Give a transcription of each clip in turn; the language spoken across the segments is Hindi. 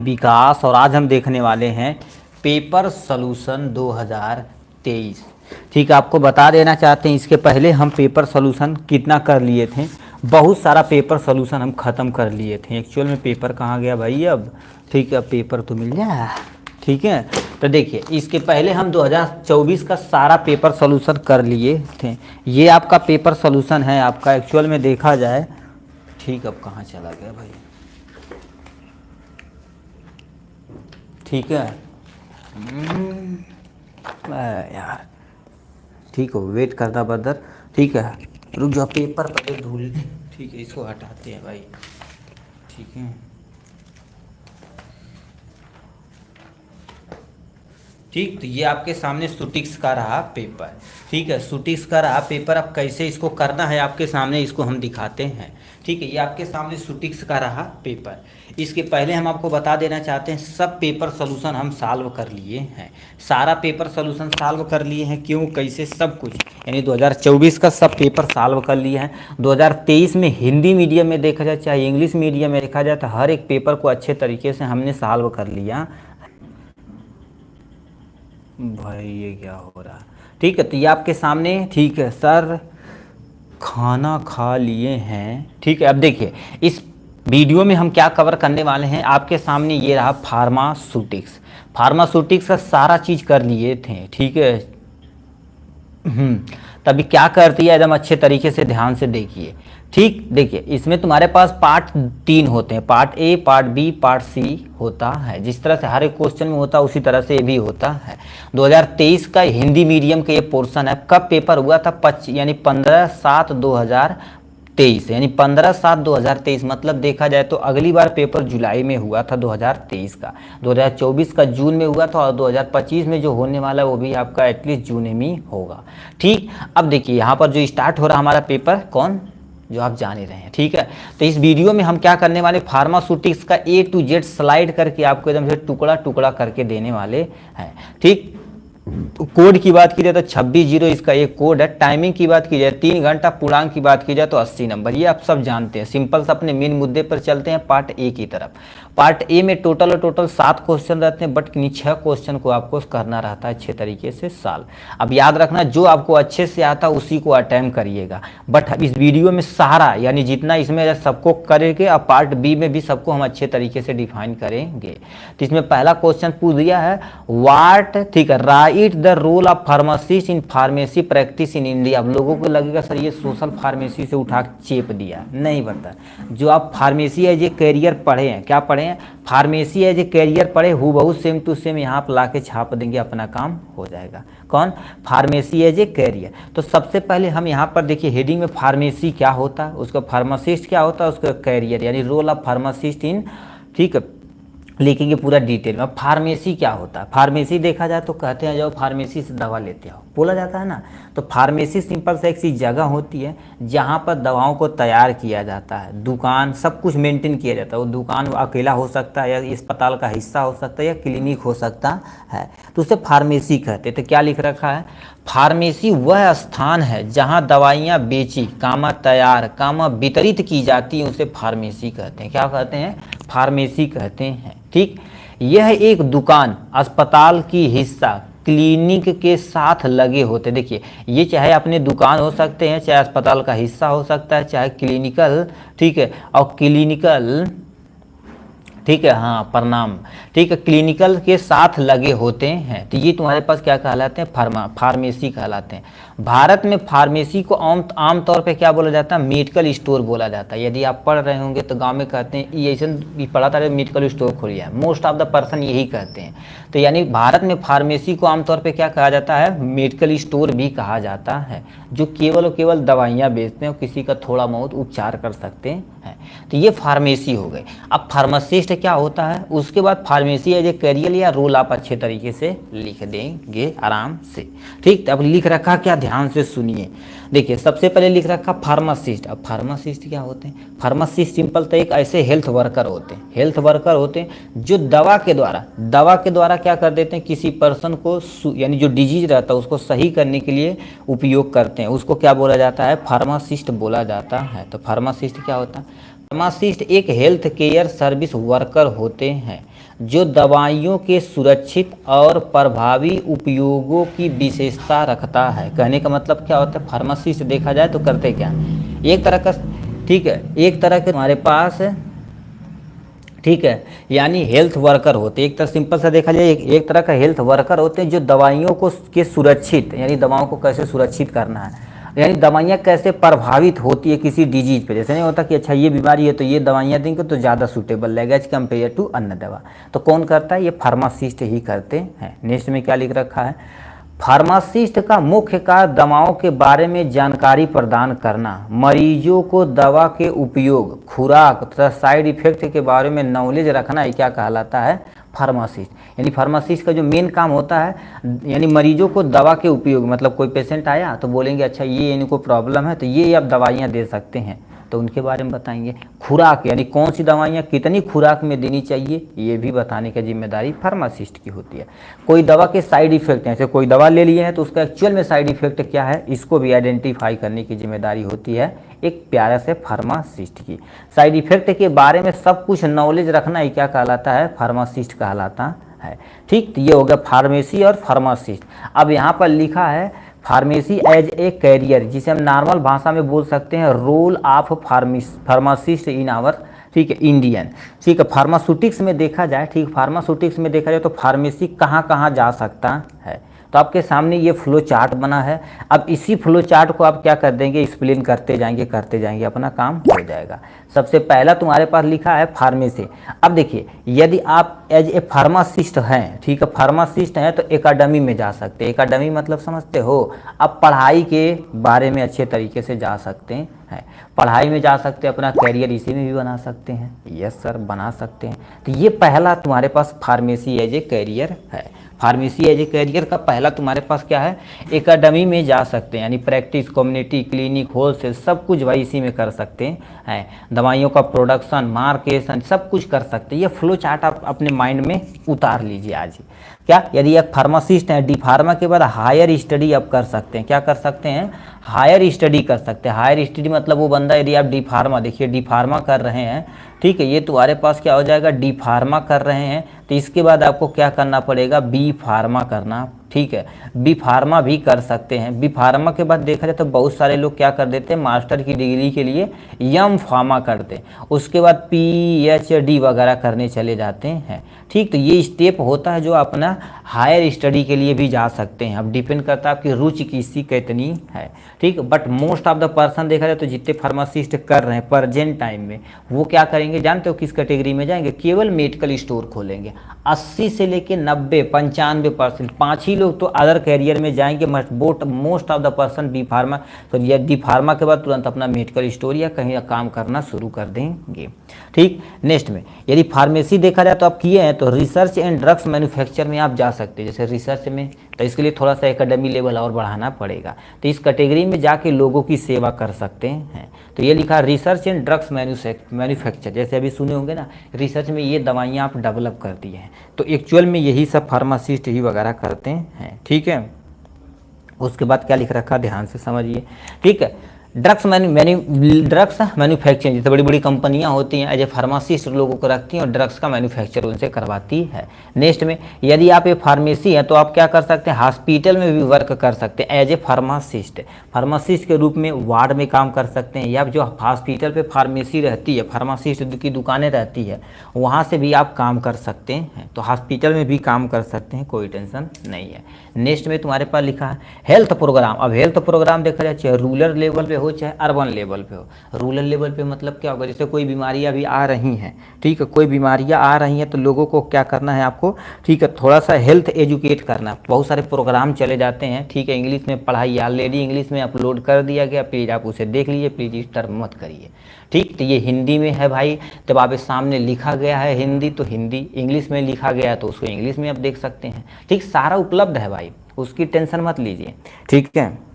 विकास और आज हम देखने वाले हैं पेपर सॉल्यूशन 2023। ठीक है, आपको बता देना चाहते हैं इसके पहले हम पेपर सॉल्यूशन कितना कर लिए थे। बहुत सारा पेपर सॉल्यूशन हम ख़त्म कर लिए थे। एक्चुअल में पेपर कहाँ गया भाई अब। ठीक है, पेपर तो मिल गया। ठीक है, तो देखिए इसके पहले हम 2024 का सारा पेपर सॉल्यूशन कर लिए थे। ये आपका पेपर सॉल्यूशन है आपका एक्चुअल में देखा जाए। ठीक, अब कहाँ चला गया भाई। ठीक है यार, ठीक हो, वेट करता बदर। ठीक है, रुक जाओ, पेपर पहले धूल। ठीक है, इसको हटाते हैं भाई। ठीक है, ठीक, तो ये आपके सामने सुटिक्स का रहा पेपर। ठीक है, सुटिक्स का रहा पेपर। अब कैसे इसको करना है आपके सामने, इसको हम दिखाते हैं। ठीक है, ये आपके सामने सुटिक्स का रहा पेपर। इसके पहले हम आपको बता देना चाहते हैं सब पेपर सॉल्यूशन हम सॉल्व कर लिए हैं। सारा पेपर सॉल्यूशन सॉल्व कर लिए हैं। क्यों, कैसे, सब कुछ, यानी 2024 का सब पेपर सॉल्व कर लिए हैं। 2023 में हिंदी मीडियम में देखा जाए चाहे इंग्लिश मीडियम में देखा जाए तो हर एक पेपर को अच्छे तरीके से हमने सॉल्व कर लिया। भाई ये क्या हो रहा है। ठीक है, तो ये आपके सामने। ठीक है सर, खाना खा लिए हैं। ठीक है, अब देखिए इस वीडियो में हम क्या कवर करने वाले हैं। आपके सामने ये रहा फार्मास्यूटिक्स। फार्मास्यूटिक्स का सारा चीज़ कर लिए थे। ठीक है, तभी क्या करती है एकदम अच्छे तरीके से ध्यान से देखिए। ठीक, देखिए इसमें तुम्हारे पास पार्ट 3 होते हैं, part A, part B, part C होता है। जिस तरह से हर एक क्वेश्चन में होता है उसी तरह से ये भी होता है। 2023 का हिंदी मीडियम का ये पोर्शन है। कब पेपर हुआ था, 15/7/2023, यानी 15/7/2023। मतलब देखा जाए तो अगली बार पेपर जुलाई में हुआ था 2023 का। 2024 का जून में हुआ था और 2025 में जो होने वाला है वो भी आपका एटलीस्ट जून में ही होगा। ठीक, अब देखिए यहाँ पर जो स्टार्ट हो रहा हमारा पेपर, कौन, जो आप जान ही रहे हैं। ठीक है, तो इस वीडियो में हम क्या करने वाले, फार्मास्यूटिक्स का A to Z स्लाइड करके आपको एकदम से टुकड़ा टुकड़ा करके देने वाले हैं। ठीक, कोड की बात की जाए तो 26-0 इसका एक कोड है। टाइमिंग की बात की जाए 3 घंटा। पूर्णांक की बात की जाए तो 80 नंबर। ये आप सब जानते हैं। सिंपल से अपने मेन मुद्दे पर चलते हैं, पार्ट ए की तरफ। पार्ट ए में टोटल 7 क्वेश्चन रहते हैं, बट 6 क्वेश्चन को आपको करना रहता है अच्छे तरीके से सॉल्व। अब याद रखना, जो आपको अच्छे से आता है उसी को अटेम्प्ट करिएगा। बट इस वीडियो में सारा, यानी जितना इसमें सबको करेंगे, अब पार्ट बी में भी सबको हम अच्छे तरीके से डिफाइन करेंगे। तो इसमें पहला क्वेश्चन पूछ दिया है, वाट, ठीक है, write the role of pharmacist in pharmacy practice in India. अब लोगों को लगेगा सर ये सोशल फार्मेसी से उठा चेप दिया, नहीं बता। जो आप फार्मेसी एज ए कैरियर पढ़े हैं, क्या पढ़े हैं, फार्मेसी एज ए कैरियर पढ़े, हूबहू सेम टू सेम यहाँ पर ला के छाप देंगे, अपना काम हो जाएगा। कौन, फार्मेसी एज ए कैरियर। तो सबसे पहले हम यहाँ पर देखिए हेडिंग में फार्मेसी क्या होता है, उसका फार्मासिस्ट क्या होता है, उसका कैरियर यानी रोल ऑफ फार्मासिस्ट इन, ठीक है, लिखेंगे पूरा डिटेल में। फार्मेसी क्या होता है, फार्मेसी देखा जाए तो कहते हैं जाओ फार्मेसी से दवा लेते हो, बोला जाता है ना। तो फार्मेसी सिंपल से एक सी जगह होती है जहाँ पर दवाओं को तैयार किया जाता है, दुकान सब कुछ मेंटेन किया जाता है। वो दुकान अकेला हो सकता है या अस्पताल का हिस्सा हो सकता है या क्लिनिक हो सकता है, तो उसे फार्मेसी कहते हैं। तो क्या लिख रखा है, फार्मेसी वह स्थान है जहाँ दवाइयाँ बेची, कामा तैयार, कामा वितरित की जाती है, उसे फार्मेसी कहते हैं। क्या कहते हैं, फार्मेसी कहते हैं। ठीक, यह एक दुकान, अस्पताल की हिस्सा, क्लिनिक के साथ लगे होते। देखिए ये चाहे अपने दुकान हो सकते हैं, चाहे अस्पताल का हिस्सा हो सकता है, चाहे क्लिनिकल, ठीक है, और क्लिनिकल, ठीक है, हाँ प्रणाम, ठीक है, क्लिनिकल के साथ लगे होते हैं। तो ये तुम्हारे पास क्या कहलाते हैं, फार्मेसी कहलाते हैं। भारत में फार्मेसी को आम तौर पे क्या बोला जाता है, मेडिकल स्टोर बोला जाता है। यदि आप पढ़ रहे होंगे तो गांव में कहते हैं ये ऐसे पढ़ा था, मेडिकल स्टोर खोल लिया, मोस्ट ऑफ द पर्सन यही कहते हैं। तो यानी भारत में फार्मेसी को आमतौर पे क्या कहा जाता है, मेडिकल स्टोर भी कहा जाता है, जो केवल और केवल दवाइयाँ बेचते हैं और किसी का थोड़ा बहुत उपचार कर सकते हैं। तो ये फार्मेसी हो गए। अब फार्मासिस्ट क्या होता है, उसके बाद फार्मेसी एज ए कैरियर या रोल आप अच्छे तरीके से लिख देंगे आराम से। ठीक, तो अब लिख रखा क्या, ध्यान से सुनिए। देखिए सबसे पहले लिख रखा फार्मासिस्ट। अब फार्मासिस्ट क्या होते हैं, फार्मासिस्ट सिंपल तो एक ऐसे हेल्थ वर्कर होते हैं, हेल्थ वर्कर होते हैं जो दवा के द्वारा क्या कर देते हैं, किसी पर्सन को यानी जो डिजीज रहता है उसको सही करने के लिए उपयोग करते हैं, उसको क्या बोला जाता है, फार्मासिस्ट बोला जाता है। तो फार्मासिस्ट क्या होता है, फार्मासिस्ट एक हेल्थ केयर सर्विस वर्कर होते हैं जो दवाइयों के सुरक्षित और प्रभावी उपयोगों की विशेषता रखता है। कहने का मतलब क्या होता है, फार्मासिस्ट देखा जाए तो करते क्या, एक तरह का, ठीक है, एक तरह के हमारे पास, ठीक है, यानी हेल्थ वर्कर होते हैं। एक तरह सिंपल सा देखा जाए एक तरह का हेल्थ वर्कर होते हैं जो दवाइयों को के सुरक्षित, यानी दवाओं को कैसे सुरक्षित करना है, यानी दवाइयाँ कैसे प्रभावित होती है किसी डिजीज पे। जैसे नहीं होता कि अच्छा ये बीमारी है तो ये दवाइयाँ देंगे तो ज़्यादा सूटेबल लगेगा एज कम्पेयर टू अन्य दवा, तो कौन करता है, ये फार्मासिस्ट ही करते हैं। नेक्स्ट में क्या लिख रखा है, फार्मासिस्ट का मुख्य कार्य दवाओं के बारे में जानकारी प्रदान करना, मरीजों को दवा के उपयोग, खुराक तथा साइड इफेक्ट के बारे में नॉलेज रखना, ये क्या कहलाता है, फार्मासिस्ट। यानी फार्मासिस्ट का जो मेन काम होता है, यानी मरीजों को दवा के उपयोग, मतलब कोई पेशेंट आया तो बोलेंगे अच्छा ये इनको प्रॉब्लम है तो ये आप दवाइयाँ दे सकते हैं, तो उनके बारे में बताएंगे। खुराक यानी कौन सी दवाइयाँ कितनी खुराक में देनी चाहिए, ये भी बताने की जिम्मेदारी फार्मासिस्ट की होती है। कोई दवा के साइड इफेक्ट हैं, जैसे कोई दवा ले लिए हैं तो उसका एक्चुअल में साइड इफेक्ट क्या है, इसको भी आइडेंटिफाई करने की जिम्मेदारी होती है एक प्यारा से फार्मासिस्ट की। साइड इफेक्ट के बारे में सब कुछ नॉलेज रखना ही क्या कहलाता है, फार्मासिस्ट कहलाता है। ठीक, तो ये हो गया फार्मेसी और फार्मासिस्ट। अब यहाँ पर लिखा है फार्मेसी एज ए कैरियर, जिसे हम नॉर्मल भाषा में बोल सकते हैं role of pharmacist in our, ठीक है, इंडियन। ठीक है, फार्मास्यूटिक्स में देखा जाए, ठीक, फार्मास्यूटिक्स में देखा जाए तो फार्मेसी कहाँ कहाँ जा सकता है। तो आपके सामने ये फ्लो चार्ट बना है। अब इसी फ्लो चार्ट को आप क्या कर देंगे, एक्सप्लेन करते जाएंगे, अपना काम हो जाएगा। सबसे पहला तुम्हारे पास लिखा है फार्मेसी। अब देखिए, यदि आप एज ए फार्मासिस्ट हैं, ठीक है, फार्मासिस्ट हैं तो एकेडमी में जा सकते हैं। एकेडमी मतलब समझते हो, आप पढ़ाई के बारे में अच्छे तरीके से जा सकते हैं, पढ़ाई में जा सकते हैं, अपना कैरियर इसी में भी बना सकते हैं। यस सर, बना सकते हैं। तो ये पहला तुम्हारे पास फार्मेसी एज ए कैरियर है। फार्मेसी एज ए कैरियर का पहला तुम्हारे पास क्या है, एकेडमी में जा सकते हैं, यानी प्रैक्टिस, कम्युनिटी, क्लिनिक, होलसेल सब कुछ भाई इसी में कर सकते हैं। दवाइयों का प्रोडक्शन, मार्केशन सब कुछ कर सकते हैं। ये फ्लो चार्ट आप अपने माइंड में उतार लीजिए आज। क्या, यदि एक फार्मासिस्ट हैं, डी फार्मा के बाद हायर स्टडी आप कर सकते हैं। क्या कर सकते हैं, हायर स्टडी कर सकते हैं। हायर स्टडी मतलब वो बंदा, यदि आप डी फार्मा, देखिए डी फार्मा कर रहे हैं, ठीक है, ये तुम्हारे पास क्या हो जाएगा, डी फार्मा कर रहे हैं तो इसके बाद आपको क्या करना पड़ेगा, बी फार्मा करना, ठीक है, बी फार्मा भी कर सकते हैं। बी फार्मा के बाद देखा जाए तो बहुत सारे लोग क्या कर देते हैं, मास्टर की डिग्री के लिए एम फार्मा करते हैं, उसके बाद PhD वगैरह करने चले जाते हैं। ठीक, तो ये स्टेप होता है जो अपना हायर स्टडी के लिए भी जा सकते हैं। अब डिपेंड करता है आपकी रुचि किसी कितनी है। ठीक, but most of the person देखा जाए तो जितने फार्मासिस्ट कर रहे हैं प्रेजेंट टाइम में, वो क्या करेंगे जानते हो, किस कैटेगरी में जाएंगे, केवल मेडिकल स्टोर खोलेंगे। 80 से लेके 90, 95%, 5 ही लोग तो अदर कैरियर में जाएंगे। Most of the person B pharma, तो ये डी फार्मा के बाद तुरंत अपना मेडिकल स्टोर या कहीं काम करना शुरू कर देंगे। ठीक, नेक्स्ट में यदि फार्मेसी देखा जाए तो आप किए हैं तो रिसर्च एंड ड्रग्स मैन्युफैक्चर में आप जा सकते हैं। जैसे रिसर्च में तो इसके लिए थोड़ा सा एकेडमी लेवल और बढ़ाना पड़ेगा, तो इस कैटेगरी में जाके लोगों की सेवा कर सकते हैं। तो ये लिखा रिसर्च एंड ड्रग्स मैन्युफैक्चर, जैसे अभी सुने होंगे ना, रिसर्च में ये दवाइयाँ आप डेवलप कर दी हैं, तो एक्चुअल में यही सब फार्मासिस्ट ही वगैरह करते हैं। ठीक है, उसके बाद क्या लिख रखा ध्यान से समझिए। ठीक है, ड्रग्स मैन्युफैक्चरिंग, जैसे बड़ी बड़ी कंपनियां होती हैं एज ए फार्मासिस्ट लोगों को रखती हैं और ड्रग्स का मैन्युफैक्चर उनसे करवाती है। नेक्स्ट में यदि आप ये फार्मेसी है तो आप क्या कर सकते हैं, हॉस्पिटल में भी वर्क कर सकते हैं एज ए फार्मासिस्ट। फार्मासिस्ट के रूप में वार्ड में काम कर सकते हैं, या जो हॉस्पिटल पे फार्मेसी रहती है, फार्मासिस्ट की दुकानें रहती है, वहाँ से भी आप काम कर सकते हैं। तो हॉस्पिटल में भी काम कर सकते हैं, कोई टेंशन नहीं है। नेक्स्ट में तुम्हारे पास लिखा है हेल्थ प्रोग्राम। अब हेल्थ प्रोग्राम देखा जाए चाहे रूरल लेवल पे हो चाहे अर्बन लेवल पे हो। रूरल लेवल पे मतलब क्या होगा, जैसे कोई बीमारियां भी आ रही हैं, ठीक है, कोई बीमारियां आ रही हैं तो लोगों को क्या करना है आपको, ठीक है, थोड़ा सा हेल्थ एजुकेट करना। बहुत सारे प्रोग्राम चले जाते हैं, ठीक है, इंग्लिश में पढ़ाई ऑलरेडी इंग्लिश में अपलोड कर दिया गया, प्लीज़ आप उसे देख लीजिए, प्लीज़ डिस्टर्ब मत करिए। ठीक, तो ये हिंदी में है भाई, जब आप सामने लिखा गया है हिंदी तो हिंदी, इंग्लिश में लिखा गया है तो उसको इंग्लिश में आप देख सकते हैं। ठीक, सारा उपलब्ध है भाई, उसकी टेंशन मत लीजिए। ठीक है,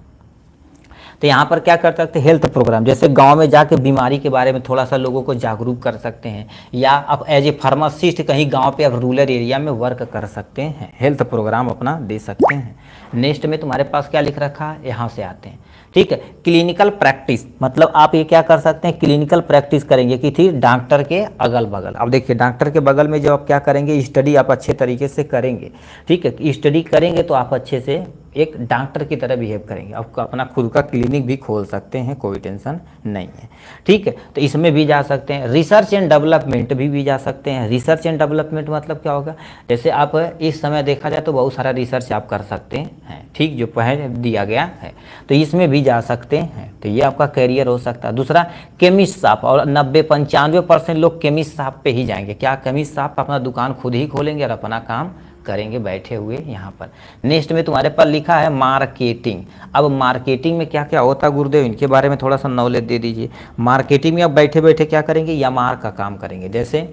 तो यहाँ पर क्या कर सकते हैं, हेल्थ प्रोग्राम, जैसे गांव में जाके बीमारी के बारे में थोड़ा सा लोगों को जागरूक कर सकते हैं, या आप एज ए फार्मासिस्ट कहीं गांव पे आप रूरल एरिया में वर्क कर सकते हैं, हेल्थ प्रोग्राम अपना दे सकते हैं। नेक्स्ट में तुम्हारे पास क्या लिख रखा है, यहाँ से आते हैं। ठीक है। क्लिनिकल प्रैक्टिस मतलब आप ये क्या कर सकते हैं, क्लिनिकल प्रैक्टिस करेंगे कि थी डॉक्टर के अगल बगल। अब देखिए डॉक्टर के बगल में जब आप क्या करेंगे, स्टडी आप अच्छे तरीके से करेंगे, ठीक है। स्टडी करेंगे तो आप अच्छे से एक डॉक्टर की तरह बिहेव करेंगे, आप अपना खुद का क्लिनिक भी खोल सकते हैं, कोई टेंशन नहीं है, ठीक है। तो इसमें भी जा सकते हैं। रिसर्च एंड डेवलपमेंट भी जा सकते हैं। रिसर्च एंड डेवलपमेंट मतलब क्या होगा, जैसे आप इस समय देखा जाए तो बहुत सारा रिसर्च आप कर सकते हैं, ठीक, जो पहले दिया गया है, तो इसमें भी जा सकते हैं। तो ये आपका करियर हो सकता है। दूसरा केमिस्ट शॉप, और 90-95% लोग केमिस्ट शॉप पे ही जाएंगे। क्या केमिस्ट शॉप, अपना दुकान खुद ही खोलेंगे और अपना काम करेंगे बैठे हुए यहाँ पर। नेक्स्ट में तुम्हारे पास लिखा है मार्केटिंग। अब मार्केटिंग में क्या क्या होता है गुरुदेव, इनके बारे में थोड़ा सा नॉलेज दे दीजिए। मार्केटिंग में आप बैठे बैठे क्या करेंगे, एमआर का काम करेंगे। जैसे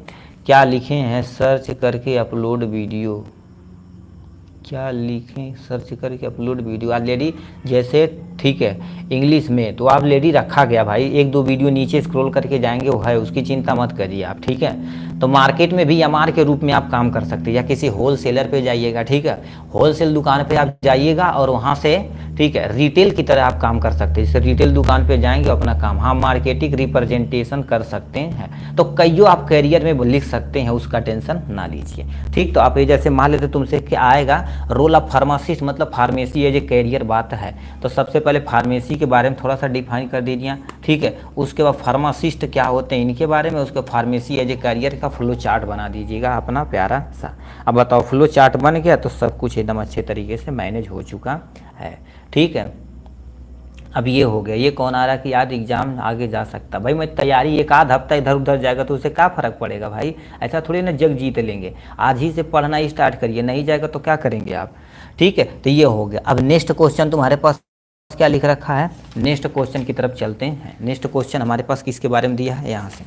क्या लिखे हैं, सर्च करके अपलोड वीडियो, क्या लिखें, सर्च करके अपलोड वीडियो ऑलरेडी, जैसे ठीक है इंग्लिश में तो आप ऑलरेडी रखा गया भाई, 1-2 वीडियो नीचे स्क्रॉल करके जाएंगे, वो है, उसकी चिंता मत करिए आप, ठीक है। तो मार्केट में भी एमआर के रूप में आप काम कर सकते हैं, या किसी होल सेलर पे जाइएगा, ठीक है, होलसेल दुकान पे आप जाइएगा और वहाँ से, ठीक है, रिटेल की तरह आप काम कर सकते हैं। जैसे रिटेल दुकान पे जाएंगे अपना काम, हाँ, मार्केटिंग रिप्रेजेंटेशन कर सकते हैं। तो कईयों आप करियर में लिख सकते हैं, उसका टेंशन ना लीजिए, ठीक। तो आप ये जैसे मान लेते तुमसे क्या आएगा, रोल ऑफ फार्मासिस्ट मतलब फार्मेसी है, जो करियर बात है, तो सबसे पहले फार्मेसी के बारे में थोड़ा सा डिफाइन कर दीजिए, ठीक है। उसके बाद फार्मासिस्ट क्या होते हैं इनके बारे में, उसके फार्मेसी एज ए करियर का फ्लो चार्ट बना दीजिएगा अपना प्यारा सा। अब बताओ फ्लो चार्ट बन गया तो सब कुछ एकदम अच्छे तरीके से मैनेज हो चुका है, ठीक है। अब ये हो गया, ये कौन आ रहा है कि यार एग्जाम आगे जा सकता, भाई मैं तैयारी एक आध हफ्ता इधर उधर जाएगा तो उससे क्या फ़र्क पड़ेगा भाई, ऐसा थोड़ी ना जग जीत लेंगे। आज ही से पढ़ना स्टार्ट करिए, नहीं जाएगा तो क्या करेंगे आप, ठीक है। तो ये हो गया। अब नेक्स्ट क्वेश्चन तुम्हारे पास क्या लिख रखा है, नेक्स्ट क्वेश्चन की तरफ चलते हैं। नेक्स्ट क्वेश्चन हमारे पास किसके बारे में दिया है, यहाँ से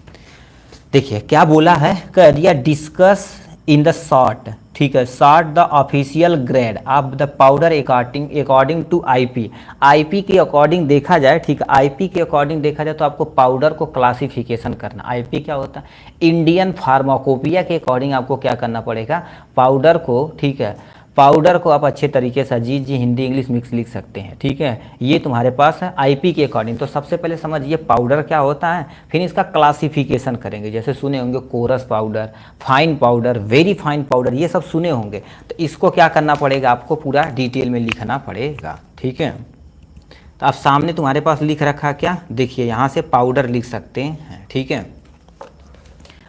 देखिए क्या बोला है, कह दिया डिस्कस इन द शॉर्ट, ठीक है, short the official grade of the powder according to IP. IP के अकॉर्डिंग देखा जाए, ठीक है, आईपी के अकॉर्डिंग देखा जाए तो आपको पाउडर को क्लासिफिकेशन करना। आईपी क्या होता है, इंडियन फार्माकोपिया के अकॉर्डिंग आपको क्या करना पड़ेगा, पाउडर को, ठीक है, पाउडर को आप अच्छे तरीके से जी हिंदी इंग्लिश मिक्स लिख सकते हैं, ठीक है। ये तुम्हारे पास है आईपी के अकॉर्डिंग। तो सबसे पहले समझिए पाउडर क्या होता है, फिर इसका क्लासिफिकेशन करेंगे। जैसे सुने होंगे coarse powder, fine powder, very fine powder, ये सब सुने होंगे। तो इसको क्या करना पड़ेगा, आपको पूरा डिटेल में लिखना पड़ेगा, ठीक है। तो आप सामने तुम्हारे पास लिख रखा क्या, देखिए यहाँ से पाउडर लिख सकते हैं, ठीक है।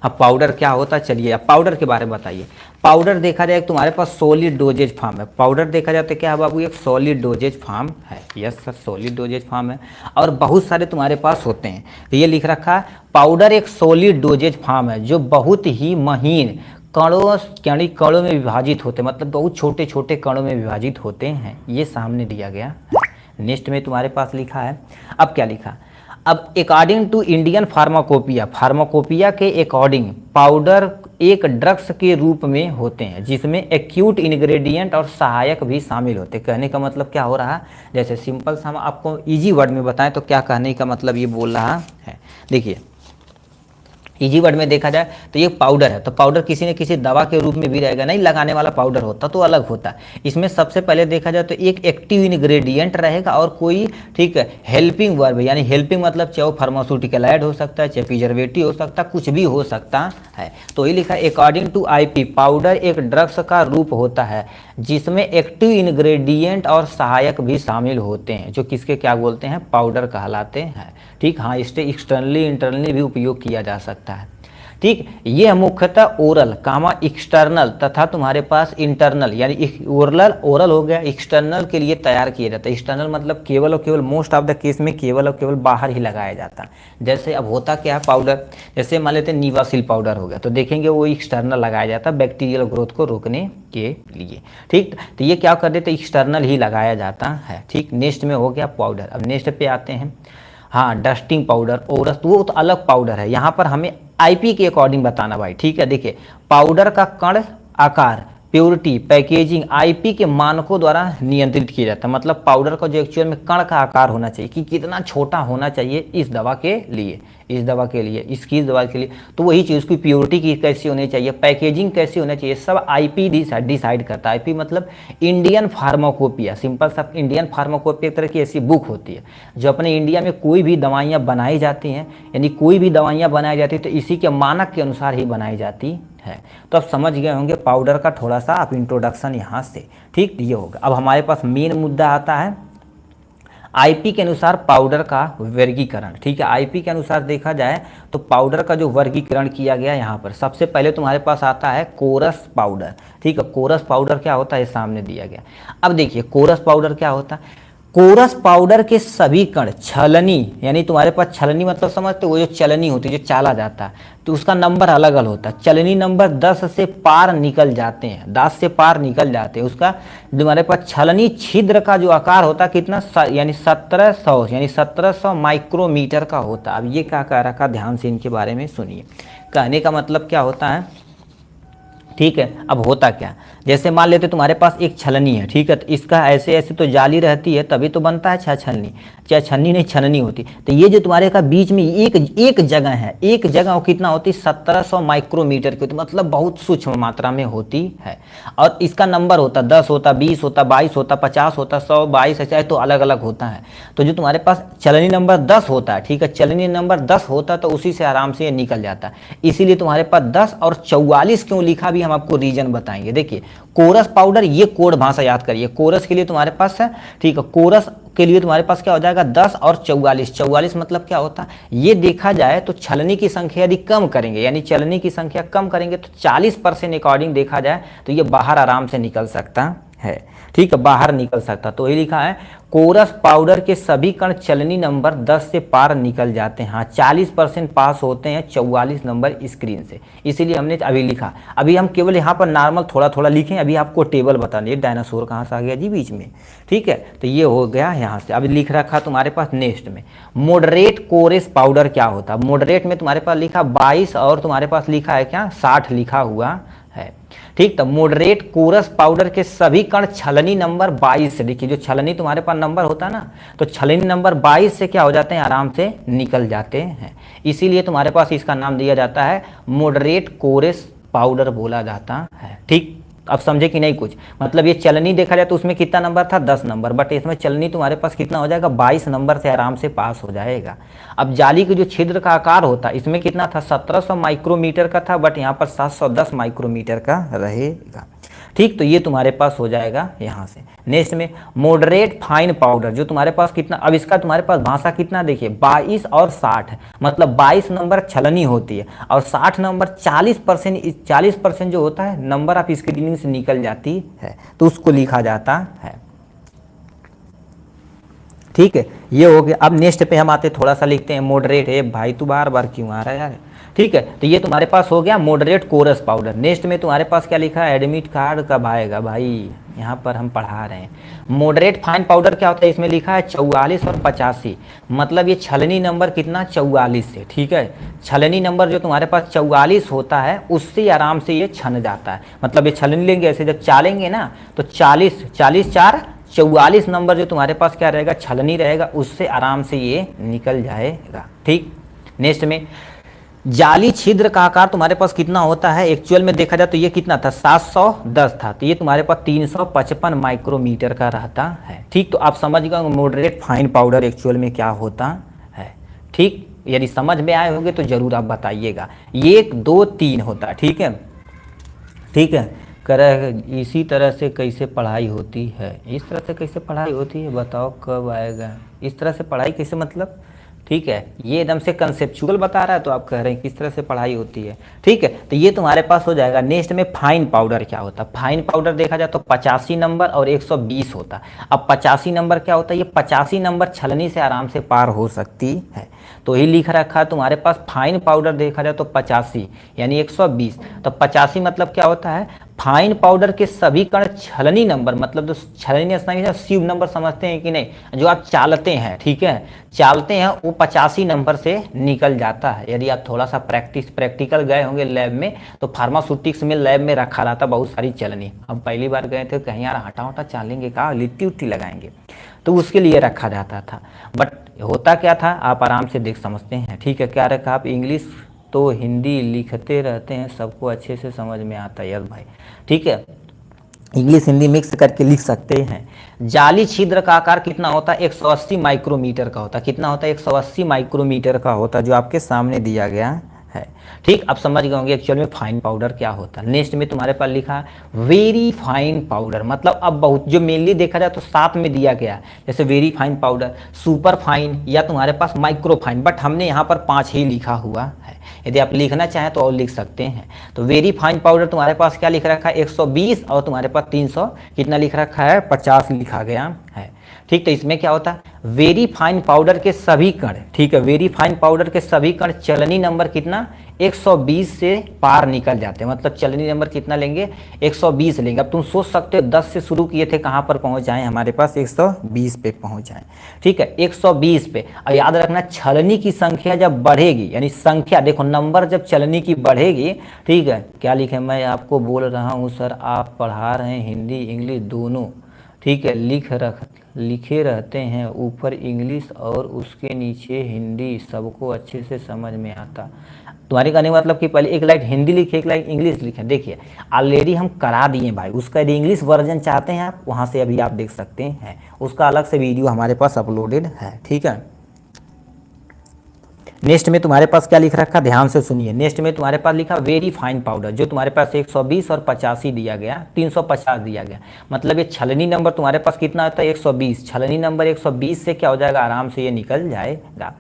अब पाउडर क्या होता है, चलिए अब पाउडर के बारे में बताइए। पाउडर देखा जाए तुम्हारे पास सॉलिड डोजेज फॉर्म है। पाउडर देखा जाए तो क्या है बाबू, एक सॉलिड डोजेज फॉर्म है। Yes sir, solid doses form है और बहुत सारे तुम्हारे पास होते हैं। तो ये लिख रखा है पाउडर एक सॉलिड डोजेज फॉर्म है जो बहुत ही महीन कणों यानी कणों में विभाजित होते हैं, मतलब बहुत छोटे छोटे कणों में विभाजित होते हैं। ये सामने दिया गया है। नेक्स्ट में तुम्हारे पास लिखा है, अब क्या लिखा, अब according to Indian pharmacopoeia, pharmacopoeia के अकॉर्डिंग पाउडर एक ड्रग्स के रूप में होते हैं जिसमें एक्यूट इंग्रेडिएंट और सहायक भी शामिल होते हैं। कहने का मतलब क्या हो रहा है, जैसे सिंपल सा हम आपको इजी वर्ड में बताएं तो क्या कहने का मतलब ये बोल रहा है, देखिए इजी वर्ड में देखा जाए तो ये पाउडर है। तो पाउडर किसी न किसी दवा के रूप में भी रहेगा, नहीं लगाने वाला पाउडर होता तो अलग होता है। इसमें सबसे पहले देखा जाए तो एक एक्टिव इंग्रेडिएंट रहेगा और कोई, ठीक है, हेल्पिंग वर्ब, यानी हेल्पिंग मतलब चाहे वो फार्मास्यूटिकल ऐड हो सकता है, चाहे प्रिजर्वेटिव हो सकता है, कुछ भी हो सकता है। तो ये लिखा है अकॉर्डिंग टू आईपी पाउडर एक ड्रग्स का रूप होता है जिसमें एक्टिव इंग्रेडिएंट और सहायक भी शामिल होते हैं, जो किसके क्या बोलते हैं, पाउडर कहलाते हैं, ठीक। हाँ, इससे एक्सटर्नली इंटरनली भी उपयोग किया जा सकता है, ठीक। ये मुख्यतः ओरल एक्सटर्नल तथा तुम्हारे पास इंटरनल, यानी ओरल हो गया, एक्सटर्नल के लिए तैयार किया जाता है। एक्सटर्नल मतलब केवल और केवल मोस्ट ऑफ द केस में केवल और केवल बाहर ही लगाया जाता है। जैसे अब होता क्या है पाउडर, जैसे मान लेते हैं निवासिल पाउडर हो गया तो देखेंगे वो एक्सटर्नल लगाया जाता है बैक्टीरियल ग्रोथ को रोकने के लिए, ठीक। तो ये क्या कर देते, एक्सटर्नल ही लगाया जाता है, ठीक। नेक्स्ट में हो गया पाउडर। अब नेक्स्ट पे आते हैं, हाँ, डस्टिंग पाउडर, ओरस, वो तो अलग पाउडर है। यहाँ पर हमें आईपी के अकॉर्डिंग बताना भाई, ठीक है। देखिए पाउडर का कण आकार प्योरिटी, पैकेजिंग आईपी के मानकों द्वारा नियंत्रित किया जाता है। मतलब पाउडर का जो एक्चुअल में कण का आकार होना चाहिए कि कितना छोटा होना चाहिए इस दवा के लिए, इसकी दवा के लिए, तो वही चीज़ की प्योरिटी की कैसी होनी चाहिए, पैकेजिंग कैसी होनी चाहिए, सब आईपी डिसाइड करता है। आईपी मतलब इंडियन फार्माकोपिया, सिंपल सा इंडियन फार्माकोपिया एक तरह की ऐसी बुक होती है जो अपने इंडिया में कोई भी दवाइयाँ बनाई जाती हैं, यानी कोई भी दवाइयाँ बनाई जाती है तो इसी के मानक के अनुसार ही बनाई जाती है। तो आप समझ गए होंगे पाउडर का थोड़ा सा आप इंट्रोडक्शन यहाँ से, ठीक, ये होगा। अब हमारे पास मेन मुद्दा आता है आईपी के अनुसार पाउडर का वर्गीकरण, ठीक है। आईपी के अनुसार देखा जाए तो पाउडर का जो वर्गीकरण किया गया यहाँ पर, सबसे पहले तुम्हारे पास आता है कोरस पाउडर, ठीक है। कोरस पाउडर क्या होता है, सामने दिया गया। अब देखिए कोरस पाउडर क्या होता है। कोरस पाउडर के सभी कण छलनी, यानी तुम्हारे पास छलनी मतलब समझते हो, वो जो चलनी होती है जो चाला जाता है, तो उसका नंबर अलग अलग होता है। चलनी नंबर 10 से पार निकल जाते हैं, 10 से पार निकल जाते हैं। उसका तुम्हारे पास छलनी छिद्र का जो आकार होता है कितना, यानी 1700 माइक्रोमीटर का होता है। अब ये क्या कह रखा, ध्यान से इनके बारे में सुनिए। कहने का मतलब क्या होता है, ठीक है। अब होता क्या, जैसे मान लेते तुम्हारे पास एक छलनी है, ठीक है, तो इसका ऐसे ऐसे तो जाली रहती है तभी तो बनता है छलनी, चाहे छन्नी नहीं छलनी होती। तो ये जो तुम्हारे का बीच में एक जगह है, एक जगह वो कितना होती है 1700 माइक्रोमीटर की होती, मतलब बहुत सूक्ष्म मात्रा में होती है। और इसका नंबर होता 10 होता, 20 होता, 22 होता, 50 होता, 100, 22 ऐसा है, तो अलग अलग होता है। तो जो तुम्हारे पास चलनी नंबर 10 होता है, ठीक है, चलनी नंबर 10 होता है तो उसी से आराम से ये निकल जाता है। इसीलिए तुम्हारे पास 10 और 44 क्यों लिखा भी हम आपको रीजन बताएंगे। देखिए कोरस पाउडर, ये कोड भाषा याद करिए, कोरस के लिए तुम्हारे पास है, ठीक है, कोरस के लिए तुम्हारे पास क्या हो जाएगा 10 और 44। 44 मतलब क्या होता है, ये देखा जाए तो छलनी की संख्या यदि कम करेंगे, यानी चलनी की संख्या कम करेंगे तो 40% अकॉर्डिंग देखा जाए तो ये बाहर आराम से निकल सकता है, ठीक है, बाहर निकल सकता। तो ये लिखा है कोरस पाउडर के सभी कण चलनी नंबर 10 से पार निकल जाते हैं। हाँ 40% पास होते हैं 44 नंबर स्क्रीन से, इसीलिए हमने अभी लिखा। अभी हम केवल यहाँ पर नॉर्मल थोड़ा थोड़ा लिखें, अभी आपको टेबल बता दिए। डायनासोर कहाँ से आ गया जी बीच में, ठीक है, तो ये हो गया यहाँ से। अभी लिख रखा तुम्हारे पास नेक्स्ट में मॉडरेट कोरस पाउडर क्या होता है। मॉडरेट में तुम्हारे पास लिखा 22 और तुम्हारे पास लिखा है क्या 60 लिखा हुआ है, ठीक। तो मॉडरेट कोरस पाउडर के सभी कण छलनी नंबर 22 से, देखिए जो छलनी तुम्हारे पास नंबर होता है ना, तो छलनी नंबर 22 से क्या हो जाते हैं, आराम से निकल जाते हैं। इसीलिए तुम्हारे पास इसका नाम दिया जाता है मॉडरेट कोरस पाउडर बोला जाता है, ठीक। अब समझे कि नहीं कुछ, मतलब ये चलनी देखा जाए तो उसमें कितना नंबर था 10 नंबर, बट इसमें चलनी तुम्हारे पास कितना हो जाएगा 22 नंबर से आराम से पास हो जाएगा। अब जाली के जो छिद्र का आकार होता है इसमें कितना था 1700 माइक्रोमीटर का था, बट यहाँ पर 710 माइक्रोमीटर का रहेगा, ठीक। तो ये तुम्हारे पास हो जाएगा यहाँ से। नेक्स्ट में मॉडरेट फाइन पाउडर, जो तुम्हारे पास कितना, अब इसका तुम्हारे पास भाषा कितना देखिए 22 और 60, मतलब 22 नंबर छलनी होती है और 60 नंबर 40% जो होता है नंबर ऑफ स्क्रीनिंग से निकल जाती है, तो उसको लिखा जाता है, ठीक है। ये हो गया। अब नेक्स्ट पे हम आते थोड़ा सा लिखते हैं मॉडरेट है, भाई तू बार बार क्यों आ रहा है यार, ठीक है। तो ये तुम्हारे पास हो गया मॉडरेट कोरस पाउडर। नेक्स्ट में तुम्हारे पास क्या लिखा है, एडमिट कार्ड कब आएगा भाई, यहाँ पर हम पढ़ा रहे हैं। मॉडरेट फाइन पाउडर क्या होता है, इसमें लिखा है 44 और 85, मतलब ये छलनी नंबर कितना 44 से, ठीक है। छलनी नंबर जो तुम्हारे पास 44 होता है उससे आराम से ये छन जाता है, मतलब ये छलनी लेंगे ऐसे जब चालेंगे ना तो 40 4 44 नंबर जो तुम्हारे पास क्या रहेगा छलनी रहेगा, उससे आराम से ये निकल जाएगा, ठीक। नेक्स्ट में जाली छिद्र का आकार तुम्हारे पास कितना होता है, एक्चुअल में देखा जाए तो ये कितना था 710 था, तो ये तुम्हारे पास 355 माइक्रोमीटर का रहता है, ठीक। तो आप समझ गए मॉडरेट फाइन पाउडर एक्चुअल में क्या होता है, ठीक। यदि समझ में आए होंगे तो जरूर आप बताइएगा। 1 2 3 होता है, ठीक है, ठीक है। इसी तरह से कैसे पढ़ाई होती है, इस तरह से कैसे पढ़ाई होती है बताओ, कब आएगा इस तरह से पढ़ाई कैसे, मतलब ठीक है, ये एकदम से कंसेप्चुअल बता रहा है तो आप कह रहे हैं किस तरह से पढ़ाई होती है, ठीक है। तो ये तुम्हारे पास हो जाएगा। नेक्स्ट में फाइन पाउडर क्या होता है, फाइन पाउडर देखा जाए तो 85 नंबर और 120 होता है। अब 85 नंबर क्या होता है, ये 85 नंबर छलनी से आराम से पार हो सकती है, तो यही लिख रखा है तुम्हारे पास फाइन पाउडर देखा जाए तो 85 यानी 120, तो 85 मतलब क्या होता है फाइन पाउडर के सभी कण छलनी नंबर, मतलब जो छलनी स्थान शिव नंबर समझते हैं कि नहीं, जो आप चालते हैं, ठीक है, चालते हैं, वो 85 नंबर से निकल जाता है। यदि आप थोड़ा सा प्रैक्टिकल गए होंगे लैब में, तो फार्मास्यूटिक्स में लैब में रखा रहता बहुत सारी चलनी। हम पहली बार गए थे, कहीं यार हटा उटा चालेंगे का, लिट्टी उट्टी लगाएंगे, तो उसके लिए रखा जाता था। बट होता क्या था, आप आराम से देख समझते हैं, ठीक है। क्या रखा आप, इंग्लिश तो हिंदी लिखते रहते हैं, सबको अच्छे से समझ में आता है यस भाई, ठीक है, इंग्लिश हिंदी मिक्स करके लिख सकते हैं। जाली छिद्र का आकार कितना होता है, 180 माइक्रोमीटर का होता है। कितना होता है, 180 माइक्रोमीटर का होता है, जो आपके सामने दिया गया है, ठीक। अब समझ गए होंगे एक्चुअल में फाइन पाउडर क्या होता है। नेक्स्ट में तुम्हारे पास लिखा है वेरी फाइन पाउडर, मतलब अब बहुत, जो मेनली देखा जाए तो साथ में दिया गया है, जैसे very fine powder, super fine या तुम्हारे पास माइक्रो फाइन, बट हमने यहाँ पर 5 ही लिखा हुआ है। यदि आप लिखना चाहें तो और लिख सकते हैं। तो वेरी फाइन पाउडर तुम्हारे पास क्या लिख रखा है, 120, और तुम्हारे पास 300 कितना लिख रखा है, 50 लिखा गया है, ठीक। तो इसमें क्या होता है, वेरी फाइन पाउडर के सभी कण, ठीक है, वेरी फाइन पाउडर के सभी कण चलनी नंबर कितना, 120 से पार निकल जाते हैं। मतलब चलनी नंबर कितना लेंगे, 120 लेंगे। अब तुम सोच सकते हो 10 से शुरू किए थे, कहाँ पर पहुँच जाएं, हमारे पास 120 पे पहुँच जाएं, ठीक है, 120 पे। और याद रखना छलनी की संख्या जब बढ़ेगी, यानी संख्या देखो, नंबर जब चलनी की बढ़ेगी, ठीक है, क्या लिखे, मैं आपको बोल रहा हूँ सर, आप पढ़ा रहे हैं हिंदी इंग्लिश दोनों, ठीक है, लिखे रहते हैं, ऊपर इंग्लिश और उसके नीचे हिंदी, सबको अच्छे से समझ में आता। तुम्हारे कहने का मतलब कि पहले एक लाइन हिंदी लिखे, एक लाइन इंग्लिश लिखे। देखिए ऑलरेडी हम करा दिए भाई, उसका यदि इंग्लिश वर्जन चाहते हैं आप, वहाँ से अभी आप देख सकते हैं, उसका अलग से वीडियो हमारे पास अपलोडेड है, ठीक है। नेक्स्ट में तुम्हारे पास क्या लिख रखा, ध्यान से सुनिए। नेक्स्ट में तुम्हारे पास लिखा वेरी फाइन पाउडर, जो तुम्हारे पास 120 और 85 दिया गया, 350 दिया गया। मतलब ये छलनी नंबर तुम्हारे पास कितना होता है, 120। छलनी नंबर 120 से क्या हो जाएगा, आराम से ये निकल जाएगा।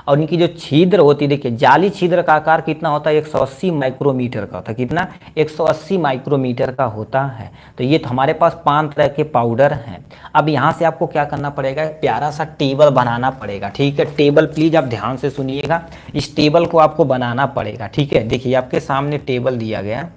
और इनकी जो छिद्र होती है, देखिए जाली छिद्र का आकार कितना होता है, 180 माइक्रोमीटर का होता है। कितना, 180 माइक्रोमीटर का होता है। तो ये तो हमारे पास 5 तरह के पाउडर हैं। अब यहाँ से आपको क्या करना पड़ेगा, प्यारा सा टेबल बनाना पड़ेगा, ठीक है। टेबल प्लीज आप ध्यान से सुनिएगा, इस टेबल को आपको बनाना पड़ेगा, ठीक है। देखिए आपके सामने टेबल दिया गया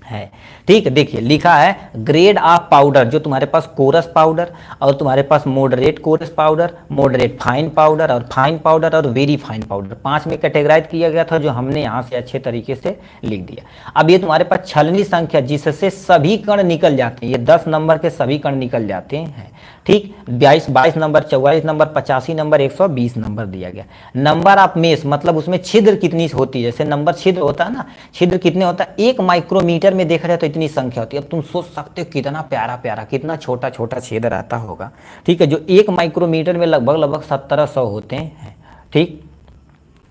है, ठीक है। देखिए लिखा है ग्रेड ऑफ पाउडर, जो तुम्हारे पास कोरस पाउडर, और तुम्हारे पास moderate coarse powder, moderate fine powder, और फाइन पाउडर, और वेरी फाइन पाउडर, 5 में कैटेगराइज किया गया था, जो हमने यहाँ से अच्छे तरीके से लिख दिया। अब ये तुम्हारे पास छलनी संख्या जिससे सभी कण निकल जाते हैं, ये 10 नंबर के सभी कण निकल जाते हैं, ठीक। 22 नंबर, 44 नंबर, 85 नंबर, 120 नंबर दिया गया। नंबर ऑफ मेस, मतलब उसमें छिद्र कितनी होती है, जैसे नंबर छिद्र होता है ना, छिद्र कितने होता है, 1 माइक्रोमीटर में देखा जाए तो इतनी संख्या होती है। अब तुम सोच सकते हो कितना प्यारा प्यारा, कितना छोटा छोटा छेद रहता होगा, ठीक है, जो 1 माइक्रोमीटर में लगभग 1700 होते हैं, ठीक।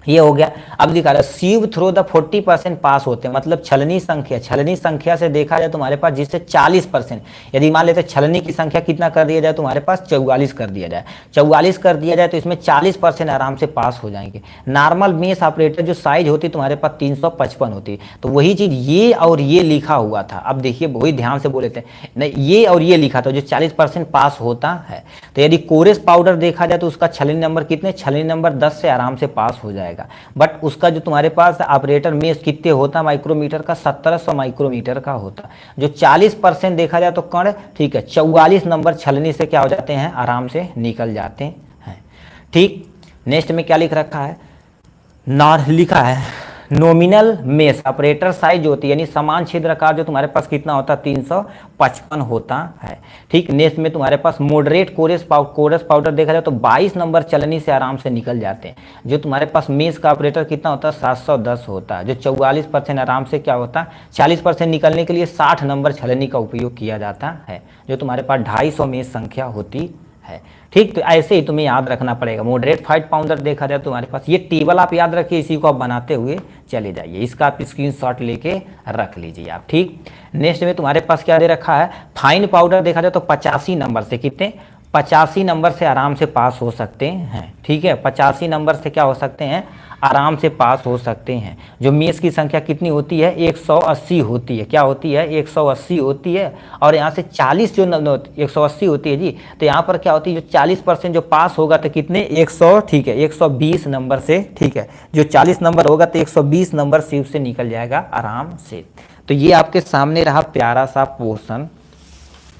ये हो गया। अब दिखा रहा है सीव थ्रो द 40% पास होते हैं, मतलब छलनी संख्या से देखा जाए तुम्हारे पास जिससे 40%, यदि मान लेते छलनी की संख्या कितना कर दिया जाए, तुम्हारे पास 44 कर दिया जाए, 44 कर दिया जाए तो इसमें 40% आराम से पास हो जाएंगे। नॉर्मल मेस ऑपरेटर जो साइज होती है तुम्हारे पास 355 होती है। तो वही चीज़ ये और ये लिखा हुआ था। अब देखिए वही ध्यान से बोले थे, नहीं ये और ये लिखा था जो 40% पास होता है। तो यदि कोरेस पाउडर देखा जाए तो उसका छलनी नंबर कितने, छलनी नंबर 10 से आराम से पास हो जाएगा। बट उसका जो तुम्हारे पास ऑपरेटर मेस कितने होता माइक्रोमीटर का, 1700 माइक्रोमीटर का होता। जो 40% देखा जाए तो कण, ठीक है, 44 नंबर छलनी से क्या हो जाते हैं, आराम से निकल जाते हैं, ठीक। नेक्स्ट में क्या लिख रखा है, लिखा है नॉमिनल मेस ऑपरेटर साइज होती है, यानी समान छिद्राकार जो तुम्हारे पास कितना होता है, 355 होता है, ठीक। नेक्स्ट में तुम्हारे पास मॉडरेट कोरस पाउडर देखा जाए तो 22 नंबर चलनी से आराम से निकल जाते हैं। जो तुम्हारे पास मेस का ऑपरेटर कितना होता है, 710 होता है। जो 44% आराम से क्या होता है, 40% निकलने के लिए 60 नंबर छलनी का उपयोग किया जाता है, जो तुम्हारे पास 250 मेस संख्या होती है, ठीक। तो ऐसे ही तुम्हें याद रखना पड़ेगा। मॉडरेट फाइन पाउडर देखा जाए तुम्हारे पास, ये टेबल आप याद रखिए, इसी को आप बनाते हुए चले जाइए, इसका आप स्क्रीनशॉट लेके रख लीजिए आप, ठीक। नेक्स्ट में तुम्हारे पास क्या दे रखा है, फाइन पाउडर देखा जाए तो 85 नंबर से, कितने, 85 नंबर से आराम से पास हो सकते हैं, ठीक है। 85 नंबर से क्या हो सकते हैं, आराम से पास हो सकते हैं। जो मेस की संख्या कितनी होती है, 180 होती है, क्या होती है, 180 होती है। और यहाँ से 40 जो 180 होती है जी, तो यहाँ पर क्या होती है, जो 40% जो पास होगा तो कितने, 100, ठीक है, 120 नंबर से, ठीक है। जो 40 नंबर होगा तो 120 नंबर सीव से निकल जाएगा आराम से। तो ये आपके सामने रहा प्यारा सा पोर्शन,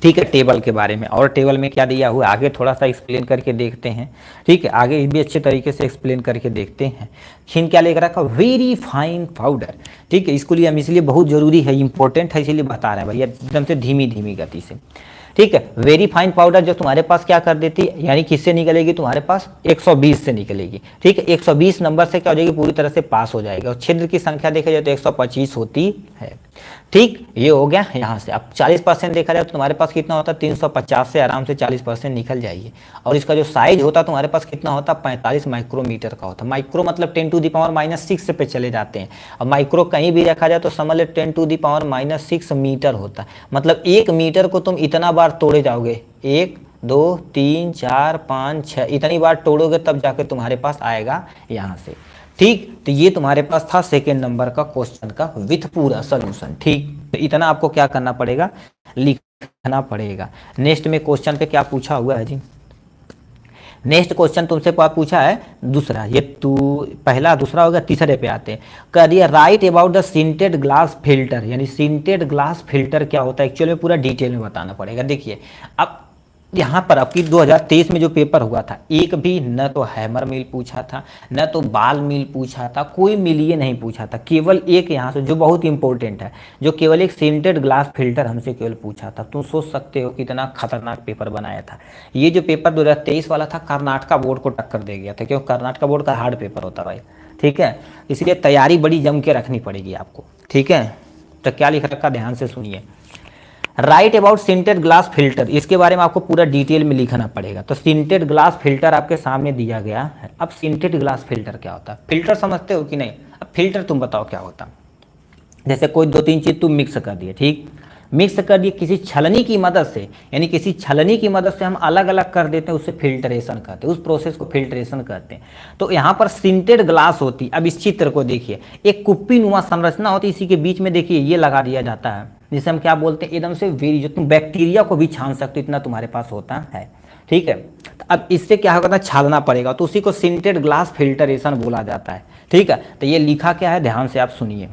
ठीक है, टेबल के बारे में। और टेबल में क्या दिया हुआ है आगे थोड़ा सा एक्सप्लेन करके देखते हैं, ठीक है, आगे भी अच्छे तरीके से एक्सप्लेन करके देखते हैं। खीन क्या लेकर रखा, वेरी फाइन पाउडर, ठीक है, इसको लिए हम इसलिए बहुत जरूरी है, इंपॉर्टेंट है, इसलिए बता रहे हैं भैया एकदम से धीमी धीमी गति से, ठीक है। वेरी फाइन पाउडर जो तुम्हारे पास क्या कर देती है, यानी किससे निकलेगी, तुम्हारे पास 120 से निकलेगी, ठीक है। 120 नंबर से क्या हो जाएगी, पूरी तरह से पास हो जाएगा। और छिद्र की संख्या देखा जाए तो 125 होती है, ठीक, ये हो गया यहाँ से। अब 40% देखा जाए तो तुम्हारे पास कितना होता है, 350 से आराम से 40% निकल जाइए। और इसका जो साइज होता है तुम्हारे पास कितना होता है, 45 माइक्रोमीटर का होता है। माइक्रो मतलब 10⁻⁻6 पे चले जाते हैं। अब माइक्रो कहीं भी रखा जाए तो समझ ले 10⁻⁻6 मीटर होता है। मतलब 1 मीटर को तुम इतना बार तोड़े जाओगे, 1 2 3 4 5 6 इतनी बार तोड़ोगे तब जाके तुम्हारे पास आएगा यहाँ से, ठीक। तो ये तुम्हारे पास था सेकेंड नंबर का क्वेश्चन का विथ पूरा सोल्यूशन, ठीक। तो इतना आपको क्या करना पड़ेगा, लिखना पड़ेगा। नेक्स्ट में क्वेश्चन पे क्या पूछा हुआ है जी, नेक्स्ट क्वेश्चन तुमसे पूछा है दूसरा, ये तू पहला दूसरा होगा, तीसरे पे आते हैं। कह दिया write about the sintered glass filter, यानी सिंटेड ग्लास फिल्टर क्या होता है एक्चुअली में पूरा डिटेल में बताना पड़ेगा। देखिए अब यहाँ पर आपकी 2023 में जो पेपर हुआ था, एक भी न तो हैमर मिल पूछा था, न तो बाल मिल पूछा था, कोई मिल ये नहीं पूछा था। केवल एक यहाँ से जो बहुत इंपॉर्टेंट है, जो केवल एक सिंटेड ग्लास फिल्टर हमसे केवल पूछा था। तुम सोच सकते हो कितना खतरनाक पेपर बनाया था। ये जो पेपर 2023 वाला था कर्नाटका बोर्ड को टक्कर दे गया था, क्योंकि कर्नाटका बोर्ड का हार्ड पेपर होता भाई, ठीक है। इसलिए तैयारी बड़ी जम के रखनी पड़ेगी आपको, ठीक है। तो क्या लिख रखा ध्यान से सुनिए, राइट अबाउट सिंटेड ग्लास फिल्टर, इसके बारे में आपको पूरा डिटेल में लिखना पड़ेगा। तो सिंटेड ग्लास फिल्टर आपके सामने दिया गया है। अब सिंटेड ग्लास फिल्टर क्या होता है, फिल्टर समझते हो कि नहीं, अब फिल्टर तुम बताओ क्या होता है। जैसे कोई 2-3 चीज तुम मिक्स कर दिए, ठीक, मिक्स कर दिए किसी छलनी की मदद से, यानी किसी छलनी की मदद से हम अलग अलग कर देते हैं, उससे फिल्ट्रेशन करते हैं, उस प्रोसेस को फिल्ट्रेशन करते हैं। तो यहाँ पर सिंटेड ग्लास होती है। अब इस चित्र को देखिए, एक कुप्पी नुमा संरचना होती है, इसी के बीच में देखिए ये लगा दिया जाता है, जिसे हम क्या बोलते हैं, एकदम से वेरी, जो तुम बैक्टीरिया को भी छान सकते हो इतना तुम्हारे पास होता है, ठीक है। तो अब इससे क्या होगा, छानना पड़ेगा, तो उसी को सिंटेड ग्लास फिल्ट्रेशन बोला जाता है, ठीक है। तो ये लिखा क्या है, ध्यान से आप सुनिए,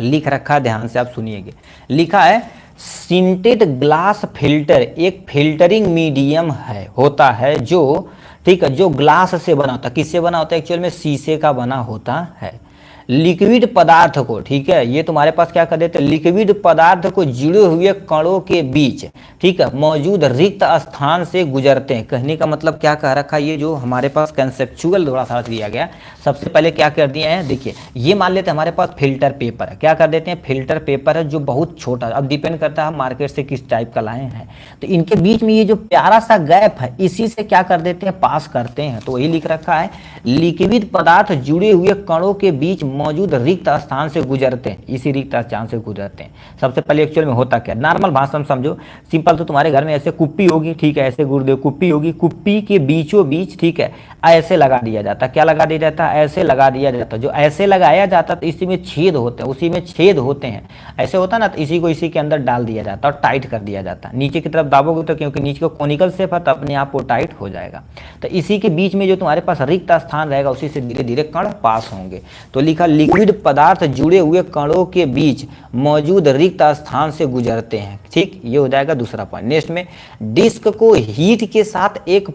लिख रखा है, ध्यान से आप सुनिएगा। लिखा है सिंटेड ग्लास फिल्टर एक फिल्टरिंग मीडियम है, होता है जो, ठीक है, जो ग्लास से बना होता है। किससे बना होता है, एक्चुअल में शीशे का बना होता है। लिक्विड पदार्थ को, ठीक है, ये तुम्हारे पास क्या कर देते हैं, लिक्विड पदार्थ को जुड़े हुए कणों के बीच, ठीक है, मौजूद रिक्त स्थान से गुजरते हैं। कहने का मतलब क्या कह रखा है, ये जो हमारे पास कंसेप्चुअल थोड़ा सा दिया गया, सबसे पहले क्या कर दिए हैं, देखिए ये मान लेते हैं हमारे पास फिल्टर पेपर है, क्या कर देते हैं, फिल्टर पेपर है जो बहुत छोटा, अब डिपेंड करता है मार्केट से किस टाइप का लाए हैं। तो इनके बीच में ये जो प्यारा सा गैप है, इसी से क्या कर देते हैं, पास करते हैं। तो वही लिख रखा है, लिक्विड पदार्थ जुड़े हुए कणों के बीच मौजूद रिक्त स्थान से गुजरते हैं, इसी रिक्त स्थान से गुजरते हैं। सबसे पहले एक्चुअल में होता क्या, नॉर्मल भाषा में समझो, सिंपल, तो तुम्हारे घर में ऐसे कुप्पी होगी, ठीक है, ऐसे गुरुदेव कुप्पी होगी, कुप्पी के बीचों बीच, ठीक है, ऐसे लगा दिया जाता, क्या लगा दिया जाता, ऐसे लगा दिया जाता। जो ऐसे लगाया जाता तो इसी में छेद होते हैं, उसी में छेद होते हैं, ऐसे होता ना, तो इसी को इसी के अंदर डाल दिया जाता और टाइट कर दिया जाता। नीचे की तरफ दाबोगे तो, क्योंकि नीचे को कोनिकल शेप है तो अपने आप वो टाइट हो जाएगा। तो इसी के बीच में जो तुम्हारे पास रिक्त स्थान रहेगा, उसी से धीरे धीरे कण पास होंगे। तो लिखा लिक्विड पदार्थ जुड़े हुए कणों के बीच मौजूद रिक्त स्थान से गुजरते हैं, ठीक, ये हो जाएगा दूसरा पॉइंट। नेक्स्ट में डिस्क को हीट के साथ एक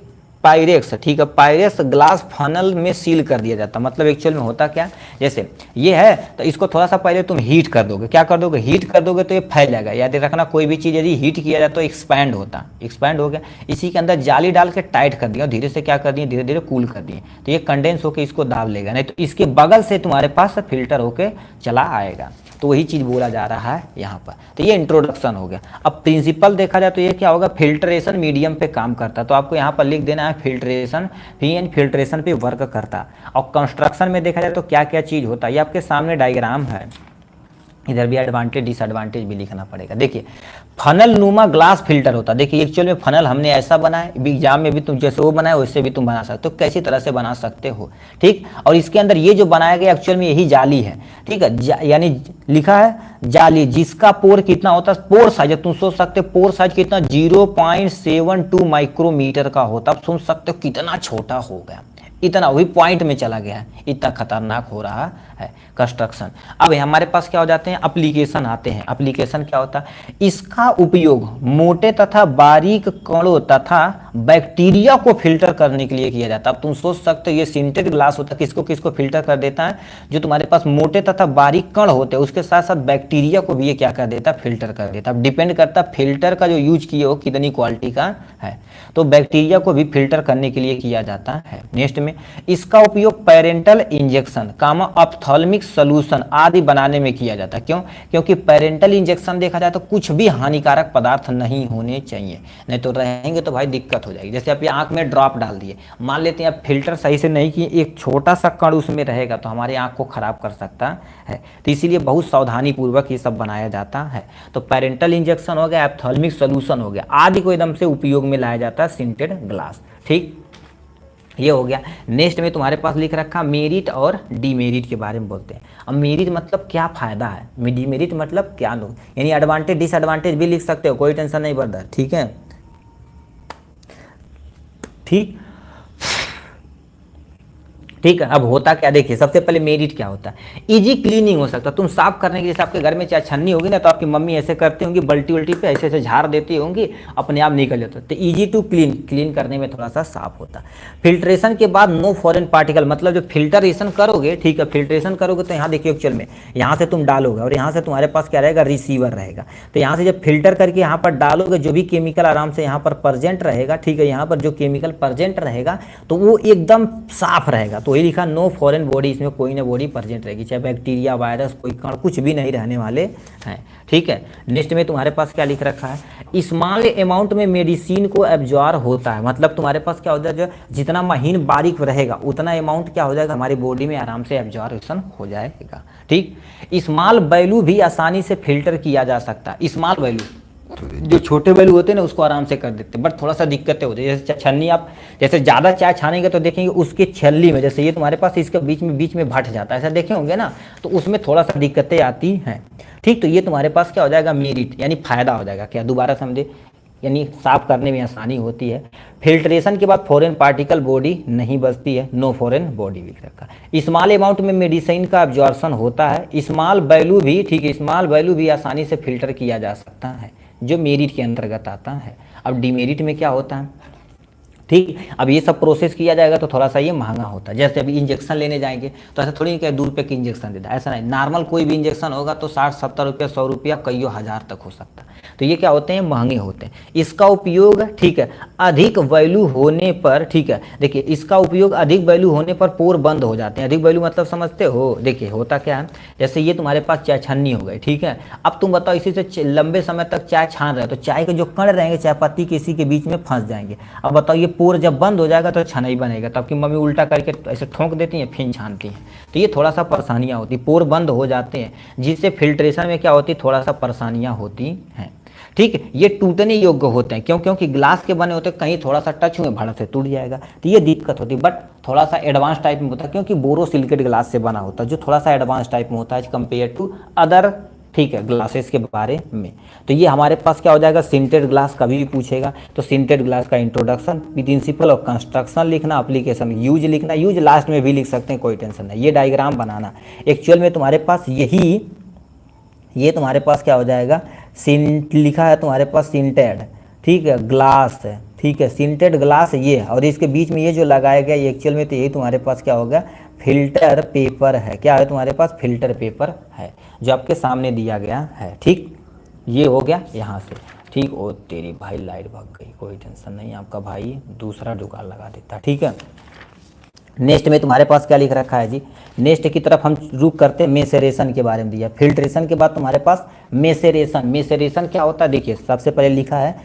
पायरेक्स, ठीक है, पायरेक्स ग्लास फनल में सील कर दिया जाता। मतलब एक्चुअल में होता क्या, जैसे ये है तो इसको थोड़ा सा पहले तुम हीट कर दोगे, क्या कर दोगे, हीट कर दोगे तो ये फैल जाएगा। याद रखना, कोई भी चीज़ यदि हीट किया जाए तो एक्सपैंड होता, एक्सपैंड हो गया, इसी के अंदर जाली डाल के टाइट कर दिया, धीरे से क्या कर दिए, धीरे धीरे कूल कर दिए, तो ये कंडेंस होकर इसको दाब लेगा, नहीं तो इसके बगल से तुम्हारे पास फिल्टर होके चला आएगा। तो वही चीज़ बोला जा रहा है यहाँ पर। तो ये इंट्रोडक्शन हो गया। अब प्रिंसिपल देखा जाए तो ये क्या होगा, फिल्ट्रेशन मीडियम पे काम करता है। तो आपको यहाँ पर लिख देना है फिल्ट्रेशन, फिल्ट्रेशन पे वर्क करता। और कंस्ट्रक्शन में देखा जाए तो क्या क्या चीज़ होता है, ये आपके सामने डायग्राम है, इधर भी एडवांटेज डिसएडवांटेज भी लिखना पड़ेगा। देखिए फनल नुमा ग्लास फिल्टर होता है। देखिए एक्चुअल में फनल हमने ऐसा बनाया, एग्जाम में भी तुम जैसे वो बनाए वैसे भी तुम बना सकते हो, कैसी तरह से बना सकते हो, ठीक। और इसके अंदर ये जो बनाया गया एक्चुअल में यही जाली है, ठीक है, यानी लिखा है जाली, जिसका पोर कितना होता है, पोर साइज तुम सोच सकते हो, पोर साइज कितना 0.72 माइक्रोमीटर का होता है। अब सुन सकते हो कितना छोटा हो गया, इतना वही पॉइंट में चला गया है, इतना खतरनाक हो रहा है कंस्ट्रक्शन। अब हमारे पास क्या हो जाते हैं, एप्लीकेशन आते हैं। एप्लीकेशन क्या होता है, इसका उपयोग मोटे तथा बारीक कणों तथा बैक्टीरिया को फिल्टर करने के लिए किया जाता है। अब तुम सोच सकते हो ये सिंटेड ग्लास होता है, किसको किसको फिल्टर कर देता है, जो तुम्हारे पास मोटे तथा बारीक कण होते हैं उसके साथ साथ बैक्टीरिया को भी ये क्या कर देता है, फिल्टर कर देता है। अब डिपेंड करता है फिल्टर का जो यूज किए हो कितनी क्वालिटी का है, तो बैक्टीरिया को भी फिल्टर करने के लिए किया जाता है। नेक्स्ट में इसका उपयोग पेरेंटल इंजेक्शन ऑप्थेल्मिक सॉल्यूशन आदि बनाने में किया जाता है। क्यों, क्योंकि पेरेंटल इंजेक्शन देखा जाए तो कुछ भी हानिकारक पदार्थ नहीं होने चाहिए, नहीं तो रहेंगे तो भाई दिक्कत हो जाएगी। जैसे आप ये आंख में ड्रॉप डाल दिए, मान लेते हैं आप फिल्टर सही से नहीं किए, एक छोटा सा कण उसमें रहेगा तो हमारी आंख को खराब कर सकता है। तो इसीलिए बहुत सावधानी पूर्वक ये सब बनाया जाता है। तो पेरेंटल इंजेक्शन हो गया, ऑप्थेल्मिक सॉल्यूशन हो गया, आदि को एकदम से उपयोग में लाया जाता है सिंटेड ग्लास। ठीक, ये हो गया। नेक्स्ट में तुम्हारे पास लिख रखा मेरिट और डीमेरिट के बारे में बोलते हैं। अब मेरिट मतलब क्या फायदा है, डीमेरिट मतलब क्या लो, यानी एडवांटेज डिसएडवांटेज भी लिख सकते हो, कोई टेंशन नहीं ब्रदर। ठीक है, ठीक ठीक है। अब होता क्या, देखिए सबसे पहले मेरिट क्या होता है, इजी क्लीनिंग हो सकता है। तुम साफ करने के लिए, आपके घर में चाहे छन्नी होगी ना तो आपकी मम्मी ऐसे करती होंगी, बल्टी उल्टी पे ऐसे ऐसे झाड़ देती होंगी, अपने आप निकल जाता है। तो इजी टू क्लीन, क्लीन करने में थोड़ा सा साफ होता है। फिल्ट्रेशन के बाद नो फॉरेन पार्टिकल, मतलब जो फिल्ट्रेशन करोगे, ठीक है, फिल्ट्रेशन करोगे तो यहाँ देखिए एक्चुअल में यहाँ से तुम डालोगे और यहाँ से तुम्हारे पास क्या रहेगा, रिसीवर रहेगा। तो यहाँ से जब फिल्टर करके यहाँ पर डालोगे, जो भी केमिकल आराम से यहाँ पर प्रेजेंट रहेगा, ठीक है, यहाँ पर जो केमिकल प्रेजेंट रहेगा तो वो एकदम साफ रहेगा। तो वही लिखा नो फॉरेन बॉडी, इसमें कोई ना बॉडी प्रेजेंट रहेगी, चाहे बैक्टीरिया वायरस कोई कण कुछ भी नहीं रहने वाले हैं। ठीक है, नेक्स्ट में तुम्हारे पास क्या लिख रखा है, स्मॉल अमाउंट में मेडिसिन को एब्जॉर्ब होता है। मतलब तुम्हारे पास क्या होता है, जो जितना महीन बारीक रहेगा उतना अमाउंट क्या हो जाएगा, हमारी बॉडी में आराम से एब्जॉर्बेशन हो जाएगा। ठीक, स्मॉल वैल्यू भी आसानी से फिल्टर किया जा सकता है। स्मॉल वैल्यू जो छोटे वैल्यू होते हैं ना उसको आराम से कर देते हैं, बट थोड़ा सा दिक्कतें होती है। जैसे छन्नी आप जैसे ज़्यादा चाय छानेंगे तो देखेंगे उसके छल्ली में, जैसे ये तुम्हारे पास इसके बीच में भट जाता है, ऐसा देखे होंगे ना, तो उसमें थोड़ा सा दिक्कतें आती हैं। ठीक, तो ये तुम्हारे पास क्या हो जाएगा, मेरिट यानी फायदा हो जाएगा। क्या, दोबारा समझे, यानी साफ करने में आसानी होती है। फिल्ट्रेशन के बाद फॉरेन पार्टिकल बॉडी नहीं बचती है, नो फॉरेन बॉडी लिख रखा है। स्मॉल अमाउंट में मेडिसिन का एब्जॉर्प्शन होता है। स्मॉल वैल्यू भी, ठीक है, स्मॉल वैल्यू भी आसानी से फिल्टर किया जा सकता है, जो मेरिट के अंतर्गत आता है। अब डीमेरिट में क्या होता है, ठीक, अब ये सब प्रोसेस किया जाएगा तो थोड़ा सा ये महंगा होता है। जैसे अभी इंजेक्शन लेने जाएंगे तो ऐसा थोड़ी कि 2 रुपये की इंजेक्शन देता है, ऐसा नहीं। नॉर्मल कोई भी इंजेक्शन होगा तो 60-70 रुपये, 100 रुपया, कई हज़ार तक हो सकता है। तो ये क्या होते हैं, महंगे होते हैं। इसका उपयोग, ठीक है, अधिक वैल्यू होने पर, ठीक है, देखिए इसका उपयोग अधिक वैल्यू होने पर पोर बंद हो जाते हैं। अधिक वैल्यू मतलब समझते हो, देखिए होता क्या है, जैसे ये तुम्हारे पास चाय छन्नी हो गई, ठीक है, अब तुम बताओ इसी से लंबे समय तक चाय छान रहे हो तो चाय के जो कण रहेंगे चाय पत्ती के इसी के बीच में फंस जाएंगे। अब बताओ ये पोर जब बंद हो जाएगा तो छाना ही बनेगा, तो आपकी मम्मी उल्टा करके ऐसे ठोंक देती हैं फिर छानती हैं। तो ये थोड़ा सा परेशानियाँ होती, पोर बंद हो जाते हैं, जिससे फिल्ट्रेशन में क्या होती, थोड़ा सा परेशानियाँ होती हैं। ठीक, ये टूटने योग्य होते हैं, क्यों, क्योंकि ग्लास के बने होते हैं, कहीं थोड़ा सा टच हुए भड़ से टूट जाएगा, तो ये दिक्कत होती है। बट थोड़ा सा एडवांस टाइप में होता है, क्योंकि बोरोसिलिकेट ग्लास से बना होता है, जो थोड़ा सा एडवांस टाइप में होता है कंपेयर टू अदर, ठीक है, ग्लासेस के बारे में। तो ये हमारे पास क्या हो जाएगा, सिंटेड ग्लास कभी भी पूछेगा तो सिंटेड ग्लास का इंट्रोडक्शन, प्रिंसिपल और कंस्ट्रक्शन लिखना, एप्लीकेशन, यूज लिखना, यूज लास्ट में भी लिख सकते हैं, कोई टेंशन नहीं। ये डायग्राम बनाना, एक्चुअल में तुम्हारे पास यही, ये तुम्हारे पास क्या हो जाएगा, लिखा है तुम्हारे पास सिंटेड, ठीक है, ग्लास है, ठीक है, सिंटेड ग्लास ये, और इसके बीच में ये जो लगाया गया ये एक्चुअल में तो यही तुम्हारे पास क्या होगा, फिल्टर पेपर है। क्या है तुम्हारे पास, फिल्टर पेपर है, जो आपके सामने दिया गया है। ठीक, ये हो गया यहाँ से। ठीक, ओ तेरी भाई लाइट भाग गई, कोई टेंशन नहीं, आपका भाई दूसरा जुगाड़ लगा देता। ठीक है, नेक्स्ट में तुम्हारे पास क्या लिख रखा है जी, नेक्स्ट की तरफ हम रुक करते हैं, मेसेरेशन के बारे में दिया। फिल्ट्रेशन के बाद तुम्हारे पास मेसेरेशन, मेसेरेशन क्या होता है, देखिए सबसे पहले लिखा है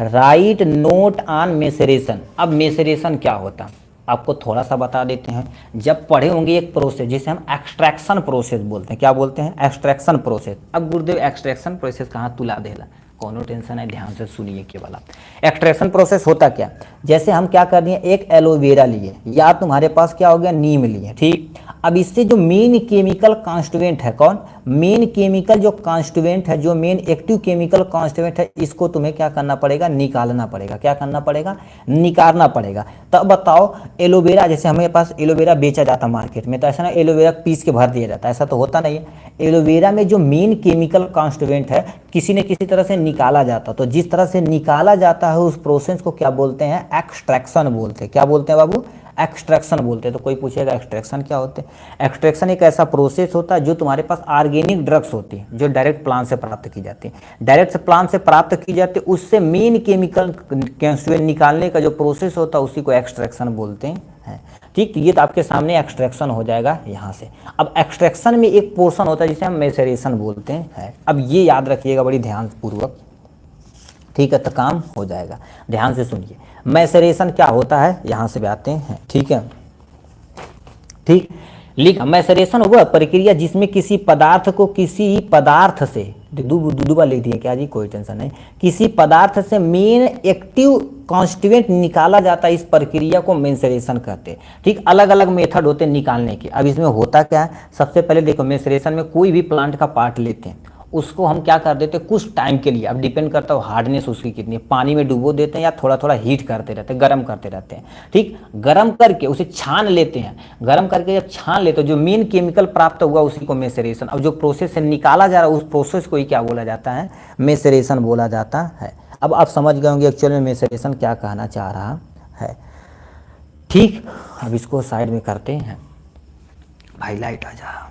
राइट नोट ऑन मेसेरेशन। अब मेसेरेशन क्या होता है आपको थोड़ा सा बता देते हैं। जब पढ़े होंगे एक प्रोसेस जिसे हम एक्सट्रैक्शन प्रोसेस बोलते हैं, क्या बोलते हैं, एक्सट्रैक्शन प्रोसेस। अब गुरुदेव एक्सट्रैक्शन प्रोसेस कहाँ तुला देला, कोनो टेंशन है, ध्यान से सुनिए केवल आप। एक्सट्रैक्शन प्रोसेस होता क्या, जैसे हम क्या कर दिए, एक एलोवेरा लिए या तुम्हारे पास क्या हो गया नीम लिए, ठीक। अब इससे जो मेन केमिकल कॉन्स्टिट्यूएंट है, कौन, मेन केमिकल जो कॉन्स्टिट्यूएंट है, जो मेन एक्टिव केमिकल कॉन्स्टिट्यूएंट है, इसको तुम्हें क्या करना पड़ेगा, निकालना पड़ेगा। क्या करना पड़ेगा, निकालना पड़ेगा। तब बताओ एलोवेरा, जैसे हमारे पास एलोवेरा बेचा जाता मार्केट में, तो ऐसा ना एलोवेरा पीस के भर दिया जाता है, ऐसा तो होता नहीं है। एलोवेरा में जो मेन केमिकल कॉन्स्टिट्यूएंट है किसी न किसी तरह से निकाला जाता, तो जिस तरह से निकाला जाता है उस प्रोसेस को क्या बोलते हैं, एक्सट्रैक्शन बोलते हैं। क्या बोलते हैं बाबू, एक्सट्रैक्शन बोलते हैं। तो कोई पूछेगा एक्सट्रैक्शन क्या होते हैं। एक्सट्रैक्शन एक ऐसा प्रोसेस होता है जो तुम्हारे पास ऑर्गेनिक ड्रग्स होती हैं, जो डायरेक्ट प्लांट से प्राप्त की जाती है, डायरेक्ट प्लांट से प्राप्त की जाती है, उससे मेन केमिकल कंस्टिट्यूएंट निकालने का जो प्रोसेस होता है उसी को एक्सट्रैक्शन बोलते हैं, ठीक। तो ये तो आपके सामने एक्सट्रैक्शन हो जाएगा यहाँ से। अब एक्सट्रैक्शन में एक पोर्शन होता है जिसे हम मैसेरेशन बोलते हैं। अब ये याद रखिएगा बड़ी ध्यान पूर्वक, ठीक है, तो काम हो जाएगा। ध्यान से सुनिए, मैसेरेशन क्या होता है, यहाँ से भी आते हैं, ठीक है, ठीक। लिख, मैसेरेशन होगा प्रक्रिया जिसमें किसी पदार्थ को किसी पदार्थ से, दुबा लिख दिए क्या जी, कोई टेंशन नहीं, किसी पदार्थ से मेन एक्टिव कॉन्स्टिट्यूएंट निकाला जाता है। इस प्रक्रिया को मैसेरेशन कहते हैं, ठीक। अलग अलग मेथड होते हैं निकालने के। अब इसमें होता क्या है, सबसे पहले देखो, मैसेरेशन में कोई भी प्लांट का पार्ट लेते हैं, उसको हम क्या कर देते हैं कुछ टाइम के लिए, अब डिपेंड करता है हार्डनेस उसकी कितनी है, पानी में डुबो देते हैं या थोड़ा थोड़ा हीट करते रहते हैं, गर्म करते रहते हैं, ठीक। गर्म करके उसे छान लेते हैं, गर्म करके जब छान लेते हैं जो मेन केमिकल प्राप्त हुआ उसी को मैसेरेशन, अब जो प्रोसेस से निकाला जा रहा है उस प्रोसेस को ही क्या बोला जाता है, मैसेरेशन बोला जाता है। अब आप समझ गए होंगे एक्चुअल में मैसेरेशन क्या कहना चाह रहा है, ठीक। अब इसको साइड में करते हैं, भाई लाइट आ जा,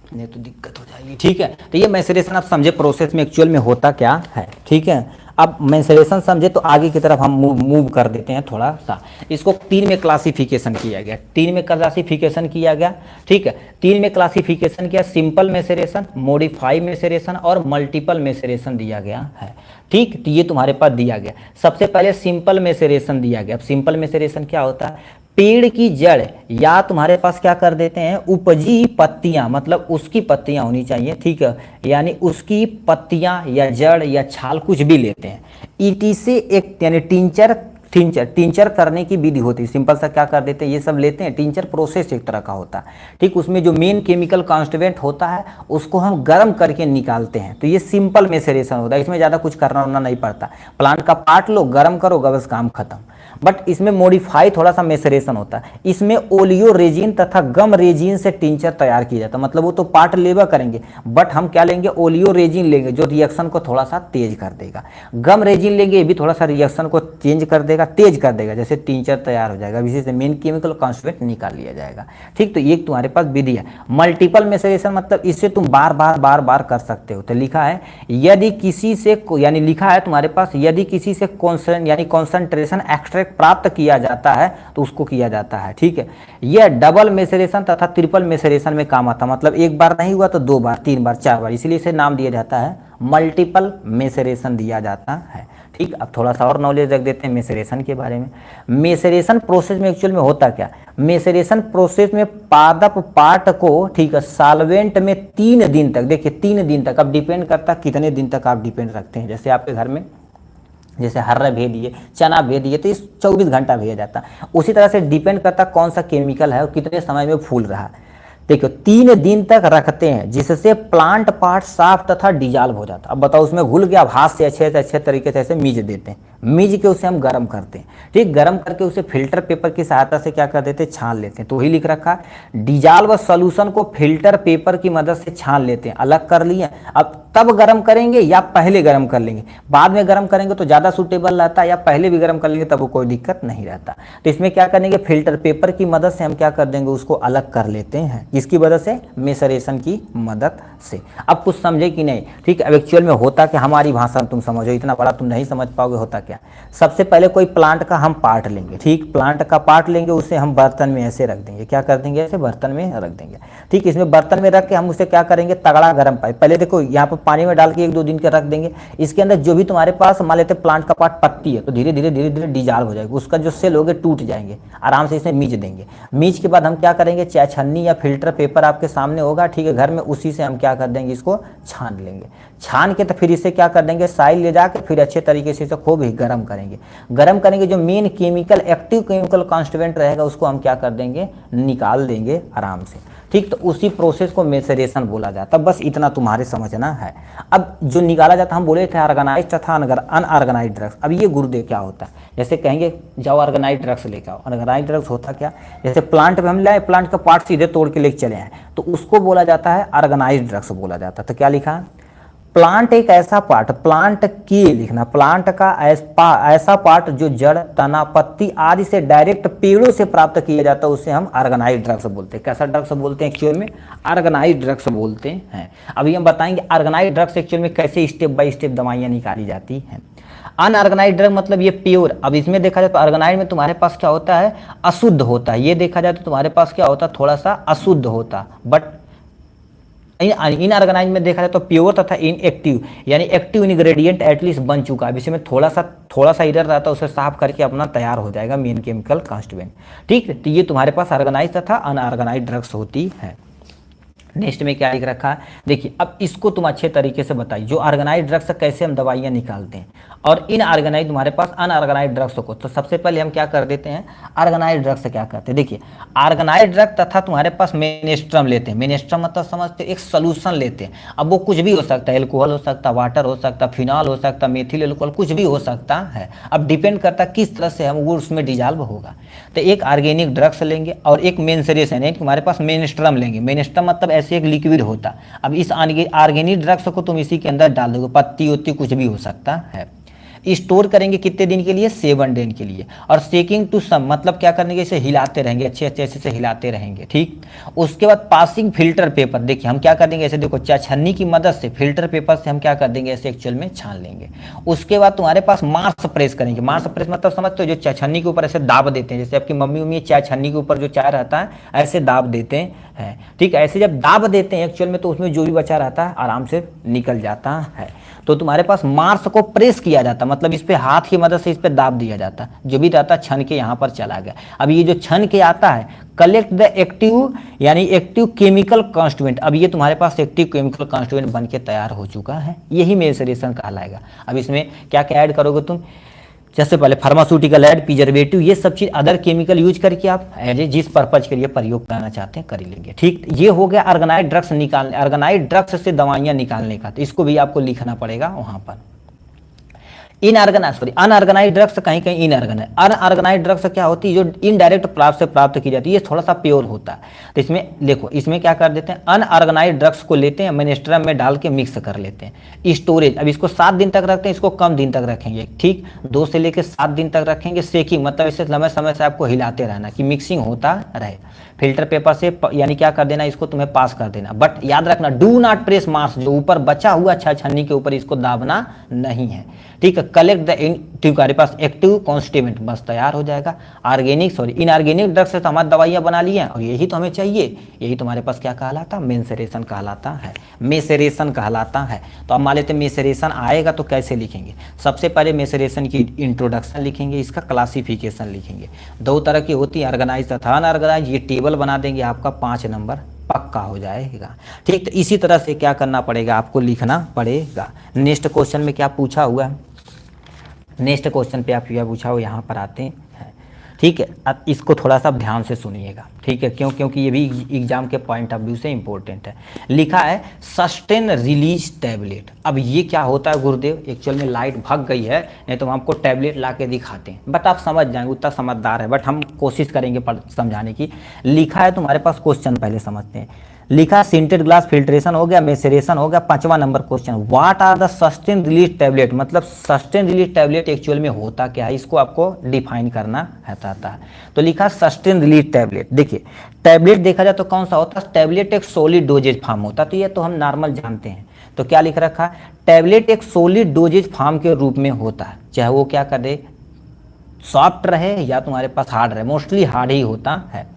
नहीं तो दिक्कत हो जाएगी, ठीक है। तो ये मैसेरेशन आप समझे प्रोसेस में एक्चुअल में होता क्या है, ठीक है। अब मैसेरेशन समझे तो आगे की तरफ हम मूव कर देते हैं थोड़ा सा। इसको 3 में क्लासिफिकेशन किया गया, 3 में क्लासिफिकेशन किया गया, ठीक है। 3 में क्लासिफिकेशन किया, सिंपल मैसेरेशन, मॉडिफाई मैसेरेशन और मल्टीपल मैसेरेशन दिया गया है, ठीक। तो ये तुम्हारे पास दिया गया। सबसे पहले सिंपल मैसेरेशन दिया गया। अब सिंपल मैसेरेशन क्या होता है, पेड़ की जड़ या तुम्हारे पास क्या कर देते हैं, उपजी पत्तियां, मतलब उसकी पत्तियां होनी चाहिए, ठीक है, यानी उसकी पत्तियां या जड़ या छाल कुछ भी लेते हैं। ईटी से एक यानी टिंचर करने की विधि होती है। सिंपल सा क्या कर देते हैं, ये सब लेते हैं, टिंचर प्रोसेस एक तरह का होता है, ठीक। उसमें जो मेन केमिकल कॉन्स्टिट्यूएंट होता है उसको हम गर्म करके निकालते हैं, तो ये सिंपल मैसेरेशन होता है। इसमें ज़्यादा कुछ करना नहीं पड़ता, प्लांट का पार्ट लो, गर्म करो, बस काम खत्म। बट इसमें मॉडिफाई थोड़ा सा मैसेरेशन होता है। इसमें ओलियो रेजिन तथा गम रेजिन से टिंचर तैयार किया जाता है, मतलब वो तो पार्ट लेवा करेंगे, बट हम क्या लेंगे, ओलियो रेजिन लेंगे जो रिएक्शन को थोड़ा सा तेज कर देगा। गम रेजिन लेंगे, ये भी थोड़ा सा रिएक्शन को चेंज कर देगा, तेज कर देगा, जैसे टिंचर तैयार हो जाएगा, इसी से मेन केमिकल कॉन्स्टिट्यूएंट निकाल लिया जाएगा, ठीक। तो ये तुम्हारे पास विधि है। मल्टीपल मैसेरेशन मतलब इससे तुम बार बार कर सकते हो। तो लिखा है यदि किसी से, यानी लिखा है तुम्हारे पास, यदि किसी से कॉन्सेंट्रेशन एक्सट्रैक्ट प्राप्त किया जाता है तो उसको किया जाता है, ठीक है। यह डबल मैसेरेशन तथा ट्रिपल मैसेरेशन में काम आता है, मतलब एक बार नहीं हुआ तो 2 बार, 3 बार, 4 बार, इसलिए इसे नाम दिया जाता है मल्टीपल मैसेरेशन दिया जाता है, ठीक। अब थोड़ा सा और नॉलेज रख देते हैं मैसेरेशन के बारे में। मैसेरेशन प्रोसेस में एक्चुअल में होता क्या, मैसेरेशन प्रोसेस में पादप पार्ट को, ठीक है, सॉल्वेंट में 3 दिन तक, देखिए 3 दिन तक, अब डिपेंड करता है कितने दिन तक आप डिपेंड रखते हैं। जैसे आपके घर में जैसे हर्रा भे दिए, चना भे दिए, तो इस 24 घंटा भेजा जाता है। उसी तरह से डिपेंड करता कौन सा केमिकल है और कितने समय में फूल रहा। देखो 3 दिन तक रखते हैं जिससे प्लांट पार्ट साफ तथा डिजॉल्व हो जाता है। अब बताओ उसमें घुल गया, अब हाथ से अच्छे तरीके से ऐसे मीज देते हैं, मीज के उसे हम गर्म करते हैं, ठीक। गर्म करके उसे फिल्टर पेपर की सहायता से क्या कर देते हैं, छान लेते हैं। तो वही लिख रखा है, डिजॉल्व सॉल्यूशन को फिल्टर पेपर की मदद से छान लेते हैं। अलग कर लिए, अब तब गर्म करेंगे या पहले गर्म कर लेंगे, बाद में गर्म करेंगे तो ज़्यादा सूटेबल रहता है, या पहले भी गर्म कर लेंगे तब कोई दिक्कत नहीं रहता। तो इसमें क्या करेंगे, फिल्टर पेपर की मदद से हम क्या कर देंगे, उसको अलग कर लेते हैं। किसकी मदद से, मैसेरेशन की मदद से। अब कुछ समझे कि नहीं, ठीक। अब एक्चुअल में होता क्या, हमारी भाषा में तुम समझो, इतना बड़ा तुम नहीं समझ पाओगे। होता क्या, सबसे पहले कोई प्लांट का हम पार्ट लेंगे, ठीक। प्लांट का पार्ट लेंगे, उसे हम बर्तन में ऐसे रख देंगे, क्या कर देंगे, ऐसे बर्तन में रख देंगे, ठीक। इसमें बर्तन में रख के हम उसे क्या करेंगे, तगड़ा गर्म पानी, पहले देखो यहाँ पर पानी में डाल के 1-2 दिन के रख देंगे। इसके अंदर जो भी तुम्हारे पास मान लेते प्लांट का पार्ट पत्ती है, तो धीरे धीरे डिजॉल्व हो जाएगा, उसका जो सेल होंगे टूट जाएंगे, आराम से इसे मीज देंगे। मीज के बाद हम क्या करेंगे, चाहे छन्नी या फिल्टर पेपर आपके सामने होगा, ठीक है, घर में, उसी से हम क्या कर देंगे, इसको छान लेंगे, छान के तो फिर इसे क्या कर देंगे, साइल ले जाके फिर अच्छे तरीके से इसे खूब ही गर्म करेंगे। गर्म करेंगे, जो main chemical active chemical constituent रहेगा उसको हम क्या कर देंगे, निकाल देंगे आराम से। ठीक, तो उसी प्रोसेस को मेसरेशन बोला जाता है। बस इतना तुम्हारे समझना है। अब जो निकाला जाता, हम बोले थे ऑर्गेनाइज तथा अनऑर्गेनाइज ड्रग्स। अब ये गुरुदेव क्या होता है, जैसे कहेंगे जाओ ऑर्गेनाइज ड्रग्स लेके आओ। ऑर्गेनाइज ड्रग्स होता क्या, जैसे प्लांट पे हम लाए, प्लांट का पार्ट सीधे तोड़ के लेके चले आए, तो उसको बोला जाता है ऑर्गेनाइज ड्रग्स बोला जाता है। तो क्या लिखा, प्लांट एक ऐसा पार्ट, प्लांट की लिखना, प्लांट का ऐसा पार्ट जो जड़, तना, पत्ती आदि से डायरेक्ट पेड़ों से प्राप्त किया जाता है, उसे हम ऑर्गेनाइज्ड ड्रग्स बोलते हैं। कैसा ड्रग्स बोलते हैं एक्चुअल में, ऑर्गेनाइज्ड ड्रग्स बोलते हैं। अभी हम बताएंगे ऑर्गेनाइज्ड ड्रग्स एक्चुअल में कैसे स्टेप बाय स्टेप दवाइयाँ निकाली जाती हैं। अनऑर्गेनाइज्ड ड्रग मतलब ये प्योर। अब इसमें देखा जाए तो ऑर्गेनाइज्ड में तुम्हारे पास क्या होता है, अशुद्ध होता है। ये देखा जाए तो तुम्हारे पास क्या होता है, थोड़ा सा अशुद्ध होता। बट इनऑर्गेनाइज में देखा जाए तो प्योर तथा इनएक्टिव, यानी एक्टिव इंग्रेडिएंट एटलीस्ट बन चुका है। इसमें थोड़ा सा इधर रहता है, उसे साफ करके अपना तैयार हो जाएगा मेन केमिकल कॉन्स्टिट्यूएंट। ठीक, तो ये तुम्हारे पास ऑर्गेनाइज तथा अनऑर्गेनाइज ड्रग्स होती है। नेक्स्ट में क्या लिख रखा है, देखिए अब इसको तुम अच्छे तरीके से बताइए, जो ऑर्गेनाइज ड्रग्स कैसे हम दवाइयाँ निकालते हैं और इन ऑर्गेनाइज तुम्हारे पास अनऑर्गेनाइज ड्रग्स को। तो सबसे पहले हम क्या कर देते हैं, ऑर्गेनाइज ड्रग्स से क्या करते हैं, देखिए ऑर्गेनाइज ड्रग तथा तुम्हारे पास मेनेस्ट्रम लेते हैं। मेनेस्ट्रम मतलब समझते एक सोल्यूशन लेते हैं। अब वो कुछ भी हो सकता है, एल्कोहल हो सकता है, वाटर हो सकता है, फिनॉल हो सकता है, मेथिल एल्कोहल, कुछ भी हो सकता है। अब डिपेंड करता है किस तरह से हम वो उसमें डिजॉल्व होगा। तो एक ऑर्गेनिक ड्रग्स लेंगे और एक मेंसरेशन है, तुम्हारे पास मेनेस्ट्रम लेंगे। मेनेस्ट्रम मतलब ऐसे एक लिक्विड होता। अब इस ऑर्गेनिक ड्रग्स को तुम इसी के अंदर डाल दोगे, पत्ती उत्ती कुछ भी हो सकता है। स्टोर करेंगे कितने दिन के लिए, 7 दिन के लिए। और शेकिंग टू सम मतलब क्या करेंगे, इसे हिलाते रहेंगे, अच्छे से हिलाते रहेंगे। ठीक, उसके बाद पासिंग फिल्टर पेपर, देखिए हम क्या कर देंगे, ऐसे देखो छन्नी की मदद से, फिल्टर पेपर से हम क्या कर देंगे, ऐसे एक्चुअल में छान लेंगे। उसके बाद तुम्हारे पास मार्स प्रेस करेंगे। मार्स प्रेस मतलब समझते हो, जो चाय छन्नी के ऊपर ऐसे दाब देते हैं, जैसे आपकी मम्मी उम्मी चाय छन्नी के ऊपर जो चाय रहता है ऐसे दाब देते हैं। ठीक, ऐसे जब दाब देते हैं एक्चुअल में, तो उसमें जो भी बचा रहता है आराम से निकल जाता है। तो तुम्हारे पास मार्स को प्रेस किया जाता, मतलब इस पे हाथ की मदद से इस पे दाब दिया जाता, जो भी रहता छन के यहाँ पर चला गया। अब ये जो छन के आता है, कलेक्ट द एक्टिव यानी एक्टिव केमिकल कॉन्स्टिट्यूएंट। अब ये तुम्हारे पास एक्टिव केमिकल कॉन्स्टिट्यूएंट बन के तैयार हो चुका है, यही मेसरेशन कहलाएगा। अब इसमें क्या क्या ऐड करोगे तुम, जैसे पहले फार्मास्यूटिकल ऐड, प्रिजर्वेटिव, ये सब चीज़ अदर केमिकल यूज करके आप जिस पर्पज के लिए प्रयोग करना चाहते हैं कर ही लेंगे। ठीक, ये हो गया ऑर्गेनाइज्ड ड्रग्स निकालने, ऑर्गेनाइज्ड ड्रग्स से दवाइयाँ निकालने का। तो इसको भी आपको लिखना पड़ेगा वहाँ पर। अनऑर्गेनाइज्ड ड्रग्स, कहीं कहीं इनऑर्गेनाइज। अनऑर्गेनाइज्ड ड्रग्स क्या होती है, जो इनडायरेक्ट प्राप्त की जाती है, ये थोड़ा सा प्योर होता है। तो इसमें देखो, इसमें क्या कर देते हैं, अनऑर्गेनाइज्ड ड्रग्स को लेते हैं, मेनेस्ट्रम में डाल के मिक्स कर लेते हैं। स्टोरेज, अब इसको 7 दिन तक रखते हैं, इसको कम दिन तक रखेंगे। ठीक, 2 से लेकर 7 दिन तक रखेंगे। सेकिंग मतलब इसे लंबे समय से आपको हिलाते रहना कि मिक्सिंग होता रहे। फिल्टर पेपर से यानी क्या कर देना, इसको तुम्हें पास कर देना। बट याद रखना, डू नॉट प्रेस मार्स, जो ऊपर बचा हुआ छन्नी के ऊपर इसको दाबना नहीं है। ठीक है, कलेक्ट द तुम्हारे पास एक्टिव कॉन्स्टिट्यूएंट, बस तैयार हो जाएगा। इनऑर्गेनिक ड्रग्स से तो हमारी दवाइयाँ बना ली हैं और यही तो हमें चाहिए। यही तुम्हारे पास क्या कहलाता, मेंसरेशन कहलाता है, मेसरेशन कहलाता है। तो अब मान लेते हैं मेसरेशन आएगा तो कैसे लिखेंगे, सबसे पहले मेसरेशन की इंट्रोडक्शन लिखेंगे, इसका क्लासिफिकेशन लिखेंगे। 2 तरह की होती है, ऑर्गेनाइज तथा अनऑर्गेनाइज। ये टेबल बना देंगे, आपका 5 नंबर पक्का हो जाएगा। ठीक, तो इसी तरह से क्या करना पड़ेगा, आपको लिखना पड़ेगा। नेक्स्ट क्वेश्चन में क्या पूछा हुआ है, नेक्स्ट क्वेश्चन पे आप क्या पूछा हो, यहाँ पर आते हैं। ठीक है, अब इसको थोड़ा सा ध्यान से सुनिएगा। ठीक है, क्योंकि ये भी एग्जाम के पॉइंट ऑफ व्यू से इंपॉर्टेंट है। लिखा है सस्टेन रिलीज टैबलेट। अब ये क्या होता है गुरुदेव, एक्चुअल में लाइट भाग गई है, नहीं तो हम आपको टैबलेट ला के दिखाते हैं, बट आप समझ जाएंगे, उतना समझदार है, बट हम कोशिश करेंगे समझाने की। लिखा है तुम्हारे पास, क्वेश्चन पहले समझते हैं। लिखा सिंटेड ग्लास फिल्ट्रेशन हो गया, मेसरेशन हो गया। 5वां number question, what are the sustain release tablet, मतलब सस्टेन रिलीज टैबलेट एक्चुअल में होता क्या है, इसको आपको डिफाइन करना रहता है। तो लिखा सस्टेन रिलीज टैबलेट। देखिए टैबलेट देखा जाए तो कौन सा होता है, टैबलेट एक सॉलिड डोजेज फॉर्म होता है, तो ये तो हम नॉर्मल जानते हैं। तो क्या लिख रखा है, टैबलेट एक सॉलिड डोजेज फॉर्म के रूप में होता है, चाहे वो क्या करे, सॉफ्ट रहे या तुम्हारे पास हार्ड रहे, मोस्टली हार्ड ही होता है।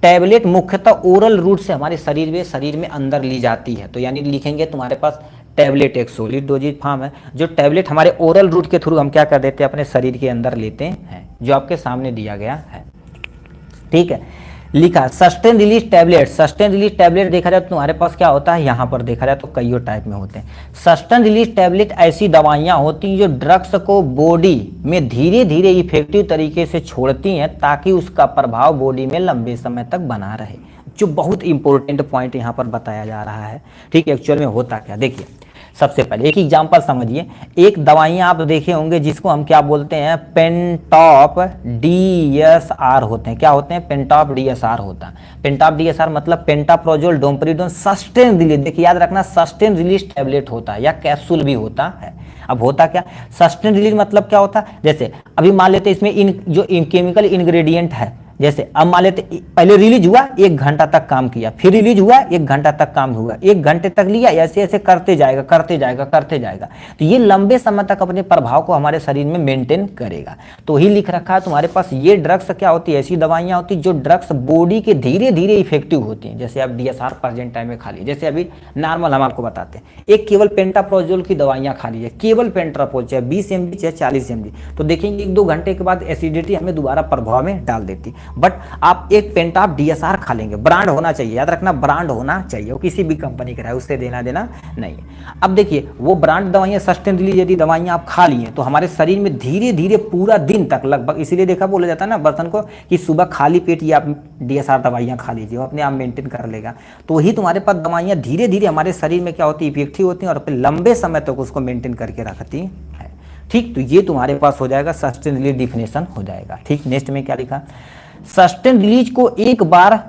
टैबलेट मुख्यतः ओरल रूट से हमारे शरीर में अंदर ली जाती है। तो यानी लिखेंगे तुम्हारे पास टैबलेट एक सॉलिड डोजेज फॉर्म है, जो टैबलेट हमारे ओरल रूट के थ्रू हम क्या कर देते हैं, अपने शरीर के अंदर लेते हैं, जो आपके सामने दिया गया है। ठीक है, लिखा sustain release tablet. Sustain release tablet देखा जाए तो तुम्हारे पास क्या होता है, यहाँ पर देखा जाए तो कई टाइप में होते हैं। सस्टेन रिलीज टैबलेट ऐसी दवाइयाँ होती हैं जो ड्रग्स को बॉडी में धीरे धीरे इफेक्टिव तरीके से छोड़ती हैं ताकि उसका प्रभाव बॉडी में लंबे समय तक बना रहे, जो बहुत इंपॉर्टेंट पॉइंट यहाँ पर बताया जा रहा है। ठीक, एक्चुअल में होता क्या, देखिए सबसे पहले एक एग्जांपल समझिए। एक दवाइयाँ आप देखे होंगे जिसको हम क्या बोलते हैं, पेंटॉप DSR होते हैं। क्या होते हैं, पेंटॉप DSR होता है। पेंटॉप DSR मतलब पेंटाप्रोजोल डोमपेरिडोन सस्टेन रिलीज, देखिए याद रखना सस्टेन रिलीज टैबलेट होता है या कैप्सूल भी होता है। अब होता क्या, सस्टेन रिलीज मतलब क्या होता है, जैसे अभी मान लेते हैं इसमें जो केमिकल इंग्रेडिएंट है, जैसे अब मान लेते पहले रिलीज हुआ 1 घंटा तक काम किया, फिर रिलीज हुआ 1 घंटा तक काम हुआ, 1 घंटे तक लिया, ऐसे ऐसे करते जाएगा करते जाएगा करते जाएगा, तो ये लंबे समय तक अपने प्रभाव को हमारे शरीर में मेंटेन करेगा। तो ही लिख रखा है तुम्हारे पास, ये ड्रग्स क्या होती है, ऐसी दवाइयाँ होती है जो ड्रग्स बॉडी के धीरे धीरे इफेक्टिव होती हैं। जैसे आप DSR प्रेजेंट टाइम में खा लीजिए, जैसे अभी नॉर्मल हम आपको बताते हैं, एक केवल पेंटाप्रोजोल की दवाइयाँ खा लीजिए, केवल पेंटाप्रोजोल चाहे 20 mg चाहे 40 mg, तो देखेंगे 1-2 घंटे के बाद एसिडिटी हमें दोबारा प्रभाव में डाल देती। बट आप एक पेंटॉप DSR खा लेंगे, ब्रांड होना चाहिए, याद रखना ब्रांड होना चाहिए, वो किसी भी कंपनी का है, उससे देना देना नहीं। अब देखिए वो ब्रांड दवाइयाँ सस्टेन रिलीज यदि दवाइयाँ आप खा लिए तो हमारे शरीर में धीरे धीरे पूरा दिन तक लगभग, इसीलिए देखा बोला जाता है ना बर्तन को कि सुबह खाली पेट ये आप DSR दवाइयाँ खा लीजिए, वो अपने आप मेंटेन कर लेगा। तो ही तुम्हारे पास दवाइयाँ धीरे धीरे हमारे शरीर में क्या होती है, इफेक्टिव होती हैं और फिर लंबे समय तक उसको मेंटेन करके रखती है। ठीक, तो ये तुम्हारे पास हो जाएगा सस्टेन रिलीज डिफिनेशन हो जाएगा। ठीक, नेक्स्ट में क्या लिखा, सस्टेन रिलीज को एक बार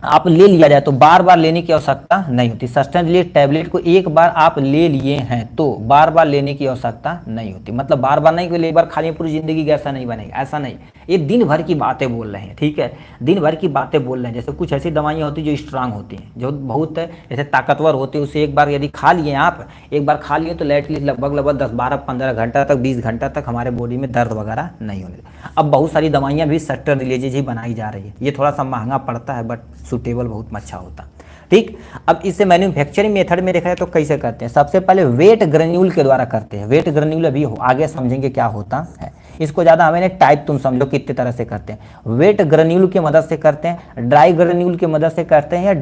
आप ले लिया जाए तो बार बार लेने की आवश्यकता नहीं होती। सस्टेन रिलीज टैबलेट को एक बार आप ले लिए हैं तो बार बार लेने की आवश्यकता नहीं होती, मतलब बार बार नहीं, एक बार खाली पूरी जिंदगी ऐसा नहीं बनेगा, ऐसा नहीं, ये दिन भर की बातें बोल रहे हैं। ठीक है, दिन भर की बातें बोल रहे हैं। जैसे कुछ ऐसी दवाइयाँ होती हैं जो स्ट्रांग होती हैं, जो बहुत जैसे ताकतवर होती है, उसे एक बार यदि खा लिए आप, एक बार खा लिए तो लगभग 10-12-15 घंटा तक 20 घंटा तक हमारे बॉडी में दर्द वगैरह नहीं होने। अब बहुत सारी दवाइयाँ भी सस्टेन रिलीज ही बनाई जा रही है, ये थोड़ा सा महंगा पड़ता है बट सूटेबल बहुत अच्छा होता। ठीक, अब इसे मैन्युफैक्चरिंग मेथड में देखा जाए तो कैसे करते हैं, सबसे पहले वेट ग्रेन्यूल के द्वारा करते हैं। वेट ग्रेन्यूल अभी आगे समझेंगे क्या होता है, इसको ज़्यादा हमें टाइप तुम समझो कितने तरह से करते हैं। वेट ग्रेन्यूल की मदद से करते हैं, ड्राई ग्रेन्यूल की मदद से करते हैं, या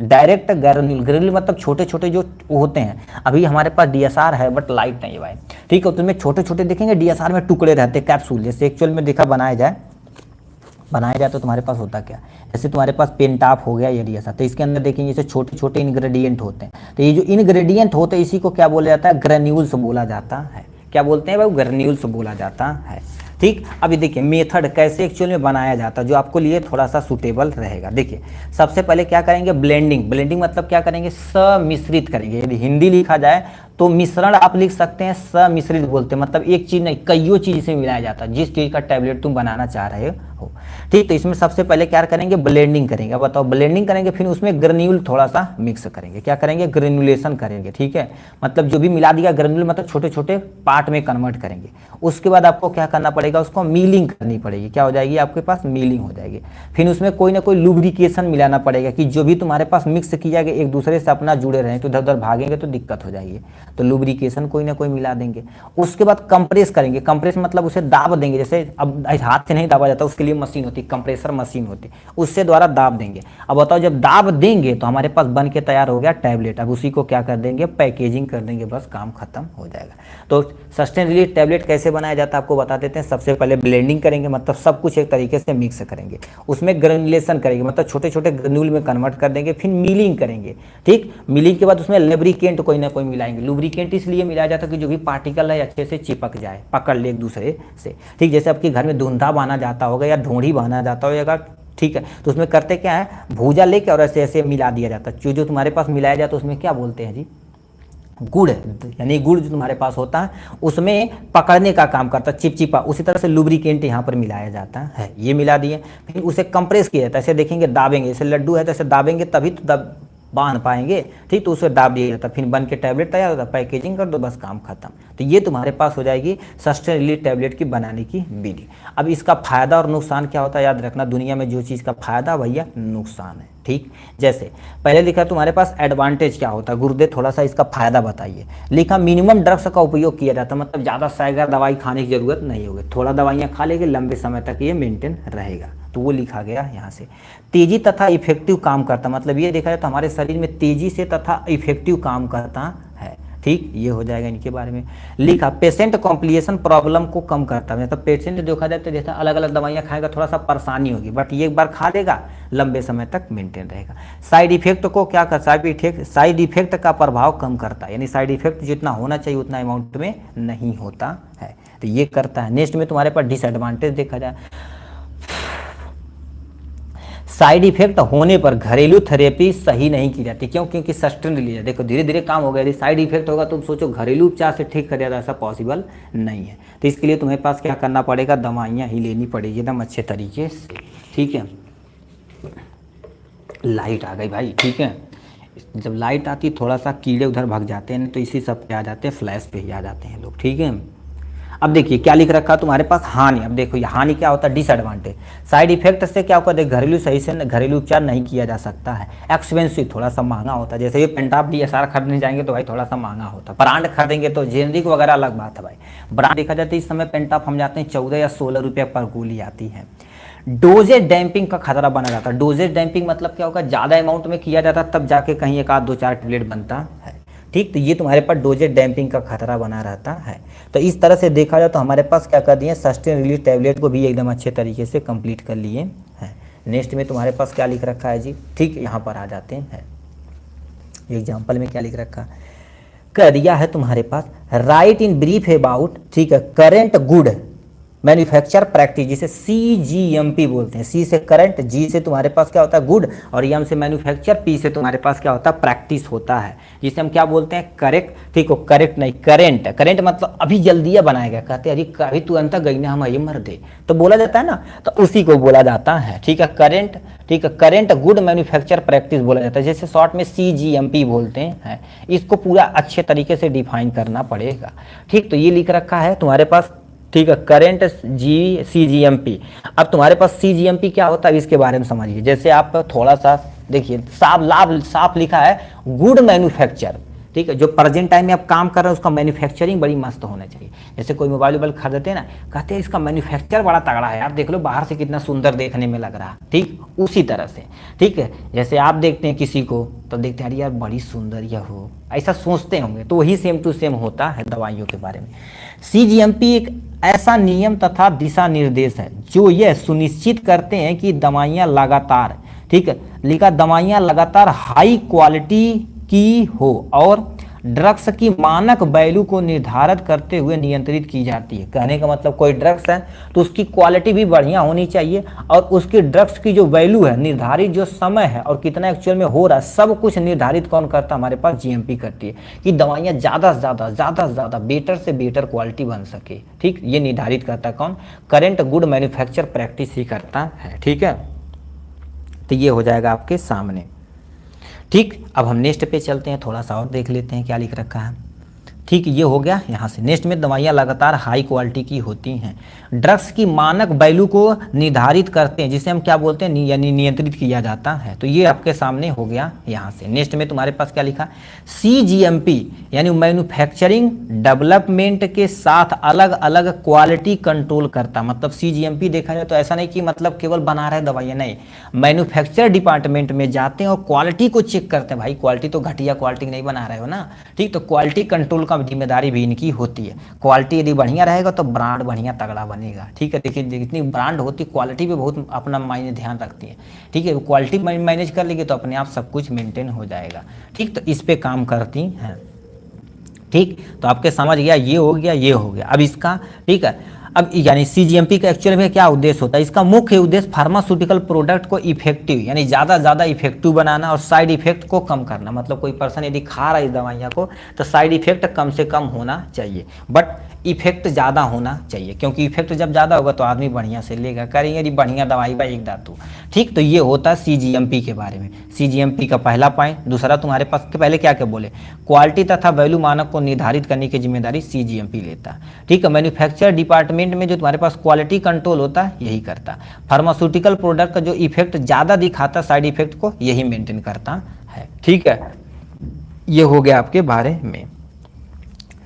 डायरेक्ट ग्रेन्यूल। ग्रेन्यूल मतलब छोटे छोटे जो होते हैं, अभी हमारे पास DSR है बट लाइट नहीं है भाई। ठीक है, तो उसमें छोटे छोटे देखेंगे DSR में टुकड़े रहते हैं कैप्सूल, जैसे एक्चुअल में देखा बनाया जाए तो तुम्हारे पास होता क्या, जैसे तुम्हारे पास पेंटॉप हो गया या DSR, तो इसके अंदर देखेंगे जैसे छोटे छोटे इंग्रेडिएंट होते हैं। तो ये जो इंग्रेडिएंट होते हैं इसी को क्या बोला जाता है, ग्रेन्यूल्स बोला जाता है। क्या बोलते हैं भाई, ग्रेन्यूल्स बोला जाता है। ठीक, अभी देखिए मेथड कैसे एक्चुअल में बनाया जाता है जो आपको लिए थोड़ा सा सूटेबल रहेगा। देखिए सबसे पहले क्या करेंगे, ब्लेंडिंग। ब्लेंडिंग मतलब क्या करेंगे, सम्मिश्रित करेंगे। यदि हिंदी लिखा जाए तो मिश्रण आप लिख सकते हैं, सम्मिश्रित बोलते हैं, मतलब एक चीज़ नहीं कईयों चीज़ से मिलाया जाता है, जिस चीज़ का टैबलेट तुम बनाना चाह रहे हो। ठीक, तो इसमें सबसे पहले क्या करेंगे, ब्लेंडिंग करेंगे। अब बताओ, ब्लेंडिंग करेंगे फिर उसमें ग्रेन्यूल थोड़ा सा मिक्स करेंगे। क्या करेंगे, ग्रेन्युलेशन करेंगे। ठीक है, मतलब जो भी मिला दिया ग्रेन्यूल मतलब छोटे छोटे पार्ट में कन्वर्ट करेंगे। उसके बाद आपको क्या करना पड़ेगा, उसको मिलिंग करनी पड़ेगी। क्या हो जाएगी आपके पास, मिलिंग हो जाएगी। फिर उसमें कोई ना कोई लुब्रिकेशन मिलाना पड़ेगा कि जो भी तुम्हारे पास मिक्स किया गया एक दूसरे से अपना जुड़े रहें, तो इधर उधर भागेंगे तो दिक्कत हो जाएगी, तो लुब्रिकेशन कोई ना कोई मिला देंगे। उसके बाद कंप्रेस करेंगे। कंप्रेस मतलब उसे दाब देंगे, जैसे अब हाथ से नहीं दाबा जाता, उसके लिए मशीन होती है, कंप्रेसर मशीन होती है, उससे द्वारा दाब देंगे। अब बताओ, जब दाब देंगे तो हमारे पास बन के तैयार हो गया टैबलेट। अब उसी को क्या कर देंगे, पैकेजिंग कर देंगे, बस काम खत्म हो जाएगा। तो सस्टेन रिलीज टैबलेट कैसे बनाया जाता है आपको बता देते हैं। सबसे पहले ब्लेंडिंग करेंगे, मतलब सब कुछ एक तरीके से मिक्स करेंगे। उसमें ग्रेन्युलेशन करेंगे, मतलब छोटे छोटे ग्रेन्यूल में कन्वर्ट कर देंगे। फिर मिलिंग करेंगे। ठीक, मिलिंग के बाद उसमें लुब्रिकेंट कोई ना कोई मिलाएंगे। लुब्रिकेंट इसलिए मिलाया जाता है कि जो भी पार्टिकल है अच्छे से चिपक जाए, पकड़ ले एक दूसरे से। ठीक, जैसे आपके घर में धुंधा बांधा जाता होगा या ढूंढी बांधा जाता होगा, ठीक है, तो उसमें करते क्या है, भूजा लेके और ऐसे ऐसे मिला दिया जाता है। जो तुम्हारे पास मिलाया जाता है उसमें क्या बोलते हैं जी, गुड़, यानी गुड़ जो तुम्हारे पास होता है उसमें पकड़ने का काम करता है, चिपचिपा। उसी तरह से लुब्रिकेंट यहाँ पर मिलाया जाता है, ये मिला दिए। फिर उसे कंप्रेस किया जाता है, ऐसे देखेंगे दाबेंगे, जैसे लड्डू है तो ऐसे दाबेंगे तभी तो बांध पाएंगे। ठीक, तो उसे दाब दिया जाता है, फिर बन के टैबलेट तैयार होता है, पैकेजिंग कर दो, बस काम खत्म। तो ये तुम्हारे पास हो जाएगी सस्टेन रिलीज टैबलेट की बनाने की विधि। अब इसका फायदा और नुकसान क्या होता है, याद रखना, दुनिया में जो चीज़ का फायदा भैया नुकसान है। ठीक, जैसे पहले लिखा तुम्हारे पास एडवांटेज क्या होता है, गुरुदेव थोड़ा सा इसका फायदा बताइए। लिखा मिनिमम ड्रग्स का उपयोग किया जाता है, मतलब ज़्यादा सैगर दवाई खाने की जरूरत नहीं होगी, थोड़ा दवाइयाँ खा लेंगे, लंबे समय तक ये मेंटेन रहेगा। तो वो लिखा गया यहाँ से। तेजी तथा इफेक्टिव काम करता, मतलब ये देखा जाए तो हमारे शरीर में तेजी से तथा इफेक्टिव काम करता है। ठीक, ये हो जाएगा इनके बारे में। लिखा पेशेंट कॉम्प्लिकेशन प्रॉब्लम को कम करता है, मतलब पेशेंट देखा जाए तो जैसे अलग अलग दवाइयाँ खाएगा थोड़ा सा परेशानी होगी, बट ये एक बार खा लेगा लंबे समय तक मेंटेन रहेगा। साइड इफेक्ट को क्या कर, साइड इफेक्ट का प्रभाव कम करता है, यानी साइड इफेक्ट जितना होना चाहिए उतना अमाउंट में नहीं होता है, तो ये करता है। नेक्स्ट में तुम्हारे पास डिसएडवांटेज देखा जाए, साइड इफेक्ट होने पर घरेलू थेरेपी सही नहीं की जाती। क्यों? क्योंकि सस्टेन लिया, देखो धीरे धीरे काम हो गया, यदि साइड इफेक्ट होगा तो सोचो घरेलू उपचार से ठीक कर जाता, ऐसा पॉसिबल नहीं है। तो इसके लिए तुम्हारे पास क्या करना पड़ेगा, दवाइयाँ ही लेनी पड़ेगी एकदम अच्छे तरीके से। ठीक है, लाइट आ गई भाई। ठीक है, जब लाइट आती थोड़ा सा कीड़े उधर भाग जाते हैं, तो इसी सब पे आ जाते हैं, फ्लैश पे ही आ जाते हैं लोग। ठीक है, अब देखिए क्या लिख रखा तुम्हारे पास, हानि। अब देखो ये हानि क्या होता है, डिसएडवांटेज। साइड इफेक्ट से क्या होता है, घरेलू सही से घरेलू उपचार नहीं किया जा सकता है। एक्सपेंसिव, थोड़ा सा महंगा होता है, जैसे ये पेंटाप DSR खरीदने जाएंगे तो भाई थोड़ा सा महंगा होता है। ब्रांड खरीदेंगे तो जेनरिक वगैरह अलग बात है भाई। ब्रांड देखा जाता है इस समय पेंटाप हम जाते हैं 14 या 16 रुपये पर गोली आती है। डोजेज डैम्पिंग का खतरा बना जाता है। डोजेज डैम्पिंग मतलब क्या होगा, ज़्यादा अमाउंट में किया जाता है तब जाके कहीं एक आध 2-4 टेबलेट बनता है। ठीक, तो ये तुम्हारे पास डोजेज डैम्पिंग का खतरा बना रहता है। तो इस तरह से देखा जाए तो हमारे पास क्या कर दिए, सस्टेन रिलीज टैबलेट को भी एकदम अच्छे तरीके से कंप्लीट कर लिए हैं। नेक्स्ट में तुम्हारे पास क्या लिख रखा है जी, ठीक यहाँ पर आ जाते हैं। एग्जाम्पल में क्या लिख रखा है, कह दिया है तुम्हारे पास राइट इन ब्रीफ अबाउट, ठीक है, करेंट गुड मैन्युफैक्चर प्रैक्टिस, जिसे CGMP बोलते हैं। C से करंट, G से तुम्हारे पास क्या होता है गुड, और M से मैन्युफैक्चर, P से तुम्हारे पास क्या होता है प्रैक्टिस होता है, जिसे हम क्या बोलते हैं करेक्ट। ठीक हो, करेक्ट नहीं करेंट, करेंट मतलब अभी जल्दी बनाया गया, कहते हैं अरे अभी तू अंत गई ना हम ये मर दे, तो बोला जाता है ना, तो उसी को बोला जाता है। ठीक है, करेंट, ठीक है, करेंट गुड मैन्युफैक्चर प्रैक्टिस बोला जाता है, जैसे शॉर्ट में CGMP बोलते हैं। इसको पूरा अच्छे तरीके से डिफाइन करना पड़ेगा। ठीक, तो ये लिख रखा है तुम्हारे पास, ठीक है, करेंट CGMP। अब तुम्हारे पास CGMP क्या होता है इसके बारे में समझिए। जैसे आप थोड़ा सा देखिए, साफ लिखा है गुड मैन्युफैक्चर। ठीक है, जो प्रेजेंट टाइम में आप काम कर रहे हैं उसका मैन्युफैक्चरिंग बड़ी मस्त होना चाहिए। जैसे कोई मोबाइल खरीदते हैं ना, कहते हैं इसका मैन्युफैक्चर बड़ा तगड़ा है, आप देख लो बाहर से कितना सुंदर देखने में लग रहा है। ठीक, उसी तरह से, ठीक है, जैसे आप देखते हैं किसी को तो देखते हैं अरे यार बड़ी सुंदर यह हो, ऐसा सोचते होंगे, तो वही सेम टू सेम होता है दवाइयों के बारे में। CGMP एक ऐसा नियम तथा दिशा निर्देश है जो यह सुनिश्चित करते हैं कि दवाइयाँ लगातार, ठीक है, लिखा दवाइयाँ लगातार हाई क्वालिटी की हो और ड्रग्स की मानक वैल्यू को निर्धारित करते हुए नियंत्रित की जाती है। कहने का मतलब कोई ड्रग्स है तो उसकी क्वालिटी भी बढ़िया होनी चाहिए, और उसकी ड्रग्स की जो वैल्यू है, निर्धारित जो समय है और कितना एक्चुअल में हो रहा है, सब कुछ निर्धारित कौन करता है, हमारे पास GMP करती है, कि दवाइयाँ ज़्यादा से ज़्यादा बेटर से बेटर क्वालिटी बन सके। ठीक, ये निर्धारित करता है कौन, करेंट गुड मैन्युफैक्चर प्रैक्टिस ही करता है। ठीक है, तो ये हो जाएगा आपके सामने। ठीक, अब हम नेक्स्ट पे चलते हैं, थोड़ा सा और देख लेते हैं क्या लिख रखा है। ठीक, ये हो गया यहाँ से। नेक्स्ट में दवाइयाँ लगातार हाई क्वालिटी की होती हैं, ड्रग्स की मानक वैल्यू को निर्धारित करते हैं, जिसे हम क्या बोलते हैं, यानी नियंत्रित किया जाता है। तो ये आपके सामने हो गया यहाँ से। नेक्स्ट में तुम्हारे पास क्या लिखा, CGMP यानी मैन्युफैक्चरिंग डेवलपमेंट के साथ अलग अलग क्वालिटी कंट्रोल करता। मतलब CGMP देखा जाए तो ऐसा नहीं कि मतलब केवल बना रहे दवाइयाँ, नहीं, मैन्युफैक्चर डिपार्टमेंट में जाते हैं और क्वालिटी को चेक करते हैं। भाई क्वालिटी तो घटिया क्वालिटी नहीं बना रहे हो ना, ठीक, तो क्वालिटी कंट्रोल जिम्मेदारी भी इनकी होती है। क्वालिटी यदि बढ़िया रहेगा तो ब्रांड बढ़िया तगड़ा बनेगा। ठीक है, देखिए जितनी ब्रांड होती क्वालिटी भी बहुत अपना मायने ध्यान रखती है। ठीक है, क्वालिटी मैनेज कर लेगी तो अपने आप सब कुछ मेंटेन हो जाएगा। ठीक, तो इस पे काम करती हैं। ठीक, तो आपके समझ गया, ये हो गया, ये हो गया। अब इसका, ठीक है, अब यानी CGMP का एक्चुअल में क्या उद्देश्य होता है, इसका मुख्य उद्देश्य फार्मास्यूटिकल प्रोडक्ट को इफेक्टिव यानी ज़्यादा इफेक्टिव बनाना और साइड इफेक्ट को कम करना। मतलब कोई पर्सन यदि खा रहा है इस दवाइयाँ को तो साइड इफेक्ट कम से कम होना चाहिए, बट इफेक्ट ज़्यादा होना चाहिए, क्योंकि इफेक्ट जब ज़्यादा होगा तो आदमी बढ़िया से लेगा, करेंगे यदि बढ़िया दवाई बा एक धातु। ठीक, तो ये होता है CGMP के बारे में। CGMP का पहला पॉइंट। दूसरा तुम्हारे पास के पहले क्या क्या बोले, क्वालिटी तथा वैल्यू मानक को निर्धारित करने की जिम्मेदारी CGMP लेता है। ठीक है, मैन्युफैक्चर डिपार्टमेंट में जो तुम्हारे पास क्वालिटी कंट्रोल होता है यही करता। फार्मास्यूटिकल प्रोडक्ट का जो इफेक्ट ज़्यादा दिखाता साइड इफेक्ट को यही मेंटेन करता है। ठीक है, ये हो गया आपके बारे में।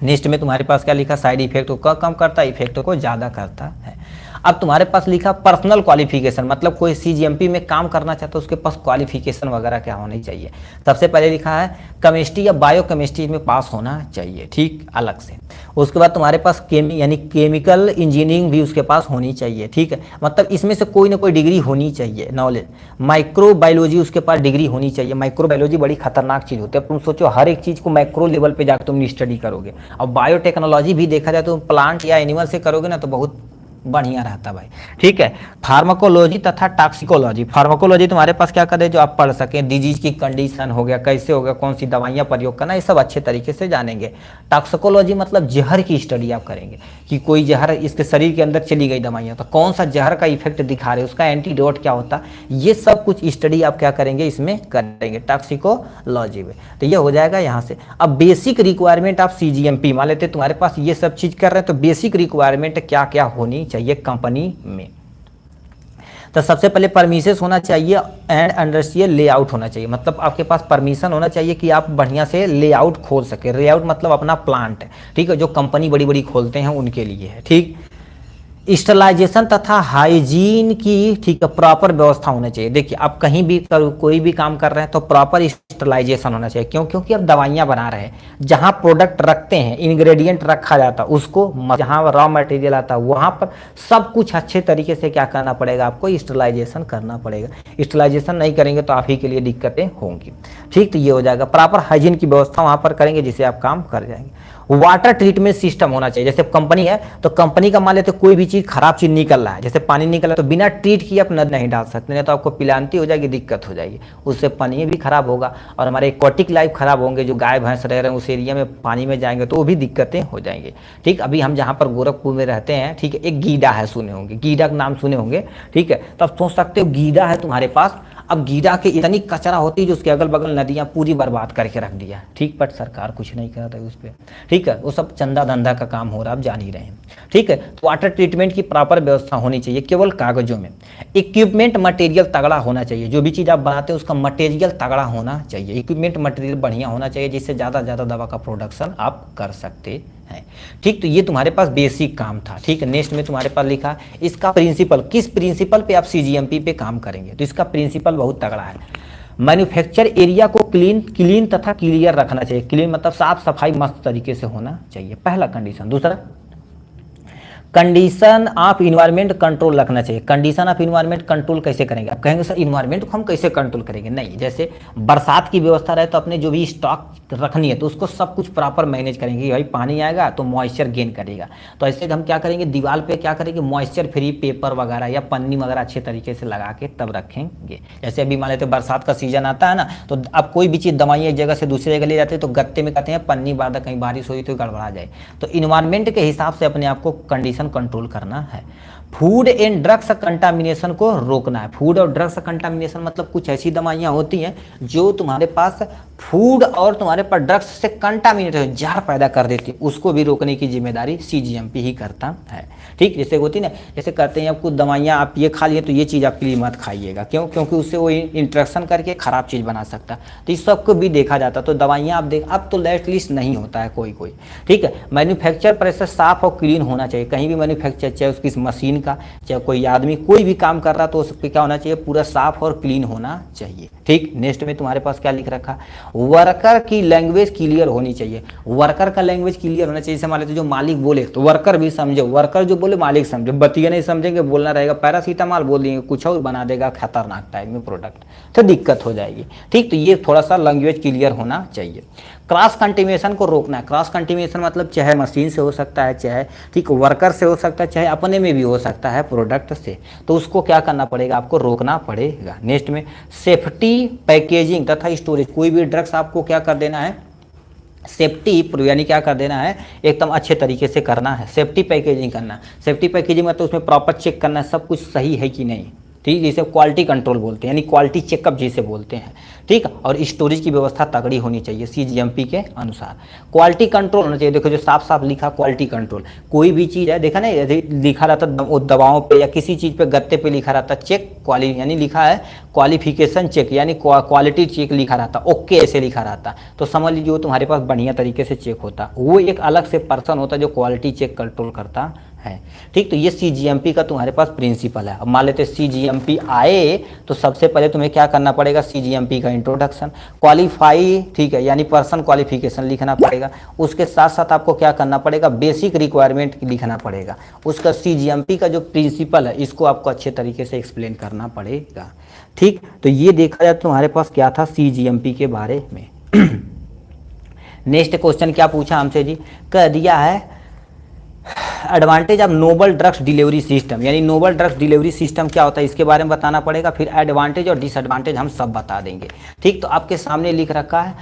नेक्स्ट में तुम्हारे पास क्या लिखा, साइड इफेक्ट को कम करता है, इफेक्ट को ज़्यादा करता है। अब तुम्हारे पास लिखा पर्सनल क्वालिफिकेशन, मतलब कोई सीजीएमपी में काम करना चाहता है उसके पास क्वालिफिकेशन वगैरह क्या होनी चाहिए। सबसे पहले लिखा है केमिस्ट्री या बायो केमिस्ट्री में पास होना चाहिए, ठीक, अलग से। उसके बाद तुम्हारे पास यानी केमिकल इंजीनियरिंग भी उसके पास होनी चाहिए, ठीक है, मतलब इसमें से कोई ना कोई डिग्री होनी चाहिए, नॉलेज। माइक्रोबायोलॉजी उसके पास डिग्री होनी चाहिए। माइक्रोबायोलॉजी बड़ी खतरनाक चीज़ होती है, तुम सोचो हर एक चीज़ को माइक्रो लेवल पे जाकर तुम स्टडी करोगे। और बायोटेक्नोलॉजी भी देखा जाए तो प्लांट या एनिमल से करोगे ना तो बहुत बढ़िया रहता भाई, ठीक है। फार्माकोलॉजी तथा टॉक्सिकोलॉजी, फार्माकोलॉजी तुम्हारे पास क्या करे जो आप पढ़ सकें, डिजीज की कंडीशन हो गया, कैसे हो गया, कौन सी दवाइयाँ प्रयोग करना, ये सब अच्छे तरीके से जानेंगे। टॉक्सिकोलॉजी मतलब जहर की स्टडी आप करेंगे कि कोई जहर इसके शरीर के अंदर चली गई दवाइयाँ तो कौन सा जहर का इफेक्ट दिखा रहे, उसका एंटीडोट क्या होता, ये सब कुछ स्टडी आप क्या करेंगे इसमें करेंगे टॉक्सिकोलॉजी में। तो ये हो जाएगा यहाँ से। अब बेसिक रिक्वायरमेंट आप सीजीएमपी मान लेते तुम्हारे पास ये सब चीज़ कर रहे हैं, तो बेसिक रिक्वायरमेंट क्या क्या होनी चाहिए कंपनी में। तो सबसे पहले परमिशन होना चाहिए एंड इंडस्ट्रियल लेआउट होना चाहिए, मतलब आपके पास परमिशन होना चाहिए कि आप बढ़िया से लेआउट खोल सके। लेआउट मतलब अपना प्लांट है, ठीक है, जो कंपनी बड़ी बड़ी खोलते हैं उनके लिए है, ठीक। स्टरलाइजेशन तथा हाइजीन की, ठीक है, प्रॉपर व्यवस्था होना चाहिए। देखिए आप कहीं भी कोई भी काम कर रहे हैं तो प्रॉपर स्टरलाइजेशन होना चाहिए। क्यों? क्योंकि आप दवाइयाँ बना रहे हैं, जहाँ प्रोडक्ट रखते हैं, इंग्रेडिएंट रखा जाता है उसको, जहाँ रॉ मटेरियल आता है वहाँ पर सब कुछ अच्छे तरीके से क्या करना पड़ेगा, आपको स्टरलाइजेशन करना पड़ेगा। स्टरलाइजेशन नहीं करेंगे तो आप ही के लिए दिक्कतें होंगी, ठीक। तो ये हो जाएगा, प्रॉपर हाइजीन की व्यवस्था वहाँ पर करेंगे जिससे आप काम कर जाएंगे। वाटर ट्रीटमेंट सिस्टम होना चाहिए। जैसे कंपनी है तो कंपनी का मान लेते कोई भी चीज़ खराब चीज़ निकल रहा है, जैसे पानी निकल रहा है तो बिना ट्रीट किए आप नद नहीं डाल सकते, नहीं तो आपको पिलांती हो जाएगी, दिक्कत हो जाएगी, उससे पानी भी खराब होगा और हमारे एक्वाटिक लाइफ खराब होंगे। जो गाय भैंस रह रहे हैं उस एरिया में पानी में जाएंगे तो वो भी दिक्कतें हो जाएंगी, ठीक। अभी हम जहाँ पर गोरखपुर में रहते हैं, ठीक है, एक गीडा है, सुने होंगे, गीडा का नाम सुने होंगे, ठीक है। तो आप सोच सकते हो गीडा है तुम्हारे पास, अब गीडा के इतनी कचरा होती है जो उसके अगल बगल नदियाँ पूरी बर्बाद करके रख दिया, ठीक, बट सरकार कुछ नहीं कर रही उस पर, ठीक है, वो सब चंदा धंधा का काम हो रहा है, आप जान ही रहे हैं, ठीक है। तो वाटर ट्रीटमेंट की प्रॉपर व्यवस्था होनी चाहिए, केवल कागजों में। इक्विपमेंट मटेरियल तगड़ा होना चाहिए, जो भी चीज़ आप बनाते हैं उसका मटेरियल तगड़ा होना चाहिए, इक्विपमेंट मटेरियल बढ़िया होना चाहिए जिससे ज़्यादा से ज़्यादा दवा का प्रोडक्शन आप कर सकते हैं, ठीक। तो ये तुम्हारे पास बेसिक काम था, ठीक है। नेक्स्ट में तुम्हारे पास लिखा इसका प्रिंसिपल, किस प्रिंसिपल पे आप सीजीएमपी पे काम करेंगे, तो इसका प्रिंसिपल बहुत तगड़ा है। मैन्युफैक्चर एरिया को क्लीन तथा क्लियर रखना चाहिए। क्लीन मतलब साफ सफाई मस्त तरीके से होना चाहिए, पहला कंडीशन। दूसरा कंडीशन ऑफ इन्वायरमेंट कंट्रोल रखना चाहिए। कंडीशन ऑफ इन्वायरमेंट कंट्रोल कैसे करेंगे, आप कहेंगे सर इन्वायरमेंट को हम कैसे कंट्रोल करेंगे, नहीं, जैसे बरसात की व्यवस्था रहे तो अपने जो भी स्टॉक रखनी है तो उसको सब कुछ प्रॉपर मैनेज करेंगे। भाई पानी आएगा तो मॉइस्चर गेन करेगा, तो ऐसे हम क्या करेंगे, दीवार पे क्या करेंगे, मॉइस्चर फ्री पेपर वगैरह या पन्नी वगैरह अच्छे तरीके से लगा के तब रखेंगे। जैसे अभी मान लेते बरसात का सीजन आता है ना, तो अब कोई भी चीज़ दवाई एक जगह से दूसरी जगह ले जाते हैं तो गत्ते में कहते हैं पन्नी बांधा, कहीं बारिश हुई तो गड़बड़ा जाए। तो इन्वायरमेंट के हिसाब से अपने आप को कंडीशन कंट्रोल करना है। फूड एंड ड्रग्स कंटामिनेशन को रोकना है। फूड और ड्रग्स कंटामिनेशन मतलब कुछ ऐसी दवाइयाँ होती हैं जो तुम्हारे पास फूड और तुम्हारे पास ड्रग्स से कंटामिनेट हो, जहर पैदा कर देती है, उसको भी रोकने की जिम्मेदारी सीजीएमपी ही करता है, ठीक। जैसे होती ना, जैसे कहते हैं आपको दवाइयाँ आप ये खा लिए तो ये चीज़ आपके लिए मत खाइएगा, क्यों? क्योंकि उससे वो इंट्रैक्शन करके ख़राब चीज़ बना सकता है, तो इस सबको भी देखा जाता है। तो दवाइयाँ आप देख, अब तो एटलीस्ट नहीं होता है कोई, ठीक है। मैन्युफैक्चर प्रोसेस साफ और क्लीन होना चाहिए। कहीं भी मैन्युफैक्चर, चाहे उसकी मशीन का, चाहे कोई आदमी कोई भी काम कर रहा तो उस पर क्या होना चाहिए, पूरा साफ और क्लीन होना चाहिए, ठीक। नेक्स्ट में तुम्हारे पास क्या लिख रखा, वर्कर की लैंग्वेज क्लियर होनी चाहिए। वर्कर का लैंग्वेज क्लियर होना चाहिए। जैसे मान लेते जो मालिक बोले तो वर्कर भी समझे, वर्कर जो बोले मालिक समझे। बतिया नहीं समझेंगे, बोलना रहेगा पैरासीटामॉल बोल देंगे, कुछ और बना देगा खतरनाक टाइप में प्रोडक्ट, तो दिक्कत हो जाएगी, ठीक। तो ये थोड़ा सा लैंग्वेज क्लियर होना चाहिए। क्रॉस कंटिन्यूएशन को रोकना है। क्रॉस कंटिन्यूएशन मतलब चाहे मशीन से हो सकता है, चाहे ठीक वर्कर से हो सकता है, चाहे अपने में भी हो सकता है प्रोडक्ट से, तो उसको क्या करना पड़ेगा, आपको रोकना पड़ेगा। नेक्स्ट में सेफ्टी, पैकेजिंग तथा स्टोरेज। कोई भी ड्रग्स आपको क्या कर देना है, सेफ्टी यानी क्या कर देना है, एकदम अच्छे तरीके से करना है। सेफ्टी पैकेजिंग करना, सेफ्टी पैकेजिंग मतलब उसमें प्रॉपर चेक करना है सब कुछ सही है कि नहीं, ठीक, जिसे क्वालिटी कंट्रोल बोलते हैं, यानी क्वालिटी चेकअप जिसे बोलते हैं, ठीक। और स्टोरेज की व्यवस्था तगड़ी होनी चाहिए सीजीएमपी के अनुसार। क्वालिटी कंट्रोल होना चाहिए। देखो जो साफ साफ लिखा क्वालिटी कंट्रोल, कोई भी चीज़ है, देखा नहीं लिखा रहता दवाओं पे या किसी चीज़ पे गत्ते पे लिखा रहता चेक क्वालिटी, यानी लिखा है क्वालिफिकेशन चेक, यानी क्वालिटी चेक लिखा रहता, ओके ऐसे लिखा रहता, तो समझ लीजिए वो तुम्हारे पास बढ़िया तरीके से चेक होता। वो एक अलग से पर्सन होता जो क्वालिटी चेक कंट्रोल करता है। ठीक, तो ये CGMP का तुम्हारे पास प्रिंसिपल है। अब मान लेते CGMP आए तो सबसे पहले तुम्हें क्या करना पड़ेगा, CGMP का इंट्रोडक्शन, क्वालिफाई, ठीक है, यानी पर्सन क्वालिफिकेशन लिखना पड़ेगा। उसके साथ साथ आपको क्या करना पड़ेगा, बेसिक रिक्वायरमेंट लिखना पड़ेगा। उसका CGMP का जो प्रिंसिपल है इसको आपको अच्छे तरीके से एक्सप्लेन करना पड़ेगा। ठीक, तो ये देखा जाए तुम्हारे पास क्या था CGMP के बारे में। नेक्स्ट क्वेश्चन क्या पूछा हमसे जी, कह दिया है advantage of novel drugs delivery system, यानी नोबल ड्रग्स डिलीवरी सिस्टम क्या होता है इसके बारे में बताना पड़ेगा। फिर एडवांटेज और डिसएडवांटेज हम सब बता देंगे। ठीक, तो आपके सामने लिख रखा है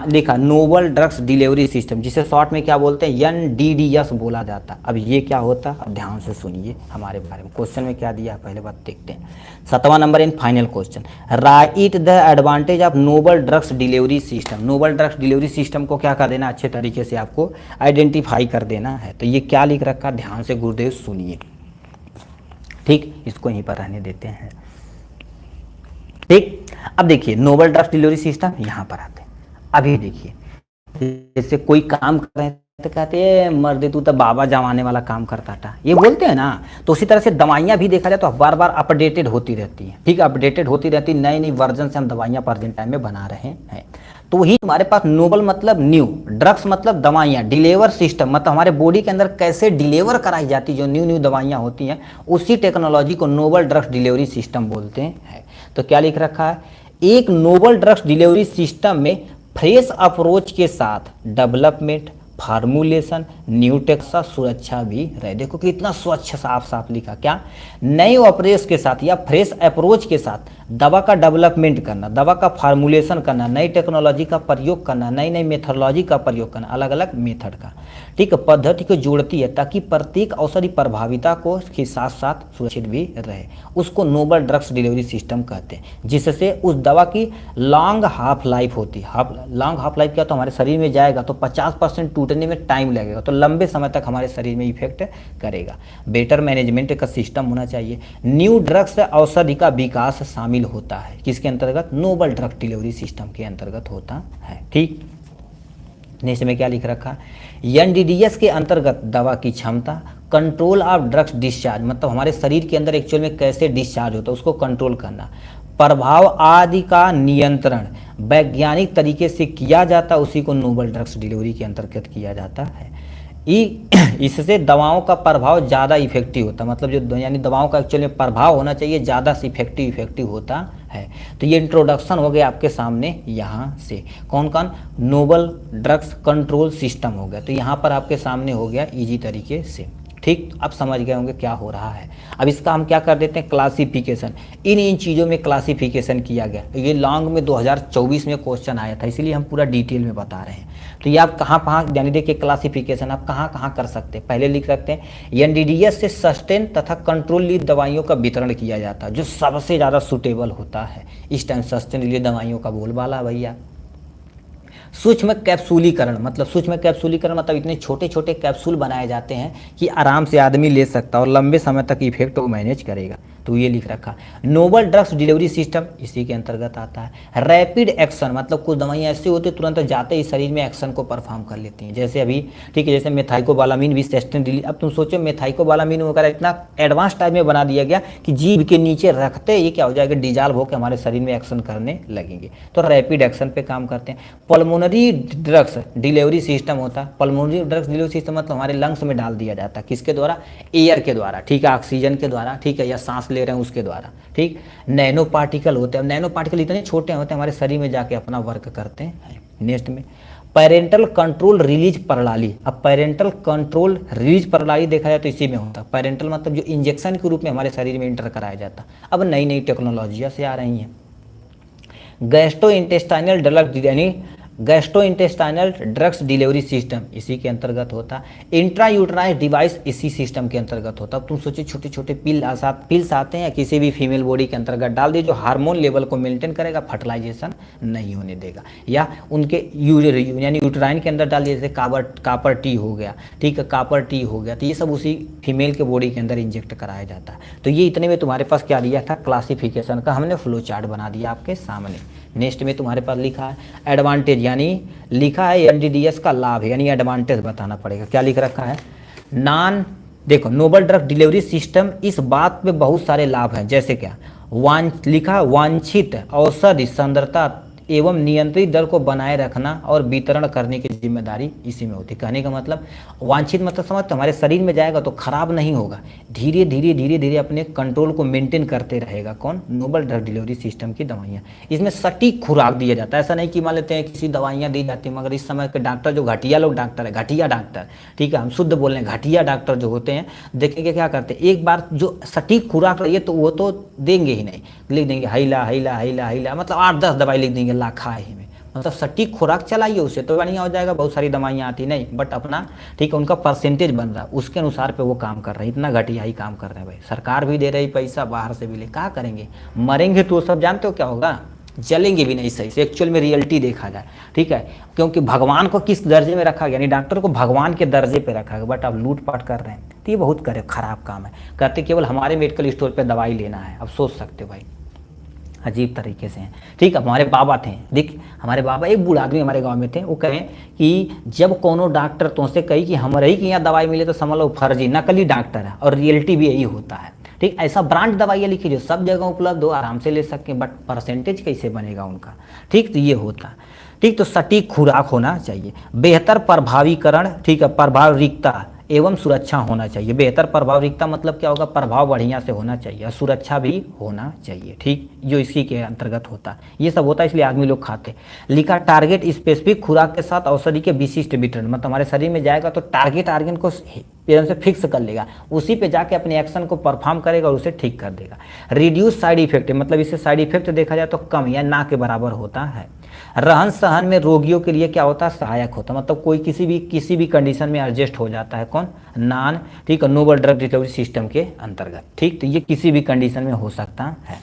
लिखा नोबल ड्रग्स डिलीवरी सिस्टम, जिसे शॉर्ट में क्या बोलते हैं, NDDS बोला जाता है। अब ये क्या होता है, अब ध्यान से सुनिए हमारे बारे में। क्वेश्चन में क्या दिया है पहले बात देखते हैं। 7वां number in final question, write the advantage of novel drugs delivery system. Novel drugs delivery system को क्या कर देना, अच्छे तरीके से आपको आइडेंटिफाई कर देना है। तो ये क्या लिख रखा, ध्यान से गुरुदेव सुनिए। ठीक, इसको यहीं पर रहने देते हैं। ठीक, अब देखिए नोबल ड्रग्स डिलीवरी सिस्टम यहां पर आते हैं। अभी देखिए जैसे कोई काम कर रहे हैं तो कहते हैं मर्दे तू तो बाबा जमाने वाला काम करता था, ये बोलते हैं ना। तो उसी तरह से दवाइयाँ भी देखा जाए तो बार बार अपडेटेड होती रहती हैं। ठीक, अपडेटेड होती रहती, नई नई वर्जन से हम दवाइयाँ प्रेजेंट टाइम में बना रहे हैं। तो वही हमारे पास नोबल मतलब न्यू, ड्रग्स मतलब दवाइयाँ, डिलीवर सिस्टम मतलब हमारे बॉडी के अंदर कैसे डिलीवर कराई जाती, जो न्यू न्यू दवाइयाँ होती हैं, उसी टेक्नोलॉजी को नोबल ड्रग्स डिलीवरी सिस्टम बोलते हैं। तो क्या लिख रखा है, एक नोबल ड्रग्स डिलीवरी सिस्टम में फ्रेश अप्रोच के साथ डेवलपमेंट, फार्मूलेशन, न्यू टेक्सा, सुरक्षा भी रहे। देखो कितना स्वच्छ साफ साफ लिखा, क्या नए ऑपरेस के साथ या फ्रेश अप्रोच के साथ दवा का डेवलपमेंट करना, दवा का फार्मूलेशन करना, नई टेक्नोलॉजी का प्रयोग करना, नई नई मेथोडोलॉजी का प्रयोग करना, अलग अलग मेथड का, ठीक है, पद्धति को जोड़ती है ताकि प्रत्येक औषधि प्रभाविता को के साथ साथ सुरक्षित भी रहे। उसको नोबल ड्रग्स डिलीवरी सिस्टम कहते हैं, जिससे उस दवा की लॉन्ग हाफ लाइफ होती है। लॉन्ग हाफ लाइफ क्या, तो हमारे शरीर में जाएगा तो 50% टूटने में टाइम लगेगा, तो लंबे समय तक हमारे शरीर में इफेक्ट करेगा। बेटर मैनेजमेंट का सिस्टम होना चाहिए। न्यू ड्रग्स औषधि का विकास शामिल होता है, किसके अंतर्गत, नोबल ड्रग डिलीवरी सिस्टम के अंतर्गत होता है। ठीक, नेक्स्ट में क्या लिख रखा, NDDS के अंतर्गत दवा की क्षमता, कंट्रोल ऑफ ड्रग्स डिस्चार्ज मतलब हमारे शरीर के अंदर एक्चुअल में कैसे डिस्चार्ज होता है उसको कंट्रोल करना, प्रभाव आदि का नियंत्रण वैज्ञानिक तरीके से किया जाता, उसी को नोबल ड्रग्स डिलीवरी के अंतर्गत किया जाता है। इससे दवाओं का प्रभाव ज़्यादा इफेक्टिव होता है, मतलब जो यानी दवाओं का एक्चुअली प्रभाव होना चाहिए ज़्यादा से इफेक्टिव होता है। तो ये इंट्रोडक्शन हो गया आपके सामने यहाँ से, कौन कौन, नोबल ड्रग्स कंट्रोल सिस्टम हो गया। तो यहाँ पर आपके सामने हो गया इजी तरीके से। ठीक, आप समझ गए होंगे क्या हो रहा है। अब इसका हम क्या कर देते हैं, क्लासिफिकेशन। इन चीज़ों में क्लासिफिकेशन किया गया। ये लॉन्ग में 2024 में क्वेश्चन आया था, इसीलिए हम पूरा डिटेल में बता रहे हैं। तो ये आप कहाँ यानी देखिए क्लासिफिकेशन आप कहाँ कर सकते हैं। पहले लिख रखते हैं NDDS से सस्टेन तथा कंट्रोल ली दवाइयों का वितरण किया जाता है, जो सबसे ज़्यादा सूटेबल होता है इस टाइम सस्टेन ली दवाइयों का बोलबाला भैया। सूक्ष्म कैप्सूलीकरण मतलब इतने छोटे छोटे कैप्सूल बनाए जाते हैं कि आराम से आदमी ले सकता है और लंबे समय तक इफेक्ट को मैनेज करेगा। तो ये लिख रखा। नोबल ड्रग्स डिलीवरी सिस्टम इसी के अंतर्गत आता है। रैपिड एक्शन मतलब कुछ दवाइयाँ ऐसी होती है तुरंत जाते ही शरीर में एक्शन को परफॉर्म कर लेती हैं, जैसे अभी ठीक है, जैसे मेथाइकोबालामीन भी सस्टेन रिलीज। अब तुम सोचो मेथाइकोबालामीन वगैरह इतना एडवांस टाइप में बना दिया गया कि जीभ के नीचे रखते ये क्या हो जाएगा, डिजॉल्व होकर हमारे शरीर में एक्शन करने लगेंगे। तो रैपिड एक्शन पे काम करते हैं। पल्मोनरी ड्रग्स डिलीवरी सिस्टम होता है। पल्मोनरी ड्रग्स डिलीवरी सिस्टम मतलब हमारे लंग्स में डाल दिया जाता है, किसके द्वारा, एयर के द्वारा, ठीक है, ऑक्सीजन के द्वारा, ठीक है, या सांस ले रहे हैं उसके द्वारा। ठीक, नैनो पार्टिकल होते हैं। नैनो पार्टिकल इतने छोटे होते हैं हमारे शरीर में जाके अपना वर्क करते हैं। नेक्स्ट में पेरेंटल कंट्रोल रिलीज प्रणाली। अब पेरेंटल कंट्रोल रिलीज प्रणाली देखा जाए तो इसी में होता है। पेरेंटल मतलब जो इंजेक्शन के रूप में हमारे शरीर में इंटर कराया जाता है। अब नई नई टेक्नोलॉजियाँ से आ रही हैं। गैस्ट्रोइंटेस्टाइनल ड्रग यानी गैस्ट्रोइंटेस्टाइनल ड्रग्स डिलीवरी सिस्टम इसी के अंतर्गत होता। इंट्रायूटराइन डिवाइस इसी सिस्टम के अंतर्गत होता। अब तुम सोचिए छोटे छोटे पिल्स आते हैं, किसी भी फीमेल बॉडी के अंतर्गत डाल दिए, जो हार्मोन लेवल को मेंटेन करेगा, फर्टिलाइजेशन नहीं होने देगा, या उनके यानी यूटराइन के अंदर डाल दिए, जैसे कापर टी हो गया, ठीक है, कापर टी हो गया, तो ये सब उसी फीमेल के बॉडी के अंदर इंजेक्ट कराया जाता है। तो ये इतने में तुम्हारे पास क्या दिया था, क्लासिफिकेशन का हमने फ्लो चार्ट बना दिया आपके सामने। नेक्स्ट में तुम्हारे पास लिखा है एडवांटेज, यानी लिखा है NDDS का लाभ, यानी एडवांटेज बताना पड़ेगा। क्या लिख रखा है, नॉन देखो नोबल ड्रग डिलीवरी सिस्टम इस बात पे बहुत सारे लाभ हैं, जैसे क्या लिखा वांछित औषधि सांद्रता एवं नियंत्रित दर को बनाए रखना और वितरण करने की जिम्मेदारी इसी में होती है। कहने का मतलब वांछित मतलब समझ, हमारे शरीर में जाएगा तो खराब नहीं होगा, धीरे धीरे अपने कंट्रोल को मेंटेन करते रहेगा। कौन? नोबल ड्रग डिलीवरी सिस्टम की दवाइयाँ। इसमें सटीक खुराक दिया जाता है, ऐसा नहीं कि मान लेते हैं किसी दवाइयाँ दी जाती हैं, मगर इस समय के डॉक्टर जो घटिया लोग डॉक्टर है, घटिया डॉक्टर, ठीक है हम शुद्ध बोल रहे हैं, घटिया डॉक्टर जो होते हैं देखेंगे क्या करते हैं, एक बार जो सटीक खुराक रही है तो वो तो देंगे ही नहीं, लिख देंगे हैला हैला हैला हैला, मतलब 8-10 दवाई लिख देंगे लाखा ही में, मतलब सटीक खुराक चलाइए उसे तो बढ़िया हो जाएगा। बहुत सारी दवाइयाँ आती नहीं, बट अपना ठीक है उनका परसेंटेज बन रहा है, उसके अनुसार पे वो काम कर रहे हैं, इतना घटिया ही काम कर रहे हैं भाई। सरकार भी दे रही पैसा, बाहर से भी ले, क्या करेंगे, मरेंगे तो सब जानते हो क्या होगा, जलेंगे भी नहीं सही से। एक्चुअल में रियलिटी देखा जाए, ठीक है, क्योंकि भगवान को किस दर्जे में रखा गया, यानी डॉक्टर को भगवान के दर्जे पे रखा गया, बट अब लूटपाट कर रहे हैं, तो ये बहुत खराब काम है। कहते केवल हमारे मेडिकल स्टोर पे दवाई लेना है, अब सोच सकते हो भाई, अजीब तरीके से हैं। ठीक है, हमारे बाबा थे, देख हमारे बाबा एक बूढ़ा आदमी हमारे गांव में थे, वो कहें कि जब कोनो डॉक्टर तुमसे कही कि हमारे ही के यहाँ दवाई मिले तो समझ लो फर्जी नकली डॉक्टर है, और रियलिटी भी यही होता है। ठीक, ऐसा ब्रांड दवाइयाँ लिखी जो सब जगह उपलब्ध हो, आराम से ले सकें, बट परसेंटेज कैसे बनेगा उनका। ठीक, तो ये होता है। ठीक, तो सटीक खुराक होना चाहिए, बेहतर प्रभावीकरण, ठीक है, प्रभावरिकता एवं सुरक्षा होना चाहिए। बेहतर प्रभावरिकता मतलब क्या होगा, प्रभाव बढ़िया से होना चाहिए और सुरक्षा भी होना चाहिए। ठीक, जो इसी के अंतर्गत होता है, ये सब होता है, इसलिए आदमी लोग खाते। लिखा टारगेट स्पेसिफिक खुराक के साथ औषधि के विशिष्ट वितरण, मतलब हमारे शरीर में जाएगा तो टारगेट आर्गन को एकदम से फिक्स कर लेगा, उसी पे जाके अपने एक्शन को परफॉर्म करेगा और उसे ठीक कर देगा। रिड्यूस साइड इफेक्ट, मतलब इससे साइड इफेक्ट देखा जाए तो कम या ना के बराबर होता है। रहन सहन में रोगियों के लिए क्या होता है, सहायक होता है, मतलब कोई किसी भी कंडीशन में एडजस्ट हो जाता है। कौन? नॉन, ठीक है, नोबल ड्रग डिलीवरी सिस्टम के अंतर्गत। ठीक, तो ये किसी भी कंडीशन में हो सकता है।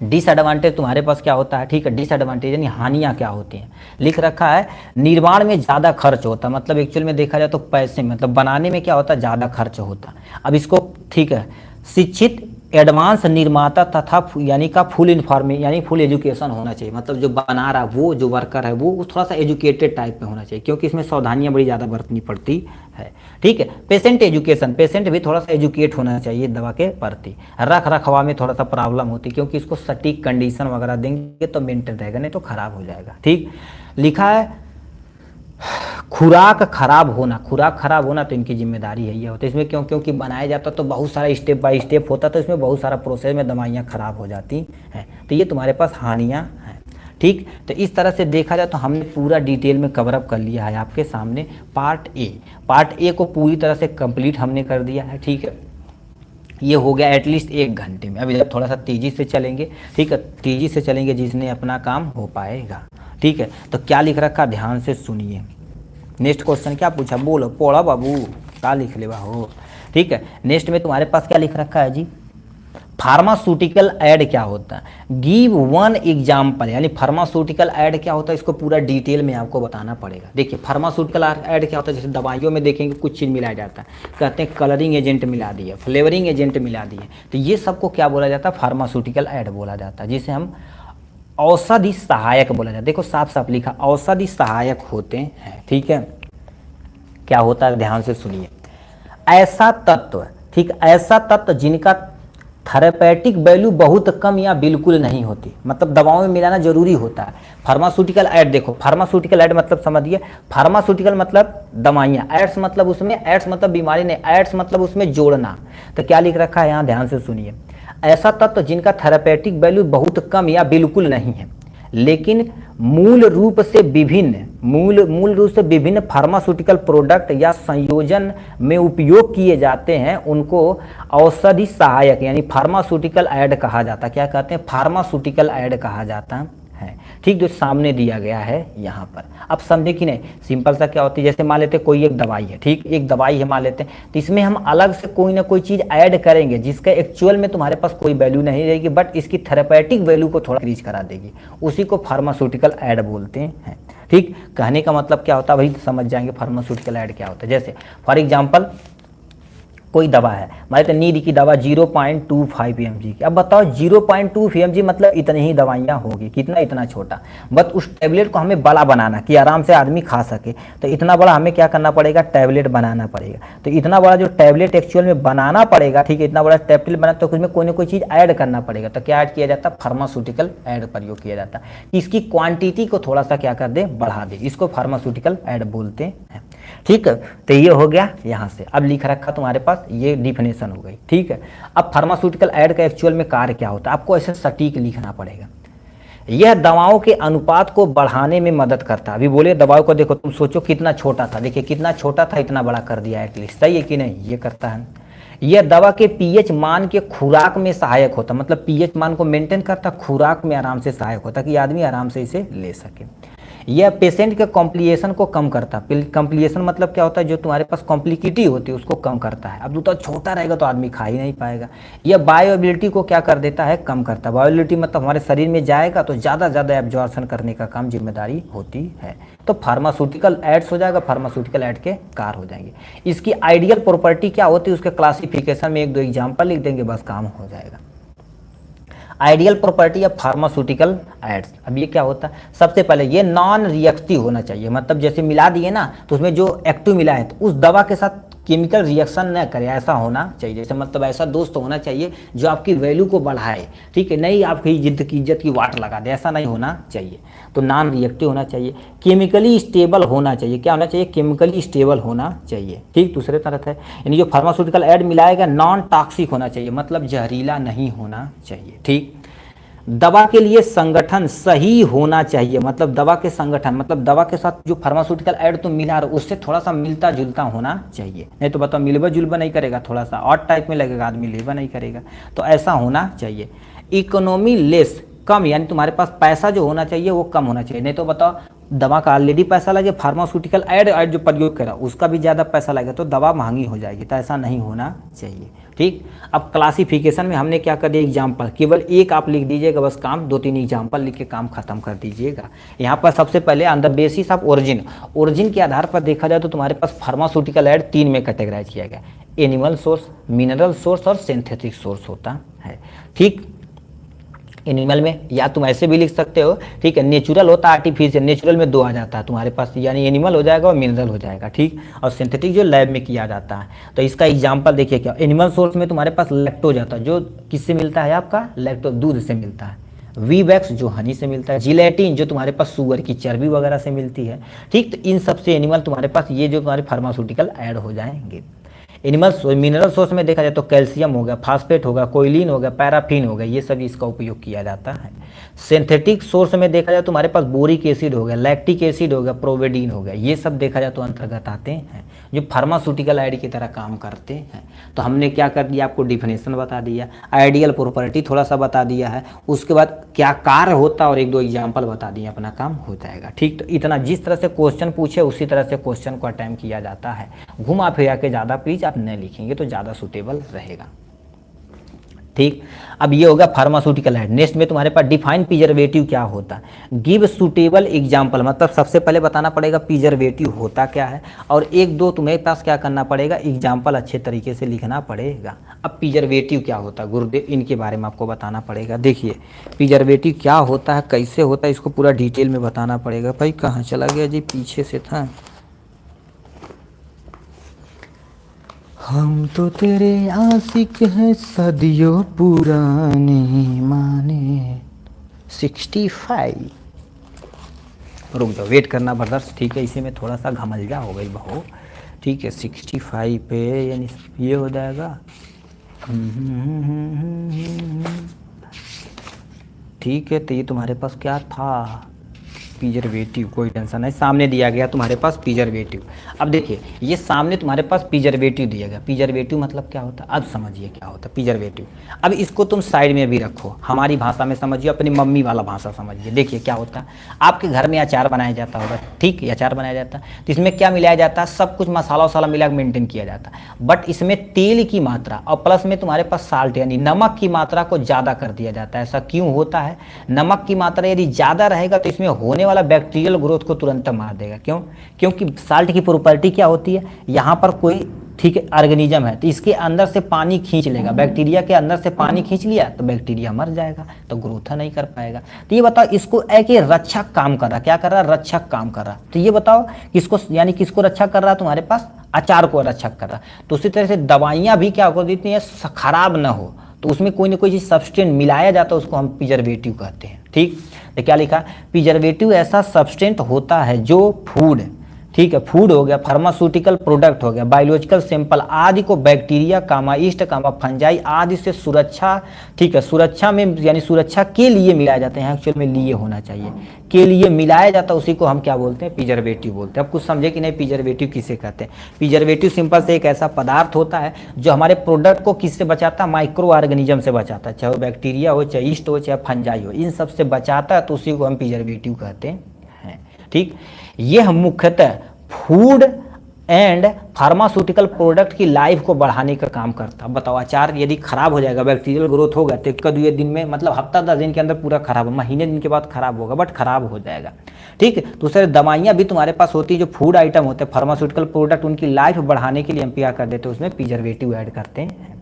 डिसएडवांटेज तुम्हारे पास क्या होता है, ठीक है, डिसएडवांटेज यानी हानियां क्या होती हैं, लिख रखा है निर्माण में ज़्यादा खर्च होता है, मतलब एक्चुअल में देखा जाए तो पैसे, मतलब बनाने में क्या होता है, ज़्यादा खर्च होता है। अब इसको, ठीक है, शिक्षित एडवांस निर्माता तथा यानी का फुल इन्फॉर्मेशन यानी फुल एजुकेशन होना चाहिए, मतलब जो बना रहा वो जो वर्कर है वो थोड़ा सा एजुकेटेड टाइप में होना चाहिए, क्योंकि इसमें सावधानियां बड़ी ज़्यादा बरतनी पड़ती है। ठीक है, पेशेंट एजुकेशन, पेशेंट भी थोड़ा सा एजुकेट होना चाहिए दवा के प्रति। रख रखाव में थोड़ा सा प्रॉब्लम होती है, क्योंकि इसको सटीक कंडीशन वगैरह देंगे तो मेंटेन रहेगा, नहीं तो खराब हो जाएगा। ठीक, लिखा है खुराक खराब होना तो इनकी जिम्मेदारी है, ये होता है इसमें। क्योंकि बनाया जाता तो बहुत सारा स्टेप बाय स्टेप होता, तो इसमें बहुत सारा प्रोसेस में दवाइयाँ खराब हो जाती हैं, तो ये तुम्हारे पास हानियाँ हैं। ठीक, तो इस तरह से देखा जाए तो हमने पूरा डिटेल में कवर अप कर लिया है आपके सामने। पार्ट ए को पूरी तरह से कंप्लीट हमने कर दिया है। ठीक है, ये हो गया एटलीस्ट 1 घंटे में। अभी जब थोड़ा सा तेज़ी से चलेंगे, ठीक है, तेज़ी से चलेंगे जिसने अपना काम हो पाएगा। ठीक है, तो क्या लिख रखा, ध्यान से सुनिए। नेक्स्ट क्वेश्चन क्या पूछा, बोलो पढ़ा बाबू, क्या लिख ले हो। ठीक है, नेक्स्ट में तुम्हारे पास क्या लिख रखा है जी, फार्मास्यूटिकल ऐड क्या होता है, गिव वन एग्जाम्पल, यानी फार्मास्यूटिकल ऐड क्या होता है, इसको पूरा डिटेल में आपको बताना पड़ेगा। देखिए फार्मास्यूटिकल ऐड क्या होता है, जैसे दवाइयों में देखेंगे कुछ चीज़ मिलाया जाता है, कहते हैं कलरिंग एजेंट मिला दिए, फ्लेवरिंग एजेंट मिला दिए, तो ये सबको क्या बोला जाता है, फार्मास्यूटिकल ऐड बोला जाता है, जिसे हम औषधि सहायक बोला जाता है। देखो साफ साफ लिखा, औषधि सहायक होते हैं। ठीक है, क्या होता है, ध्यान से सुनिए। ऐसा तत्व, ठीक, ऐसा तत्व जिनका थेरेपेटिक वैल्यू बहुत कम या बिल्कुल नहीं होती, मतलब दवाओं में मिलाना जरूरी होता है। फार्मास्यूटिकल ऐड देखो, फार्मास्यूटिकल ऐड मतलब समझिए, फार्मास्यूटिकल मतलब दवाइयाँ, एड्स मतलब उसमें, एड्स मतलब बीमारी नहीं, एड्स मतलब उसमें जोड़ना। तो क्या लिख रखा है यहाँ, ध्यान से सुनिए। ऐसा तत्व जिनका थेरेपेटिक वैल्यू बहुत कम या बिल्कुल नहीं है, लेकिन मूल रूप से विभिन्न फार्मास्यूटिकल प्रोडक्ट या संयोजन में उपयोग किए जाते हैं, उनको औषधि सहायक यानी फार्मास्यूटिकल ऐड कहा जाता है। क्या कहते हैं, फार्मास्यूटिकल ऐड कहा जाता है। ठीक, जो सामने दिया गया है यहाँ पर, अब समझे कि नहीं, सिंपल सा क्या होती है, जैसे मान लेते कोई एक दवाई है, ठीक, एक दवाई है मान लेते हैं, तो इसमें हम अलग से कोई ना कोई चीज़ ऐड करेंगे जिसका एक्चुअल में तुम्हारे पास कोई वैल्यू नहीं रहेगी, बट इसकी थेरेपेटिक वैल्यू को थोड़ा इंक्रीज करा देगी, उसी को फार्मास्यूटिकल ऐड बोलते हैं। ठीक, कहने का मतलब क्या होता है, वही समझ जाएंगे फार्मास्यूटिकल ऐड क्या होता है। जैसे फॉर एग्जाम्पल कोई दवा है, मान तो नींद की दवा 0.25 mg की। अब बताओ 0.2 mg मतलब इतनी ही दवाइयाँ होगी, कितना, इतना छोटा। बस उस टैबलेट को हमें बड़ा बनाना कि आराम से आदमी खा सके, तो इतना बड़ा हमें क्या करना पड़ेगा, टैबलेट बनाना पड़ेगा। तो इतना बड़ा जो टैबलेट एक्चुअल में बनाना पड़ेगा, ठीक है, इतना बड़ा टैबलेट बना तो उसमें कोई ना कोई चीज़ ऐड करना पड़ेगा। तो क्या ऐड किया जाता है, फार्मास्यूटिकल ऐड प्रयोग किया जाता है कि इसकी क्वांटिटी को थोड़ा सा क्या कर दे, बढ़ा दे, इसको फार्मास्यूटिकल ऐड बोलते हैं। ठीक है, तो ये हो गया यहाँ से। अब लिख रखा तुम्हारे पास, ये डिफिनेशन हो गई। ठीक है, अब फार्मास्यूटिकल ऐड का एक्चुअल में कार्य क्या होता है, आपको ऐसे सटीक लिखना पड़ेगा। यह दवाओं के अनुपात को बढ़ाने में मदद करता है। अभी बोले दवाओं को देखो, तुम सोचो कितना छोटा था, देखिए कितना छोटा था, इतना बड़ा कर दिया एटलीस्ट, सही है कि नहीं, ये करता है। यह दवा के पीएच मान के खुराक में सहायक होता, मतलब पीएच मान को मेंटेन करता, खुराक में आराम से सहायक होता कि आदमी आराम से इसे ले सके। यह पेशेंट के कॉम्प्लिकेशन को कम करता। कॉम्प्लिकेशन मतलब क्या होता है, जो तुम्हारे पास कॉम्प्लिकेटी होती है उसको कम करता है। अब तो छोटा रहेगा तो आदमी खा ही नहीं पाएगा। यह बायोएबिलिटी को क्या कर देता है, कम करता है। बायोएबिलिटी मतलब हमारे शरीर में जाएगा तो ज़्यादा एब्जॉर्प्शन करने का काम जिम्मेदारी होती है। तो फार्मास्यूटिकल एड्स हो जाएगा, फार्मास्यूटिकल एड के कार हो जाएंगे। इसकी आइडियल प्रॉपर्टी क्या होती है, उसके क्लासिफिकेशन में 1-2 एग्जाम्पल लिख देंगे, बस काम हो जाएगा। Ideal property of pharmaceutical ads. अब ये क्या होता है, सबसे पहले ये नॉन रिएक्टिव होना चाहिए, मतलब जैसे मिला दिए ना तो उसमें जो एक्टिव मिला है तो उस दवा के साथ केमिकल रिएक्शन न करे, ऐसा होना चाहिए। जैसे मतलब ऐसा दोस्त होना चाहिए जो आपकी वैल्यू को बढ़ाए, ठीक है, नहीं आपकी इज्जत की वाट लगा दे, ऐसा नहीं होना चाहिए। तो नॉन रिएक्टिव होना चाहिए, केमिकली स्टेबल होना चाहिए। क्या होना चाहिए, केमिकली स्टेबल होना चाहिए। ठीक, दूसरे तरफ है, यानी जो फार्मास्यूटिकल ऐड मिलाएगा नॉन टॉक्सिक होना चाहिए, मतलब जहरीला नहीं होना चाहिए। ठीक, दवा के लिए संगठन सही होना चाहिए, मतलब दवा के संगठन मतलब दवा के साथ जो फार्मास्यूटिकल ऐड तुम मिला रहे हो उससे थोड़ा सा मिलता जुलता होना चाहिए, नहीं तो बताओ मिलवा जुलवा नहीं करेगा, थोड़ा सा ऑड टाइप में लगेगा, आदमी लेवा नहीं करेगा। तो ऐसा होना चाहिए। इकोनॉमी लेस, कम, यानी तुम्हारे पास पैसा जो होना चाहिए वो कम होना चाहिए, नहीं तो बताओ दवा का ऑलरेडी पैसा लगे, फार्मास्यूटिकल ऐड जो प्रयोग करा उसका भी ज़्यादा पैसा लगेगा तो दवा महंगी हो जाएगी, तो ऐसा नहीं होना चाहिए। ठीक, अब क्लासिफिकेशन में हमने क्या कर दिया, एग्जाम्पल केवल एक आप लिख दीजिएगा, बस काम 2-3 एग्जाम्पल लिख के काम खत्म कर दीजिएगा। यहाँ पर सबसे पहले अंदर बेसिस ऑफ ओरिजिन के आधार पर देखा जाए तो तुम्हारे पास फार्मास्यूटिकल ऐड 3 में कैटेगराइज किया गया, एनिमल सोर्स, मिनरल सोर्स और सिंथेटिक सोर्स होता है। ठीक, एनिमल में या तुम ऐसे भी लिख सकते हो, ठीक है, नेचुरल होता है, आर्टिफिशियल, नेचुरल में 2 आ जाता है तुम्हारे पास, यानी एनिमल हो जाएगा और मिनरल हो जाएगा। ठीक, और सिंथेटिक जो लैब में किया जाता है। तो इसका एग्जांपल देखिए, क्या एनिमल सोर्स में तुम्हारे पास लैक्टोज आता है, जो किससे मिलता है, आपका लैक्टोज दूध से मिलता है। वीवैक्स जो हनी से मिलता है, जिलेटिन जो तुम्हारे पास शुगर की चर्बी वगैरह से मिलती है। ठीक, तो इन सबसे एनिमल तुम्हारे पास ये जो तुम्हारे फार्मास्यूटिकल ऐड हो जाएंगे। एनिमल मिनरल सोर्स में देखा जाए तो कैल्शियम हो गया, फास्फेट होगा, कोयलिन हो गया, पैराफिन हो गया, ये सभी इसका उपयोग किया जाता है। सिंथेटिक सोर्स में देखा जाए तो हमारे पास बोरिक एसिड हो गया, लैक्टिक एसिड हो गया, प्रोवेडीन हो गया, ये सब देखा जाए तो अंतर्गत आते हैं जो फार्मास्यूटिकल ऐड की तरह काम करते हैं। तो हमने क्या कर दिया, आपको डिफिनेशन बता दिया, आइडियल प्रॉपर्टी थोड़ा सा बता दिया है, उसके बाद क्या कार्य होता है और 1-2 एग्जाम्पल बता दिए, अपना काम हो जाएगा। ठीक, तो इतना जिस तरह से क्वेश्चन पूछे उसी तरह से क्वेश्चन को अटेम्प्ट किया जाता है। घुमा फिरा के ज़्यादा प्लीज आप न लिखेंगे तो ज़्यादा सूटेबल रहेगा। ठीक, अब ये होगा फार्मास्यूटिकल ऐड। नेक्स्ट में तुम्हारे पास डिफाइन प्रिजर्वेटिव क्या होता है, गिव सूटेबल एग्जाम्पल, मतलब सबसे पहले बताना पड़ेगा प्रिजर्वेटिव होता क्या है, और 1-2 तुम्हें पास क्या करना पड़ेगा, एग्जाम्पल अच्छे तरीके से लिखना पड़ेगा। अब प्रिजर्वेटिव क्या होता है गुरुदेव, इनके बारे में आपको बताना पड़ेगा। देखिए प्रिजर्वेटिव क्या होता है, कैसे होता है, इसको पूरा डिटेल में बताना पड़ेगा। भाई कहाँ चला गया जी, पीछे से था। हम तो तेरे आशिक हैं सदियों पुराने माने। 65, रुक जाओ, वेट करना ब्रदर्स, ठीक है, इसी में थोड़ा सा घमलजा हो गई बहू। ठीक है, 65 पे यानी ये हो जाएगा। ठीक है, तो ये तुम्हारे पास क्या था, प्रिजर्वेटिव, कोई टेंशन नहीं, सामने दिया गया तुम्हारे पास प्रिजर्वेटिव। अब देखिए ये सामने तुम्हारे पास प्रिजर्वेटिव दिया गया, प्रिजर्वेटिव मतलब क्या होता है, अब समझिए क्या होता है प्रिजर्वेटिव। अब इसको तुम साइड में भी रखो, हमारी भाषा में समझिए, अपनी मम्मी वाला भाषा समझिए। देखिए क्या होता है, आपके घर में अचार बनाया जाता होगा, ठीक, अचार बनाया जाता है तो इसमें क्या मिलाया जाता है, सब कुछ मसाला वसाला मिला के मेंटेन किया जाता है, बट इसमें तेल की मात्रा और प्लस में तुम्हारे पास साल्ट यानी नमक की मात्रा को ज़्यादा कर दिया जाता है। ऐसा क्यों होता है, नमक की मात्रा यदि ज़्यादा रहेगा तो इसमें होने वाला बैक्टीरियल ग्रोथ को तुरंत मार देगा। क्यों, क्योंकि साल्ट की प्रॉपर्टी क्या होती है, यहाँ पर कोई ठीक है, ऑर्गेनिज्म है, तो इसके अंदर से पानी खींच लेगा, बैक्टीरिया के अंदर से पानी खींच लिया तो बैक्टीरिया मर जाएगा, तो ग्रोथ नहीं कर पाएगा। तो ये बताओ इसको एक रक्षक काम कर रहा, क्या कर रहा, रक्षक काम कर रहा। तो ये बताओ किसको, यानी किसको रक्षा कर रहा, तुम्हारे पास अचार को रक्षक कर रहा। तो उसी तरह से दवाइयाँ भी क्या कर देती हैं, खराब ना हो तो उसमें कोई ना कोई चीज़ सब्सटेंस मिलाया जाता है, उसको हम प्रिजर्वेटिव कहते हैं। ठीक, तो क्या लिखा, प्रिजर्वेटिव ऐसा सब्सटेंस होता है जो फूड, ठीक है, फूड हो गया, फार्मास्यूटिकल प्रोडक्ट हो गया, बायोलॉजिकल सैंपल आदि को बैक्टीरिया कामा ईस्ट कामा फंजाई आदि से सुरक्षा, ठीक है, सुरक्षा में यानी सुरक्षा के लिए मिलाए जाते हैं, एक्चुअल में लिए होना चाहिए, के लिए मिलाया जाता है, उसी को हम क्या बोलते हैं, प्रिजर्वेटिव बोलते हैं। अब कुछ समझे कि नहीं प्रिजर्वेटिव किसे कहते हैं। प्रिजर्वेटिव सिंपल से एक ऐसा पदार्थ होता है जो हमारे प्रोडक्ट को किससे बचाता है, माइक्रो ऑर्गेनिज्म से बचाता है, चाहे वो बैक्टीरिया हो, चाहे ईस्ट हो, चाहे फंजाई हो, इन सब से बचाता है, तो उसी को हम प्रिजर्वेटिव कहते हैं। ठीक, ये हम मुख्यतः फूड एंड फार्मास्यूटिकल प्रोडक्ट की लाइफ को बढ़ाने का काम करता है। बताओ अचार यदि खराब हो जाएगा, बैक्टीरियल ग्रोथ होगा तो एक दो दिन में, मतलब हफ्ता 10 दिन के अंदर पूरा खराब, महीने दिन के बाद खराब होगा, बट खराब हो जाएगा। ठीक, दूसरे दवाइयाँ भी तुम्हारे पास होती है, जो फूड आइटम होते हैं, फार्मास्यूटिकल प्रोडक्ट, उनकी लाइफ बढ़ाने के लिए हम क्या कर देते हैं, उसमें प्रिजर्वेटिव ऐड करते हैं।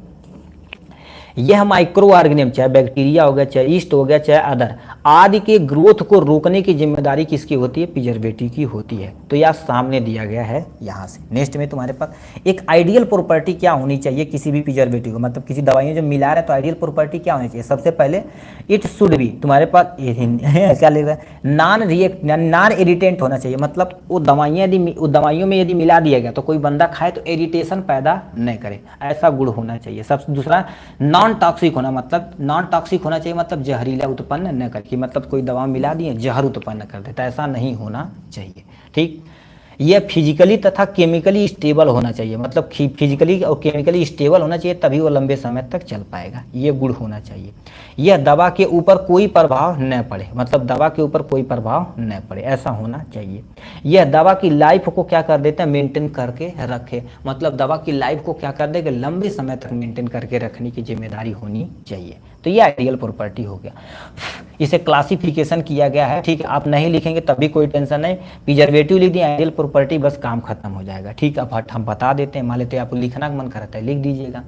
यह माइक्रो ऑर्गेनिज्म, चाहे बैक्टीरिया हो गया, चाहे ईस्ट हो गया, चाहे अदर आदि के ग्रोथ को रोकने की जिम्मेदारी किसकी होती है, प्रिजर्वेटिव की होती है। तो यह सामने दिया गया है यहाँ से। नेक्स्ट में तुम्हारे पास एक आइडियल प्रॉपर्टी क्या होनी चाहिए किसी भी प्रिजर्वेटिव को, मतलब किसी दवाइयाँ जो मिला रहे हैं तो आइडियल प्रॉपर्टी क्या होनी चाहिए। सबसे पहले इट शुड बी, तुम्हारे पास क्या लिख रहा है, नॉन इरिटेंट होना चाहिए, मतलब वो दवाइयों में यदि मिला दिया गया तो कोई बंदा खाए तो इरिटेशन पैदा नहीं करे, ऐसा गुण होना चाहिए। सबसे दूसरा नॉन टॉक्सिक होना, मतलब नॉन टॉक्सिक होना चाहिए, मतलब जहरीला उत्पन्न न कर, मतलब कोई दवा मिला दिए जहर उत्पन्न कर देता, ऐसा नहीं होना चाहिए। ठीक, यह फिजिकली तथा केमिकली स्टेबल होना चाहिए, मतलब फिजिकली और केमिकली स्टेबल होना चाहिए, तभी वो लंबे समय तक चल पाएगा, ये गुण होना चाहिए। यह दवा के ऊपर कोई प्रभाव न पड़े, मतलब दवा के ऊपर कोई प्रभाव न पड़े, ऐसा होना चाहिए। यह दवा की लाइफ को क्या कर देता है, मेंटेन करके रखे, मतलब दवा की लाइफ को क्या कर देगा, लंबे समय तक मेंटेन करके रखने की जिम्मेदारी होनी चाहिए। तो ये आइडियल प्रॉपर्टी हो गया। इसे क्लासिफिकेशन किया गया है, ठीक है, आप नहीं लिखेंगे तभी कोई टेंशन नहीं, प्रिजर्वेटिव लिख दिए, आइडियल प्रॉपर्टी, बस काम खत्म हो जाएगा। ठीक है, अब हम बता देते हैं, मान लेते हैं आपको लिखना का मन करता है, लिख दीजिएगा।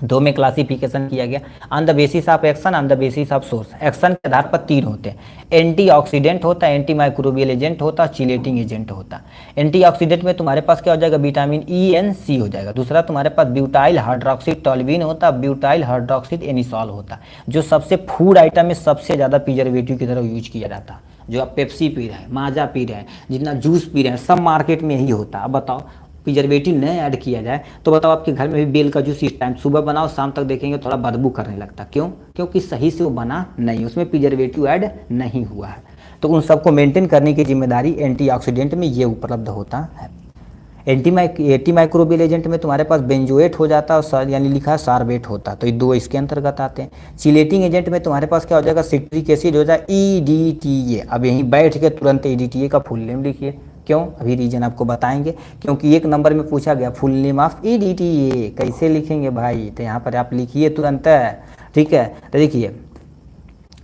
दो में क्लासिफिकेशन किया गया, on the basis of action, on the basis of source. Action के आधार पर 3 होते हैं, एंटीऑक्सीडेंट होता है, एंटी माइक्रोबियल एजेंट होता है, चिलेटिंग एजेंट होता है। एंटीऑक्सीडेंट में तुम्हारे पास क्या हो जाएगा, विटामिन ई एन सी हो जाएगा। दूसरा तुम्हारे पास ब्यूटाइल हाइड्रोक्सिड टोल्यूइन होता है, ब्यूटाइल हाइड्रोक्सिड एनिसॉल होता है, जो सबसे फूड आइटम में सबसे ज़्यादा प्रिजर्वेटिव की तरह यूज किया जाता है। जो आप पेप्सी पी रहे हैं, माजा पी रहे हैं, जितना जूस पी रहे हैं, सब मार्केट में यही होता है। अब बताओ प्रिजर्वेटिव नहीं ऐड किया जाए तो बताओ आपके घर में भी बेल का जूस इस टाइम सुबह बनाओ, शाम तक देखेंगे थोड़ा बदबू करने लगता। क्यों? क्योंकि सही से वो बना नहीं, उसमें प्रिजर्वेटिव ऐड नहीं हुआ है। तो उन सबको मेंटेन करने की जिम्मेदारी एंटीऑक्सीडेंट में ये उपलब्ध होता है। एंटी माइक्रोबियल एजेंट में तुम्हारे पास बेंजोएट हो जाता है और यानी लिखा है सार्बेट होता है, तो ये 2 इसके अंतर्गत आते हैं। चिलेटिंग एजेंट में तुम्हारे पास क्या हो जाएगा, सिट्रिक एसिड हो जाए, EDTA। अब यहीं बैठ के तुरंत EDTA का फुल नेम लिखिए। क्यों? अभी रीजन आपको बताएंगे, क्योंकि 1 नंबर में पूछा गया फुल नेम ऑफ EDTA कैसे लिखेंगे भाई, तो यहाँ पर आप लिखिए तुरंत, ठीक है। तो देखिए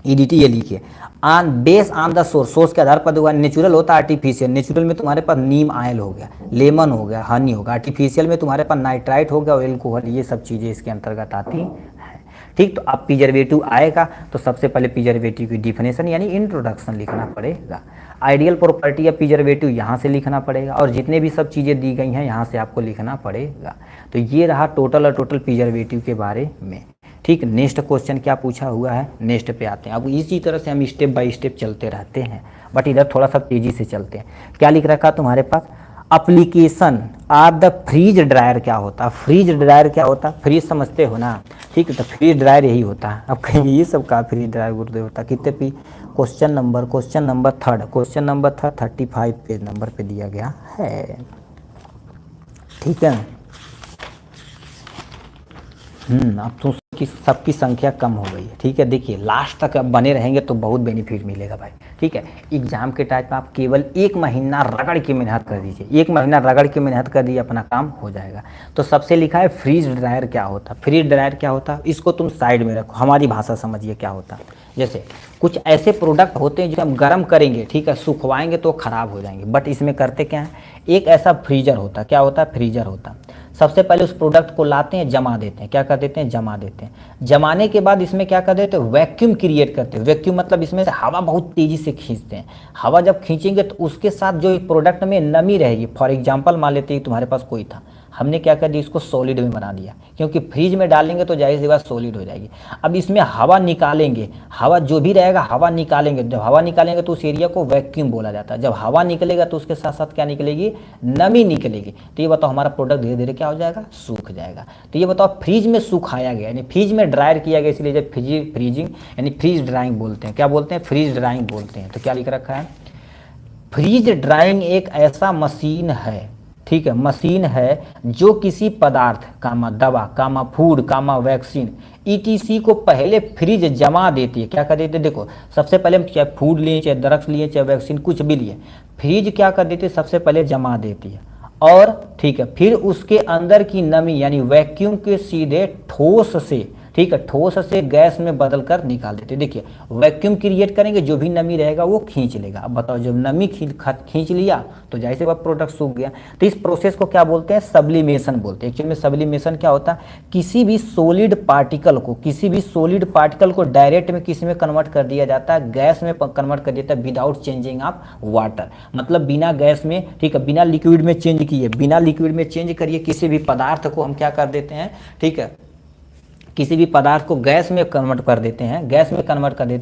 EDTA लिखिए, on base on the source, source के आधार पर होगा। नेचुरल होता है, आर्टिफिशियल। नेचुरल में तुम्हारे पास नीम आयल हो गया, लेमन हो गया, हनी होगा। आर्टिफिशियल में तुम्हारे पास नाइट्राइट हो गया और एल्कोहल, ये सब चीज़ें इसके अंतर्गत आती हैं। ठीक, तो अब प्रिजर्वेटिव आएगा तो सबसे पहले प्रिजर्वेटिव की डिफिनेशन यानी इंट्रोडक्शन लिखना पड़ेगा। आइडियल प्रॉपर्टी या प्रिजर्वेटिव यहाँ से लिखना पड़ेगा, और जितने भी सब चीज़ें दी गई हैं यहाँ से आपको लिखना पड़ेगा। तो ये रहा टोटल और टोटल प्रिजर्वेटिव के बारे में। ठीक, नेक्स्ट क्वेश्चन क्या पूछा हुआ है, नेक्स्ट पे आते हैं। अब इसी तरह से हम स्टेप बाय स्टेप चलते रहते हैं, बट इधर थोड़ा सा तेज़ी से चलते हैं। क्या लिख रखा तुम्हारे पास, application of the freeze dryer क्या होता है। फ्रीज ड्रायर क्या होता है, फ्रीज समझते हो ना, ठीक है। तो फ्रीज ड्रायर यही होता है। अब कहीं ये सब का फ्रीज ड्रायर गुरुदेव होता है। कितने P question number 3 35 page number पे दिया गया है, ठीक है। अब तो सबकी संख्या कम हो गई है, ठीक है। देखिए लास्ट तक अब बने रहेंगे तो बहुत बेनिफिट मिलेगा भाई, ठीक है। एग्जाम के टाइम पे आप केवल 1 महीना रगड़ के मेहनत कर दीजिए, 1 महीना रगड़ के मेहनत कर दीजिए, अपना काम हो जाएगा। तो सबसे लिखा है फ्रीज ड्रायर क्या होता है। फ्रीज ड्रायर क्या होता है, इसको तुम साइड में रखो, हमारी भाषा समझिए क्या होता है। जैसे कुछ ऐसे प्रोडक्ट होते हैं जो हम गर्म करेंगे, ठीक है, सुखवाएंगे तो ख़राब हो जाएंगे, बट इसमें करते क्या है, एक ऐसा फ्रीजर होता है। क्या होता है, फ्रीजर होता है। सबसे पहले उस प्रोडक्ट को लाते हैं, जमा देते हैं, क्या कर देते हैं, जमा देते हैं। जमाने के बाद इसमें क्या कर देते हैं, वैक्यूम क्रिएट करते हैं। वैक्यूम मतलब इसमें से हवा बहुत तेजी से खींचते हैं। हवा जब खींचेंगे तो उसके साथ जो प्रोडक्ट में नमी रहेगी, फॉर एग्जाम्पल मान लेते हैं तुम्हारे पास कोई था, हमने क्या कर दिया, इसको सॉलिड में बना दिया, क्योंकि फ्रीज में डालेंगे तो जाहिर सी बात सॉलिड हो जाएगी। अब इसमें हवा निकालेंगे, हवा जो भी रहेगा हवा निकालेंगे, जब हवा निकालेंगे तो उस एरिया को वैक्यूम बोला जाता है। जब हवा निकलेगा तो उसके साथ साथ क्या निकलेगी, नमी निकलेगी। तो ये बताओ हमारा प्रोडक्ट धीरे धीरे क्या हो जाएगा, सूख जाएगा। तो ये बताओ फ्रीज में सुखाया गया, यानी फ्रीज में ड्रायर किया गया, इसलिए जब फ्रीजिंग यानी फ्रीज ड्राइंग बोलते हैं। क्या बोलते हैं, फ्रीज ड्राइंग बोलते हैं। तो क्या लिख रखा है, फ्रीज ड्राइंग एक ऐसा मशीन है, ठीक है, मशीन है जो किसी पदार्थ कामा दवा कामा फूड कामा वैक्सीन ईटीसी को पहले फ्रीज जमा देती है। क्या कर देती है, देखो सबसे पहले हम चाहे फूड लिए, चाहे ड्रग्स लिए, चाहे वैक्सीन कुछ भी लिए, फ्रीज क्या कर देती है, सबसे पहले जमा देती है। और ठीक है, फिर उसके अंदर की नमी यानी वैक्यूम के सीधे ठोस से, ठीक है, ठोस से गैस में बदल कर निकाल देते। देखिए वैक्यूम क्रिएट करेंगे, जो भी नमी रहेगा वो खींच लेगा। अब बताओ जब नमी खींच लिया तो जैसे वह प्रोडक्ट सूख गया। तो इस प्रोसेस को क्या बोलते हैं, सब्लिमेशन बोलते हैं। एक्चुअली में सब्लिमेशन क्या होता है, किसी भी सॉलिड पार्टिकल को डायरेक्ट में किसी में कन्वर्ट कर दिया जाता है, गैस में कन्वर्ट कर दिया जाता है विदाउट चेंजिंग ऑफ वाटर। मतलब बिना गैस में, ठीक है, बिना लिक्विड में चेंज किए, बिना लिक्विड में चेंज करिए किसी भी पदार्थ को हम क्या कर देते हैं, ठीक है, किसी भी पदार्थ को गैस में कन्वर्ट कर देते हैं,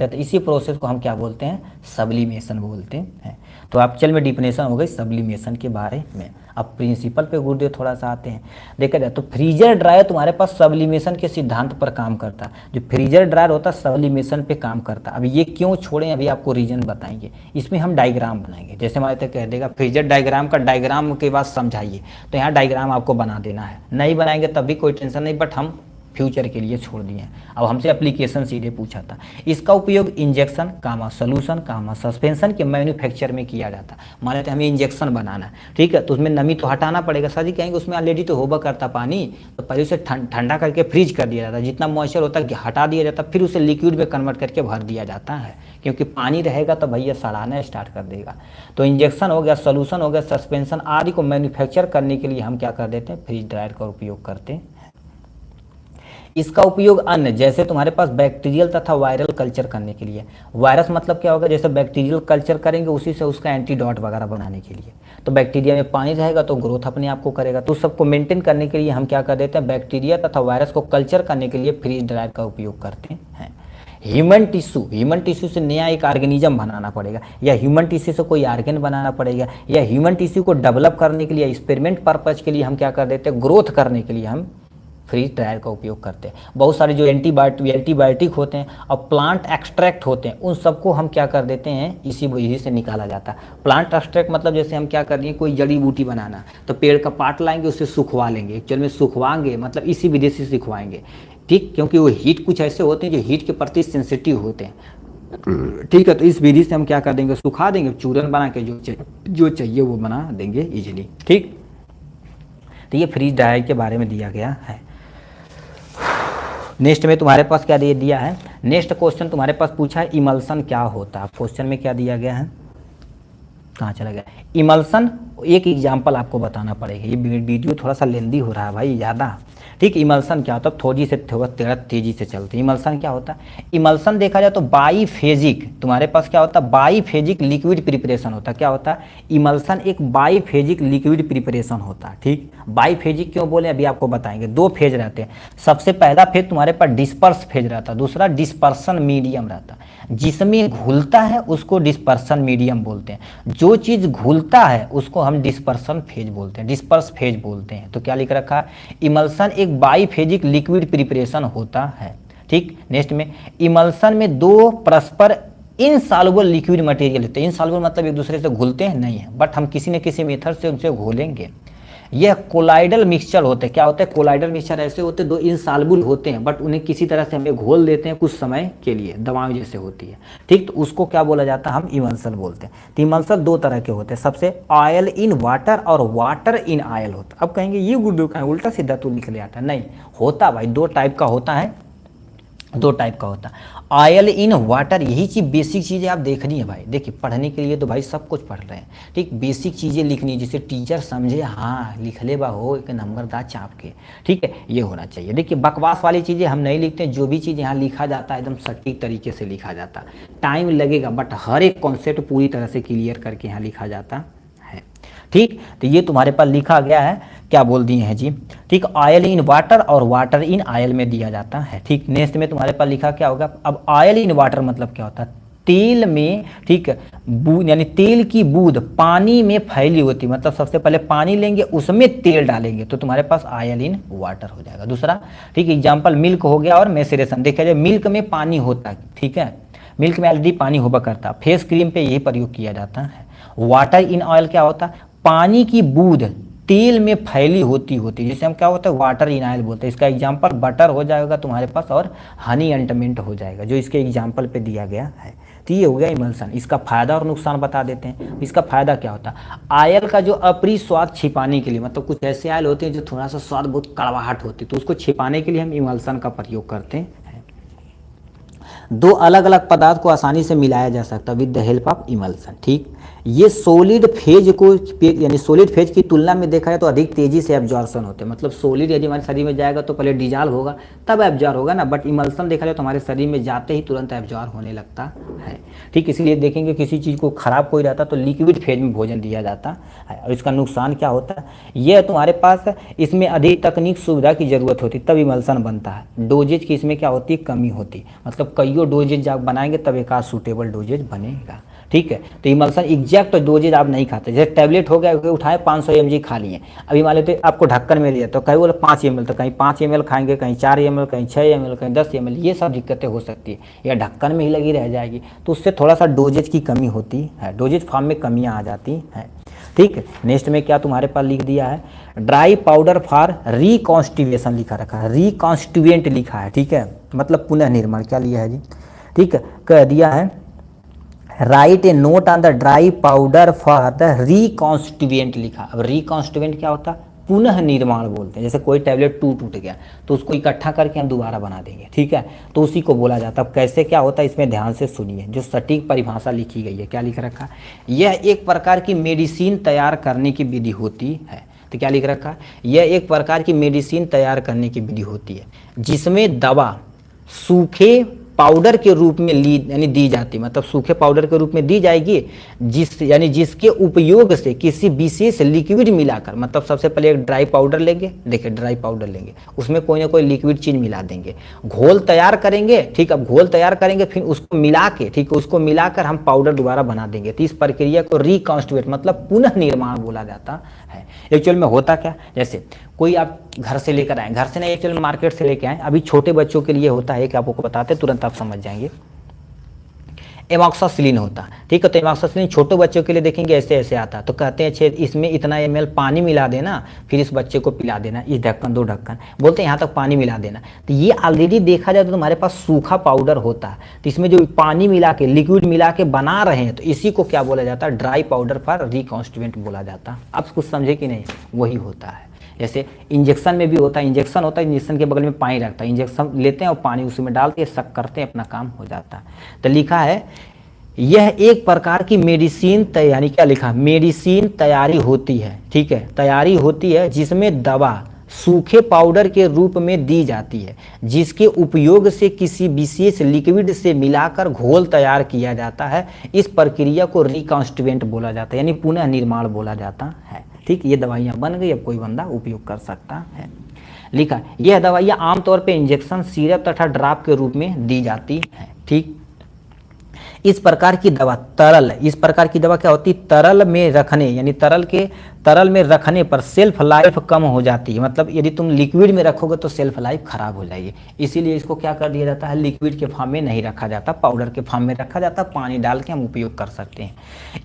तो इसी प्रोसेस को हम क्या बोलते हैं, सब्लिमेशन बोलते हैं। तो आप चल में डिफिनेशन हो गई सब्लिमेशन के बारे में। अब प्रिंसिपल पे गुरुदेव थोड़ा सा आते हैं। देखा जाए तो फ्रीजर ड्रायर तुम्हारे पास सब्लिमेशन के सिद्धांत पर काम करता है। जो फ्रीजर ड्रायर होता है सब्लिमेशन पे काम करता है। अब ये क्यों छोड़ें, अभी आपको रीजन बताएंगे। इसमें हम डायग्राम बनाएंगे, जैसे हमारे तक कह देगा फ्रीजर डायग्राम का डायग्राम के बाद समझाइए, तो यहाँ डायग्राम आपको बना देना है। नहीं बनाएंगे तब भी कोई टेंशन नहीं, बट हम फ्यूचर के लिए छोड़ दिए हैं। अब हमसे एप्लीकेशन सीधे पूछा था। इसका उपयोग इंजेक्शन कामा सोल्यूशन कामा सस्पेंशन के मैन्युफैक्चर में किया जाता है। मान लेते हमें इंजेक्शन बनाना है, ठीक है, तो उसमें नमी तो हटाना पड़ेगा। सर जी कहेंगे उसमें ऑलरेडी तो होगा करता पानी, तो पहले उसे ठंडा करके फ्रीज कर दिया जाता है, जितना मॉइस्चर होता है हटा दिया जाता है, फिर उसे लिक्विड में कन्वर्ट करके भर दिया जाता है, क्योंकि पानी रहेगा तो भैया सड़ाना स्टार्ट कर देगा। तो इंजेक्शन हो गया, सोल्यूशन हो गया, सस्पेंशन आदि को मैन्युफैक्चर करने के लिए हम क्या कर देते हैं, फ्रीज ड्रायर का उपयोग करते हैं। इसका उपयोग अन्य जैसे तुम्हारे पास बैक्टीरियल तथा वायरल कल्चर करने के लिए। वायरस मतलब क्या होगा, जैसे बैक्टीरियल कल्चर करेंगे उसी से उसका एंटीडॉट वगैरह बनाने के लिए। तो बैक्टीरिया में पानी रहेगा तो ग्रोथ अपने आप को करेगा। तो सबको मेंटेन करने के लिए हम क्या कर देते हैं, बैक्टीरिया तथा वायरस को कल्चर करने के लिए फ्रीज ड्रायर का उपयोग करते हैं। ह्यूमन टिश्यू से नया एक ऑर्गेनिज्म बनाना पड़ेगा, या ह्यूमन टिश्यू से कोई ऑर्गेन बनाना पड़ेगा, या ह्यूमन टिश्यू को डेवलप करने के लिए एक्सपेरिमेंट पर्पज के लिए हम क्या कर देते हैं, ग्रोथ करने के लिए हम फ्रीज ड्रायर का उपयोग करते हैं। बहुत सारे जो एंटीबायोटिक होते हैं और प्लांट एक्सट्रैक्ट होते हैं, उन सबको हम क्या कर देते हैं, इसी विधि से निकाला जाता है। प्लांट एक्सट्रैक्ट मतलब जैसे हम क्या कर दिए, कोई जड़ी बूटी बनाना, तो पेड़ का पार्ट लाएंगे, उसे सुखवा लेंगे। एक्चुअल में सुखवाएंगे मतलब इसी विधि से सुखवाएंगे, ठीक, क्योंकि वो हीट कुछ ऐसे होते हैं जो हीट के प्रति सेंसिटिव होते हैं, ठीक है। तो इस विधि से हम क्या कर देंगे, सुखा देंगे, चूरन बना के जो चाहिए वो बना देंगे इजीली, ठीक। तो ये फ्रीज ड्रायर के बारे में दिया गया है। नेक्स्ट में तुम्हारे पास क्या दिया है, नेक्स्ट क्वेश्चन तुम्हारे पास पूछा है इमल्सन क्या होता है। क्वेश्चन में क्या दिया गया है, कहाँ चला गया, इमल्सन। एक एग्जांपल आपको बताना पड़ेगा, ये वीडियो थोड़ा सा लेंदी हो रहा है भाई ज़्यादा, ठीक। इमल्सन क्या होता है, थोड़ा तेजी से चलते। इमल्सन क्या होता है, इमल्सन देखा जाए तो बाईफेजिक, तुम्हारे पास क्या होता है, बाईफेजिक लिक्विड प्रिपरेशन होता है। क्या होता है, इमल्सन एक बाईफेजिक लिक्विड प्रिपरेशन होता है, ठीक। बाईफेजिक क्यों बोले अभी आपको बताएंगे। दो फेज रहते हैं, सबसे पहला फेज तुम्हारे पास डिस्पर्स फेज रहता है, दूसरा डिस्पर्सन मीडियम रहता है। जिसमें घुलता है उसको डिस्पर्सन मीडियम बोलते हैं, जो चीज़ घुलता है उसको हम डिस्पर्सन फेज बोलते हैं, डिस्पर्स फेज बोलते हैं। तो क्या लिख रखा है, इमल्सन एक बाईफेजिक लिक्विड प्रिपरेशन होता है, ठीक। नेक्स्ट में इमल्सन में दो परस्पर इनसॉल्युबल लिक्विड मटेरियल होते हैं। इनसॉल्युबल मतलब एक दूसरे से घुलते हैं नहीं है, बट हम किसी न किसी मेथड से उनसे घोलेंगे। यह कोलाइडल मिक्सचर होते हैं। क्या होते हैं, कोलाइडल मिक्सचर ऐसे होते हैं, दो इनसॉल्युबल होते हैं, बट उन्हें किसी तरह से हमें घोल देते हैं कुछ समय के लिए, दवाएं जैसे होती है, ठीक। तो उसको क्या बोला जाता है, हम इमल्सन बोलते हैं। तो इमल्सन दो तरह के होते हैं, सबसे ऑयल इन वाटर और वाटर इन ऑयल होता है। अब कहेंगे ये गुड्डू का उल्टा सीधा तो निकले आता है, नहीं होता भाई, दो टाइप का होता है। दो टाइप का होता है, ऑयल इन वाटर। यही चीज़ बेसिक चीज़ें आप देखनी है भाई। देखिए पढ़ने के लिए तो भाई सब कुछ पढ़ रहे हैं, ठीक, बेसिक चीज़ें लिखनी है जिसे टीचर समझे, हाँ लिख ले बा हो एक नंबरदार चाप के, ठीक है, ये होना चाहिए। देखिए बकवास वाली चीज़ें हम नहीं लिखते, जो भी चीज़ यहाँ लिखा जाता है एकदम सटीक तरीके से लिखा जाता है। टाइम लगेगा बट हर एक कॉन्सेप्ट पूरी तरह से क्लियर करके यहाँ लिखा जाता है, ठीक। तो ये तुम्हारे पास लिखा गया है, क्या बोल दिए हैं जी, ठीक, ऑयल इन वाटर और वाटर इन ऑयल में दिया जाता है, ठीक। नेक्स्ट में तुम्हारे पास लिखा क्या होगा, अब ऑयल इन वाटर मतलब क्या होता है, तेल में, ठीक, बूंद यानी तेल की बूंद पानी में फैली होती, मतलब सबसे पहले पानी लेंगे उसमें तेल डालेंगे तो तुम्हारे पास ऑयल इन वाटर हो जाएगा। दूसरा, ठीक, एग्जाम्पल मिल्क हो गया और मैसेरेशन। देखा जाए मिल्क में पानी होता है, ठीक है, मिल्क में ऑलरेडी पानी होगा करता, फेस क्रीम पे यही प्रयोग किया जाता है। वाटर इन ऑयल क्या होता है, पानी की बूंद तेल में फैली होती जिसे हम क्या होता है वाटर इन ऑयल बोलते हैं। इसका एग्जाम्पल बटर हो जाएगा तुम्हारे पास और हनी अल्टमेंट हो जाएगा जो इसके एग्जाम्पल पे दिया गया है। तो ये हो गया इमल्सन। इसका फायदा और नुकसान बता देते हैं। इसका फायदा क्या होता है, ऑयल का जो अप्रिय स्वाद छिपाने के लिए, मतलब कुछ ऐसे ऑयल होते हैं जो थोड़ा सा स्वाद बहुत कड़वाहट होती है तो उसको छिपाने के लिए हम इमल्सन का प्रयोग करते हैं। दो अलग अलग पदार्थ को आसानी से मिलाया जा सकता है with the help of emulsion, ठीक। ये सॉलिड फेज को यानी सॉलिड फेज की तुलना में देखा जाए तो अधिक तेजी से एब्जॉर्प्शन होते हैं। मतलब सॉलिड यदि हमारे शरीर में जाएगा तो पहले डिजॉल्व होगा तब एब्जॉर्ब होगा ना, बट इमल्सन देखा जाए तो हमारे शरीर में जाते ही तुरंत एब्जॉर्ब होने लगता है, ठीक। इसीलिए देखेंगे किसी चीज़ को खराब कोई रहता तो लिक्विड फेज में भोजन दिया जाता है। और इसका नुकसान क्या होता है, यह तुम्हारे पास इसमें अधिक तकनीक सुविधा की जरूरत होती तब इमल्सन बनता है। डोजेज की इसमें क्या होती है, कमी होती, मतलब कईयों डोजेज जब बनाएंगे तब एक सूटेबल डोजेज बनेगा, ठीक है। तो इमल्सन एग्जैक्ट डोजेज आप नहीं खाते, जैसे टैबलेट हो गया उठाए 500 mg खा लिए, अभी मान लेते आपको ढक्कन में लिया तो कहीं बोले 5 ml, तो कहीं 5 ml खाएंगे, कहीं 4 ml, कहीं 6 ml, कहीं 10 ml, ये सब दिक्कतें हो सकती है, या ढक्कन में ही लगी रह जाएगी तो उससे थोड़ा सा डोजेज की कमी होती है, डोजेज फॉर्म में कमियाँ आ जाती हैं, ठीक। नेक्स्ट में क्या तुम्हारे पास लिख दिया है, ड्राई पाउडर फॉर रिकॉन्स्टिट्यूशन लिखा रखा है, रिकॉन्स्टिट्यूएंट लिखा है, ठीक है, मतलब पुनः निर्माण क्या लिया है जी, ठीक है, कह दिया है write a note on the dry powder for the reconstituent लिखा। अब रिकॉन्स्टिट्यूएंट क्या होता है, पुनः निर्माण बोलते हैं। जैसे कोई टैबलेट टूट गया तो उसको इकट्ठा करके हम दोबारा बना देंगे, ठीक है, तो उसी को बोला जाता है। अब कैसे क्या होता है इसमें ध्यान से सुनिए, जो सटीक परिभाषा लिखी गई है, क्या लिख रखा है, यह एक प्रकार की मेडिसिन तैयार करने की विधि होती है। तो क्या लिख रखा है, यह एक प्रकार की मेडिसिन तैयार करने की विधि होती है जिसमें दवा सूखे पाउडर के रूप में यानी दी जाती, मतलब सूखे पाउडर के रूप में दी जाएगी, जिसके उपयोग से किसी विशेष लिक्विड मिलाकर, मतलब सबसे पहले एक ड्राई पाउडर लेंगे, देखिए ड्राई पाउडर लेंगे, उसमें कोई ना कोई लिक्विड चीज मिला देंगे, घोल तैयार करेंगे, ठीक। अब घोल तैयार करेंगे फिर उसको मिला के, ठीक, उसको मिलाकर हम पाउडर दोबारा बना देंगे। तो इस प्रक्रिया को रिकॉन्स्टिट्यूट मतलब पुनः निर्माण बोला जाता है। एक्चुअल में होता क्या, जैसे कोई आप घर से लेकर आए, घर से नहीं एक्चुअल मार्केट से लेके आए, अभी छोटे बच्चों के लिए होता है कि आपको बताते तुरंत आप समझ जाएंगे, एमॉक्सासिलिन होता है, ठीक है। तो एमॉक्सासिलिन छोटे बच्चों के लिए देखेंगे ऐसे ऐसे आता है, तो कहते हैं अच्छे इसमें इतना ml पानी मिला देना, फिर इस बच्चे को पिला देना, इस ढक्कन 2 ढक्कन बोलते हैं यहाँ तक पानी मिला देना। तो ये ऑलरेडी देखा जाए तो तुम्हारे पास सूखा पाउडर होता है, तो इसमें जो पानी मिला के लिक्विड मिला के बना रहे हैं तो इसी को क्या बोला जाता है, ड्राई पाउडर फॉर रिकॉन्स्टिट्यूएंट बोला जाता है। आप कुछ समझे कि नहीं, वही होता है। जैसे इंजेक्शन में भी होता है, इंजेक्शन होता है, इंजेक्शन के बगल में पानी रखता है, इंजेक्शन लेते हैं और पानी उसी में डालते हैं, शक करते हैं, अपना काम हो जाता है। तो लिखा है यह एक प्रकार की मेडिसिन यानी क्या लिखा, मेडिसिन तैयारी होती है, ठीक है, तैयारी होती है जिसमें दवा सूखे पाउडर के रूप में दी जाती है, जिसके उपयोग से किसी विशेष लिक्विड से मिलाकर घोल तैयार किया जाता है। इस प्रक्रिया को रिकॉन्स्टिट्यूएंट बोला जाता है, यानी पुनः निर्माण बोला जाता है, ठीक। ये दवाइयाँ बन गई, अब कोई बंदा उपयोग कर सकता है। लिखा यह दवाइयाँ आमतौर पर इंजेक्शन, सिरप तथा ड्रॉप के रूप में दी जाती हैं, ठीक। इस प्रकार की दवा तरल, इस प्रकार की दवा क्या होती है, तरल में रखने यानी तरल में रखने पर सेल्फ लाइफ कम हो जाती है, मतलब यदि तुम लिक्विड में रखोगे तो सेल्फ लाइफ खराब हो जाएगी, इसीलिए इसको क्या कर दिया जाता है, लिक्विड के फॉर्म में नहीं रखा जाता, पाउडर के फॉर्म में रखा जाता, पानी डाल के हम उपयोग कर सकते हैं,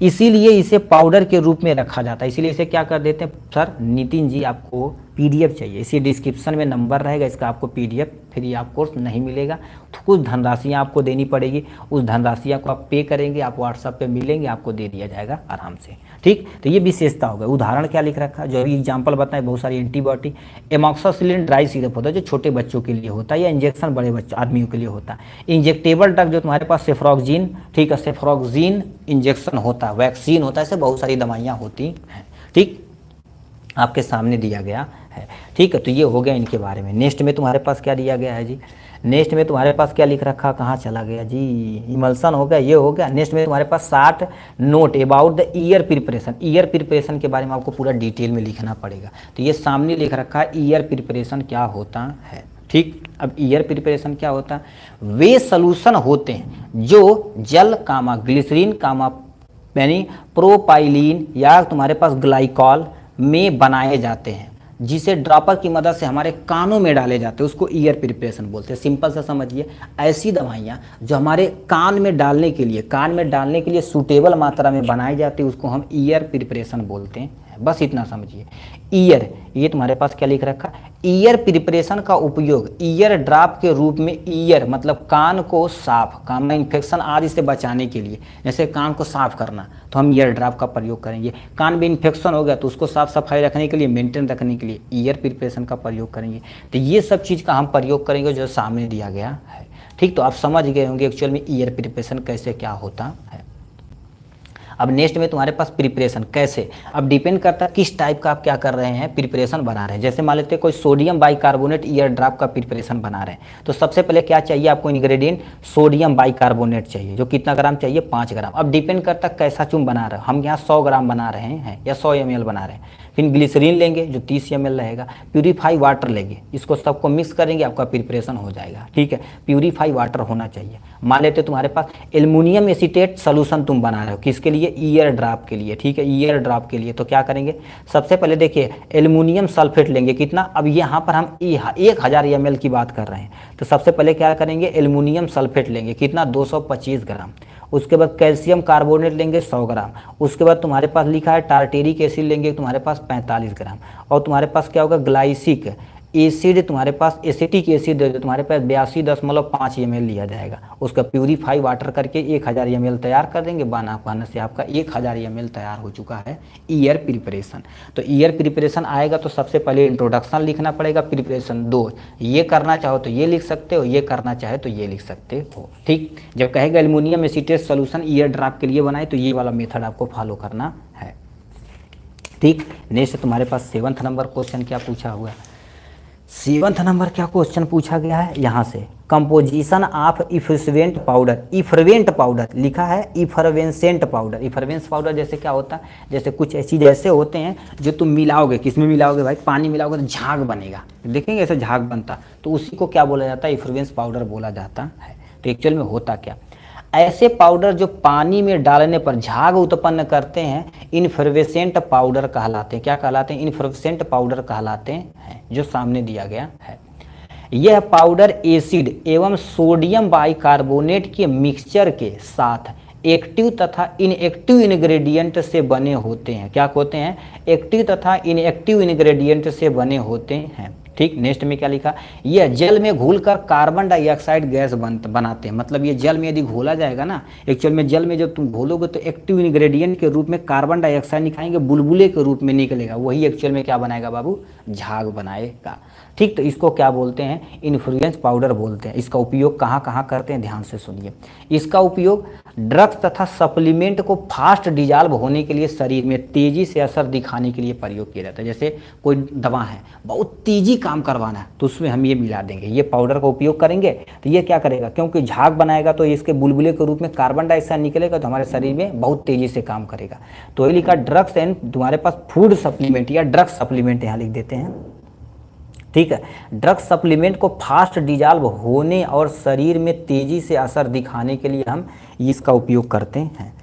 इसीलिए इसे पाउडर के रूप में रखा जाता है। इसीलिए इसे क्या कर देते हैं सर, नितिन जी आपको PDF चाहिए, इसी डिस्क्रिप्शन में नंबर रहेगा, इसका आपको PDF फ्री ऑफ कोर्स नहीं मिलेगा। तो कुछ धनराशियाँ आपको देनी पड़ेगी, उस धनराशियाँ को आप पे करेंगे, आप व्हाट्सएप पे मिलेंगे, आपको दे दिया जाएगा आराम से। ठीक, तो ये विशेषता होगा। उदाहरण क्या लिख रखा है, जो अभी एग्जाम्पल बताएं, बहुत सारी एंटीबायोटिक, एमॉक्सासिलिन ड्राई सिरप होता है जो छोटे बच्चों के लिए होता है, या इंजेक्शन बड़े बच्चों आदमियों के लिए होता है। इंजेक्टेबल ड्रग जो तुम्हारे पास सेफ्रोक्सिन, ठीक है, सेफ्रोक्सिन इंजेक्शन होता है, वैक्सीन होता है, ऐसे बहुत सारी दवाइयाँ होती हैं। ठीक, आपके सामने दिया गया है। ठीक है, तो ये हो गया इनके बारे में। नेक्स्ट में तुम्हारे पास क्या दिया गया है जी, नेक्स्ट में तुम्हारे पास क्या लिख रखा, कहाँ चला गया जी, इमल्सन हो गया, ये हो गया। नेक्स्ट में तुम्हारे पास 60 note about the year preparation. Year preparation के बारे में आपको पूरा डिटेल में लिखना पड़ेगा। तो ये सामने लिख रखा है ईयर प्रिपरेशन क्या होता है। ठीक, अब ईयर प्रिपरेशन क्या होता है, वे सॉल्यूशन होते हैं जो जल कामा ग्लिसरीन कामा यानी प्रोपाइलीन या तुम्हारे पास ग्लाइकॉल में बनाए जाते हैं, जिसे ड्रॉपर की मदद से हमारे कानों में डाले जाते हैं, उसको ईयर प्रिपरेशन बोलते हैं। सिंपल सा समझिए, ऐसी दवाइयाँ जो हमारे कान में डालने के लिए सूटेबल मात्रा में बनाई जाती है, उसको हम ईयर प्रिपरेशन बोलते हैं। बस इतना समझिए। ईयर, ये तुम्हारे पास क्या लिख रखा, ईयर प्रिपरेशन का उपयोग ईयर ड्रॉप के रूप में, ईयर मतलब कान को साफ, कान में इन्फेक्शन आदि से बचाने के लिए, जैसे कान को साफ करना तो हम ईयर ड्रॉप का प्रयोग करेंगे। कान में इन्फेक्शन हो गया तो उसको साफ सफाई रखने के लिए, मेंटेन रखने के लिए ईयर प्रिपरेशन का प्रयोग करेंगे। तो ये सब चीज़ का हम प्रयोग करेंगे जो सामने दिया गया है। ठीक, तो आप समझ गए होंगे एक्चुअल में ईयर प्रिपरेशन कैसे क्या होता है। अब नेक्स्ट में तुम्हारे पास प्रिपरेशन कैसे, अब डिपेंड करता है किस टाइप का आप क्या कर रहे हैं, प्रिपरेशन बना रहे हैं। जैसे मान लेते हैं कोई सोडियम बाइकार्बोनेट ईयर ड्रॉप का प्रिपरेशन बना रहे हैं, तो सबसे पहले क्या चाहिए आपको इंग्रेडिएंट, सोडियम बाइकार्बोनेट चाहिए, जो कितना ग्राम चाहिए, 5 ग्राम। अब डिपेंड करता है कैसा चूम बना रहे हैं, हम यहाँ 100 ग्राम बना रहे हैं या 100 ml बना रहे हैं। फिर ग्लिसरीन लेंगे जो 30 ml रहेगा, प्यूरीफाई वाटर लेंगे, इसको सबको मिक्स करेंगे, आपका प्रिपरेशन हो जाएगा। ठीक है, प्यूरीफाई वाटर होना चाहिए। मान लेते तुम्हारे पास एल्युमिनियम एसीटेट सोल्यूशन तुम बना रहे हो, किसके लिए, ईयर ड्रॉप के लिए। ठीक है, ईयर ड्रॉप के लिए तो क्या करेंगे, सबसे पहले देखिए एल्युमिनियम सल्फेट लेंगे, कितना, अब यहाँ पर हम 1000 ml की बात कर रहे हैं, तो सबसे पहले क्या करेंगे, एल्युमिनियम सल्फेट लेंगे, कितना, 225 ग्राम। उसके बाद कैल्शियम कार्बोनेट लेंगे 100 ग्राम। उसके बाद तुम्हारे पास लिखा है टार्टेरिक एसिड लेंगे तुम्हारे पास 45 ग्राम। और तुम्हारे पास क्या होगा, ग्लाइसिक एसिड, तुम्हारे पास एसिटिक एसिड तुम्हारे पास 82.5 ml लिया जाएगा। उसका प्यूरीफाई वाटर करके 1000 ml तैयार कर देंगे, बना से आपका 1000 ml तैयार हो चुका है ईयर प्रिपरेशन। तो ईयर प्रिपरेशन आएगा तो सबसे पहले इंट्रोडक्शन लिखना पड़ेगा, प्रिपरेशन 2, ये करना चाहो तो ये लिख सकते हो, ये करना चाहे तो ये लिख सकते हो। ठीक, जब कहेगा aluminium acetate solution year drop के लिए बनाए तो ये वाला मेथड आपको फॉलो करना है। ठीक, नेक्स्ट तुम्हारे पास 7th नंबर क्वेश्चन क्या पूछा हुआ है, 7th नंबर क्या क्वेश्चन पूछा गया है, यहाँ से कंपोजिशन ऑफ इफरवेंट पाउडर, इफरवेंट पाउडर लिखा है, इफरवेंसेंट पाउडर। इफरवेंस पाउडर जैसे क्या होता है, जैसे कुछ चीज़ ऐसे होते हैं जो तुम मिलाओगे, किसमें मिलाओगे भाई, पानी मिलाओगे तो झाग बनेगा, देखेंगे ऐसे झाग बनता, तो उसी को क्या बोला जाता है, इफरवेंस पाउडर बोला जाता है। तो एक्चुअल में होता क्या, ऐसे पाउडर जो पानी में डालने पर झाग उत्पन्न करते हैं इनफरवेसेंट पाउडर कहलाते हैं। क्या कहलाते हैं, इनफरवेसेंट पाउडर कहलाते हैं, जो सामने दिया गया है। यह पाउडर एसिड एवं सोडियम बाइकार्बोनेट के मिक्सचर के साथ एक्टिव तथा इनएक्टिव इंग्रेडिएंट से बने होते हैं। क्या होते हैं, एक्टिव तथा इनएक्टिव इंग्रेडिएंट से बने होते हैं। ठीक, नेक्स्ट में क्या लिखा, यह जल में घुलकर कार्बन डाइऑक्साइड गैस बनाते हैं। मतलब ये जल में यदि घोला जाएगा ना, एक्चुअल में जल में जब तुम घोलोगे तो एक्टिव इंग्रेडिएंट के रूप में कार्बन डाइऑक्साइड निकालेंगे, बुलबुले के रूप में निकलेगा, वही एक्चुअल में क्या बनाएगा बाबू, झाग बनाएगा। ठीक, तो इसको क्या बोलते हैं, इन्फ्लुएंस पाउडर बोलते हैं। इसका उपयोग कहाँ कहाँ करते हैं, ध्यान से सुनिए। इसका उपयोग ड्रग्स तथा सप्लीमेंट को फास्ट डिजॉल्व होने के लिए, शरीर में तेजी से असर दिखाने के लिए प्रयोग किया जाता है। जैसे कोई दवा है, बहुत तेजी काम करवाना है तो उसमें हम ये मिला देंगे, ये पाउडर का उपयोग करेंगे तो ये क्या करेगा, क्योंकि झाग बनाएगा तो इसके बुलबुले के रूप में कार्बन डाइऑक्साइड निकलेगा तो हमारे शरीर में बहुत तेजी से काम करेगा। तो ये लिखा ड्रग्स एंड तुम्हारे पास फूड सप्लीमेंट या ड्रग्स सप्लीमेंट यहाँ लिख देते हैं। ठीक है, ड्रग्स सप्लीमेंट को फास्ट डिजॉल्व होने और शरीर में तेजी से असर दिखाने के लिए हम इसका उपयोग करते हैं।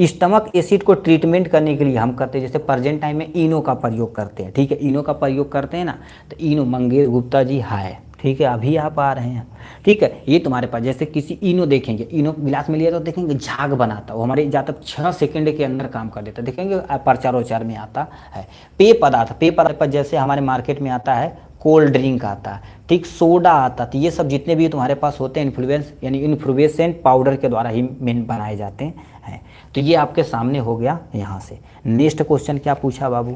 स्टमक एसिड को ट्रीटमेंट करने के लिए हम करते हैं, जैसे प्रेजेंट टाइम में इनो का प्रयोग करते हैं। ठीक है, इनो का प्रयोग करते हैं ना, तो इनो मंगेश गुप्ता जी हाय, ठीक है, अभी आप आ रहे हैं। ठीक है, ये तुम्हारे पास जैसे किसी इनो देखेंगे, इनो गिलास में लिया तो देखेंगे झाग बनाता, वो हमारे ज़्यादा 6 सेकंड के अंदर काम कर देता, देखेंगे प्रचार उचार में आता है। पेय पदार्थ पर जैसे हमारे मार्केट में आता है कोल्ड ड्रिंक आता है, ठीक, सोडा आता, तो ये सब जितने भी तुम्हारे पास होते हैं इन्फ्लुएंस यानी इन्फ्लुएसेंट पाउडर के द्वारा ही बनाए जाते हैं। तो ये आपके सामने हो गया यहाँ से। नेक्स्ट क्वेश्चन क्या पूछा बाबू,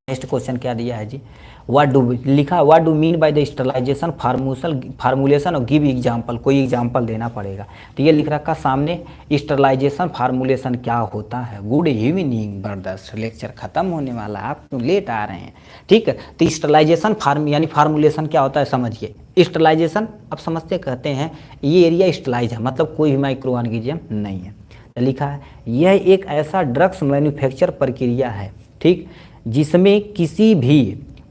नेक्स्ट क्वेश्चन क्या दिया है जी, व्हाट डू लिखा, what do mean by the sterilization formulation और गिव एग्जांपल, कोई एग्जांपल देना पड़ेगा। तो ये लिख रखा सामने, स्टरलाइजेशन फार्मूलेशन क्या होता है। गुड इवनिंग ब्रदर्स, लेक्चर खत्म होने वाला है, आप क्यों लेट आ रहे हैं, ठीक है। तो स्टरलाइजेशन यानी फार्मूलेशन क्या होता है समझिए। स्टरलाइजेशन अब समझते कहते हैं ये एरिया स्टरलाइज है, मतलब कोई भी माइक्रो ऑर्गेनिज्म नहीं है। तो लिखा है यह एक ऐसा ड्रग्स मैन्युफैक्चर प्रक्रिया है, ठीक, जिसमें किसी भी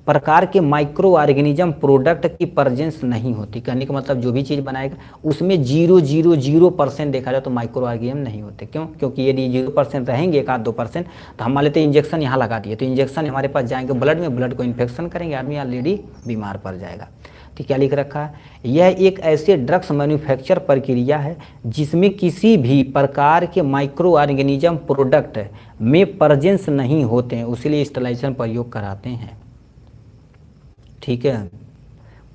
प्रकार के माइक्रो ऑर्गेनिज्म प्रोडक्ट की प्रेजेंस नहीं होती। कहने का मतलब जो भी चीज़ बनाएगा उसमें 0.000% देखा जाए तो माइक्रो ऑर्गेनिज्म नहीं होते। क्यों? क्योंकि यदि 0% रहेंगे, 1-2%, तो हम मान लेते इंजेक्शन यहाँ लगा दिए, तो इंजेक्शन हमारे पास जाएंगे ब्लड में, ब्लड को इन्फेक्शन करेंगे, आदमी ऑलरेडी बीमार पड़ जाएगा। तो क्या लिख रखा है, यह एक ऐसे ड्रग्स मैन्युफैक्चर प्रक्रिया है जिसमें किसी भी प्रकार के माइक्रो ऑर्गेनिज्म प्रोडक्ट में प्रेजेंस नहीं होते हैं, उसीलिए स्टरलाइजेशन प्रयोग कराते हैं। ठीक है,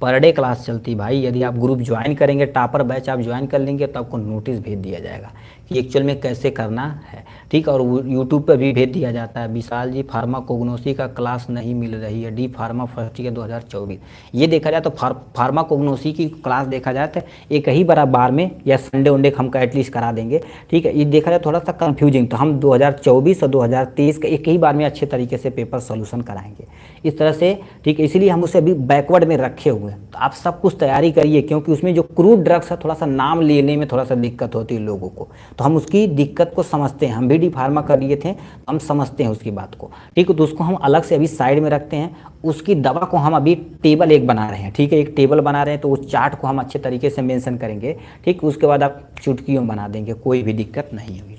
पर डे क्लास चलती भाई। यदि आप ग्रुप ज्वाइन करेंगे, टॉपर बैच आप ज्वाइन कर लेंगे, तो आपको नोटिस भेज दिया जाएगा कि एक्चुअल में कैसे करना है, ठीक। और यूट्यूब पे भी भेज दिया जाता है, विशाल जी फार्माकोग्नोसी का क्लास नहीं मिल रही है, डी फार्मा फर्स्ट ईयर 2024। ये देखा जाए तो फार्माकोग्नोसी की क्लास देखा जाए तो एक ही बार में या संडे वनडे हम एटलीस्ट करा देंगे, ठीक है। ये देखा जाए थोड़ा सा कन्फ्यूजिंग, तो हम 2024 और 2023 का एक ही बार में अच्छे तरीके से पेपर सोल्यूशन कराएंगे इस तरह से, ठीक है। इसीलिए हम उसे अभी बैकवर्ड में रखे हुए हैं। तो आप सब कुछ तैयारी करिए, क्योंकि उसमें जो क्रूड ड्रग्स है थोड़ा सा नाम लेने में थोड़ा सा दिक्कत होती है लोगों को, तो हम उसकी दिक्कत को समझते हैं। हम भी डी फार्मा कर लिए थे, हम समझते हैं उसकी बात को, ठीक है। तो उसको हम अलग से अभी साइड में रखते हैं। उसकी दवा को हम अभी टेबल एक बना रहे हैं, ठीक है, एक टेबल बना रहे हैं, तो उस चार्ट को हम अच्छे तरीके से मेंशन करेंगे, ठीक। उसके बाद आप चुटकियों बना देंगे, कोई भी दिक्कत नहीं होगी।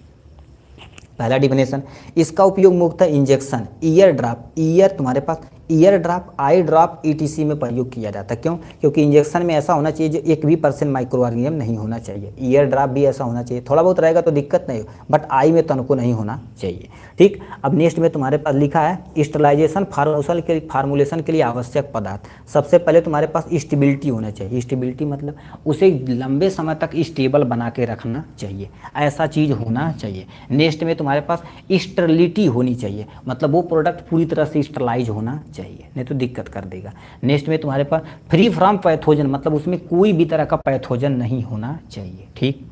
पहला डिफिनेशन, इसका उपयोग मुख्यतः इंजेक्शन, ईयर ड्रॉप, ईयर तुम्हारे पास ईयर ड्रॉप, आई ड्रॉप, ETC में प्रयोग किया जाता है। क्यों? क्योंकि इंजेक्शन में ऐसा होना चाहिए जो 1% माइक्रो ऑर्गेनिज्म नहीं होना चाहिए। ईयर ड्रॉप भी ऐसा होना चाहिए, थोड़ा बहुत रहेगा तो दिक्कत नहीं हो, बट आई में तनको नहीं होना चाहिए, ठीक। अब नेक्स्ट में तुम्हारे पास लिखा है स्टरलाइजेशन फार्मूलेशन के लिए आवश्यक पदार्थ। सबसे पहले तुम्हारे पास स्टेबिलिटी होना चाहिए। स्टेबिलिटी मतलब उसे लंबे समय तक स्टेबल बना के रखना चाहिए, ऐसा चीज़ होना चाहिए। नेक्स्ट में तुम्हारे पास स्टरलिटी होनी चाहिए, मतलब वो प्रोडक्ट पूरी तरह से स्टरलाइज होना चाहिए, नहीं तो दिक्कत कर देगा। नेक्स्ट में तुम्हारे पास फ्री फ्रॉम पैथोजन, मतलब उसमें कोई भी तरह का पैथोजन नहीं होना चाहिए, ठीक।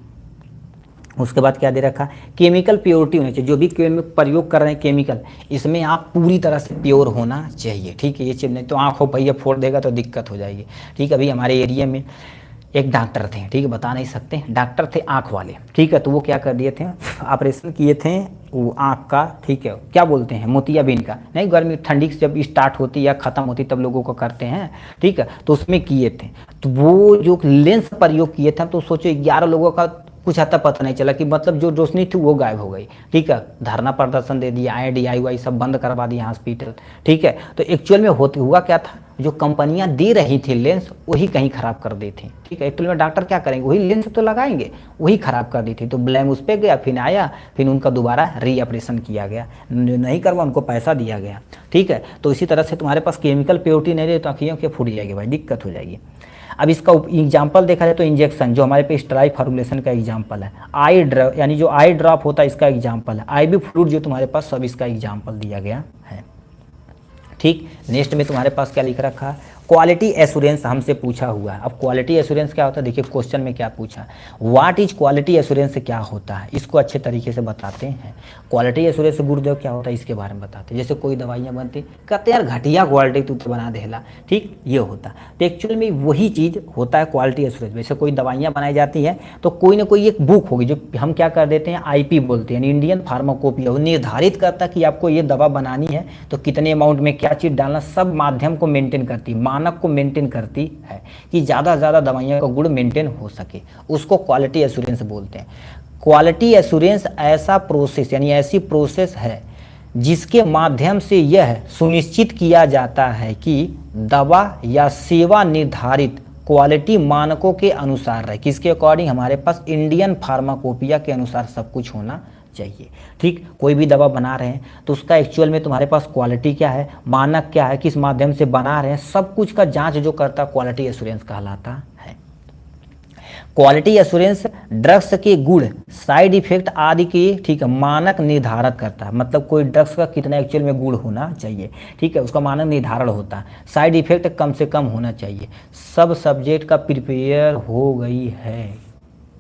उसके बाद क्या दे रखा, केमिकल प्योरिटी होनी चाहिए। जो भी प्रयोग कर रहे हैं केमिकल, इसमें आप पूरी तरह से प्योर होना चाहिए, ठीक है। ये चीज़ नहीं तो आँखों पहिया फोड़ देगा तो दिक्कत हो जाएगी, ठीक। अभी हमारे एरिया में एक डॉक्टर थे, ठीक है, बता नहीं सकते, डॉक्टर थे आँख वाले, ठीक है। तो वो क्या कर दिए थे, ऑपरेशन किए थे वो आँख का, ठीक है, क्या बोलते हैं, मोतियाबिंद का, नहीं, गर्मी ठंडी से जब स्टार्ट होती या ख़त्म होती तब लोगों को करते हैं, ठीक है। तो उसमें किए थे, तो वो जो लेंस प्रयोग किए थे, तो सोचो 11 लोगों का कुछ हद तक पता नहीं चला कि मतलब जो रोशनी थी वो गायब हो गई, ठीक है। धरना प्रदर्शन दे दिया, DIY सब बंद करवा दिया हॉस्पिटल, ठीक है। तो एक्चुअल में हुआ क्या था, जो कंपनियां दे रही थी लेंस वही कहीं ख़राब कर दी थी, ठीक है। एक्चुअल में डॉक्टर क्या करेंगे, वही लेंस तो लगाएंगे, वही ख़राब कर दी थी, तो ब्लेम उस पर गया। फिर आया, फिर उनका दोबारा रीऑपरेशन किया गया, नहीं करवा उनको पैसा दिया गया, ठीक है। तो इसी तरह से तुम्हारे पास केमिकल प्योरिटी नहीं रही तो आँखियों के फूट जाएगी भाई, दिक्कत हो जाएगी। अब इसका एग्जाम्पल देखा जाए तो इंजेक्शन, जो हमारे पे स्टेरॉइड फार्मूलेशन का एग्जाम्पल है, आई ड्रॉप यानी जो आई ड्रॉप होता है इसका एग्जाम्पल है, IV फ्लूइड जो तुम्हारे पास सब इसका एग्जाम्पल दिया गया है, ठीक। नेक्स्ट में तुम्हारे पास क्या लिख रखा है, क्वालिटी एश्योरेंस हमसे पूछा हुआ है। अब क्वालिटी एश्योरेंस क्या होता है, देखिए क्वेश्चन में क्या पूछा, व्हाट इज क्वालिटी एश्योरेंस से क्या होता है, इसको अच्छे तरीके से बताते हैं। क्वालिटी एश्योरेंस गुरुदेव क्या होता है इसके बारे में बताते हैं। जैसे कोई दवाइयाँ बनती, कहते यार घटिया क्वालिटी तू तो बना देला, ठीक, ये होता। तो एक्चुअल में वही चीज़ होता है क्वालिटी एश्योरेंस। जैसे कोई दवाइयाँ बनाई जाती हैं तो कोई ना कोई एक बुक होगी जो हम क्या कर देते हैं, IP बोलते हैं, इंडियन फार्माकोपिया, वो निर्धारित करता कि आपको ये दवा बनानी है तो कितने अमाउंट में क्या चीज़ डालना, सब माध्यम को मेंटेन करती, मानक को मेंटेन करती है कि ज़्यादा से ज़्यादा दवाइयों का गुण मेंटेन हो सके, उसको क्वालिटी एश्योरेंस बोलते हैं। क्वालिटी एश्योरेंस ऐसा प्रोसेस यानी ऐसी प्रोसेस है जिसके माध्यम से यह सुनिश्चित किया जाता है कि दवा या सेवा निर्धारित क्वालिटी मानकों के अनुसार रहे। किसके अकॉर्डिंग, हमारे पास इंडियन फार्माकोपिया के अनुसार सब कुछ होना चाहिए। ठीक, कोई भी दवा बना रहे हैं तो उसका एक्चुअल में तुम्हारे पास क्वालिटी क्या है, मानक क्या है, किस माध्यम से बना रहे हैं, सब कुछ का जांच जो करता क्वालिटी एश्योरेंस कहलाता है। क्वालिटी एश्योरेंस ड्रग्स के गुण, साइड इफेक्ट आदि के ठीक है मानक निर्धारित करता है। मतलब कोई ड्रग्स का कितना एक्चुअल में गुण होना चाहिए, ठीक है, उसका मानक निर्धारण होता है। साइड इफेक्ट कम से कम होना चाहिए। सब सब्जेक्ट का प्रिपेयर हो गई है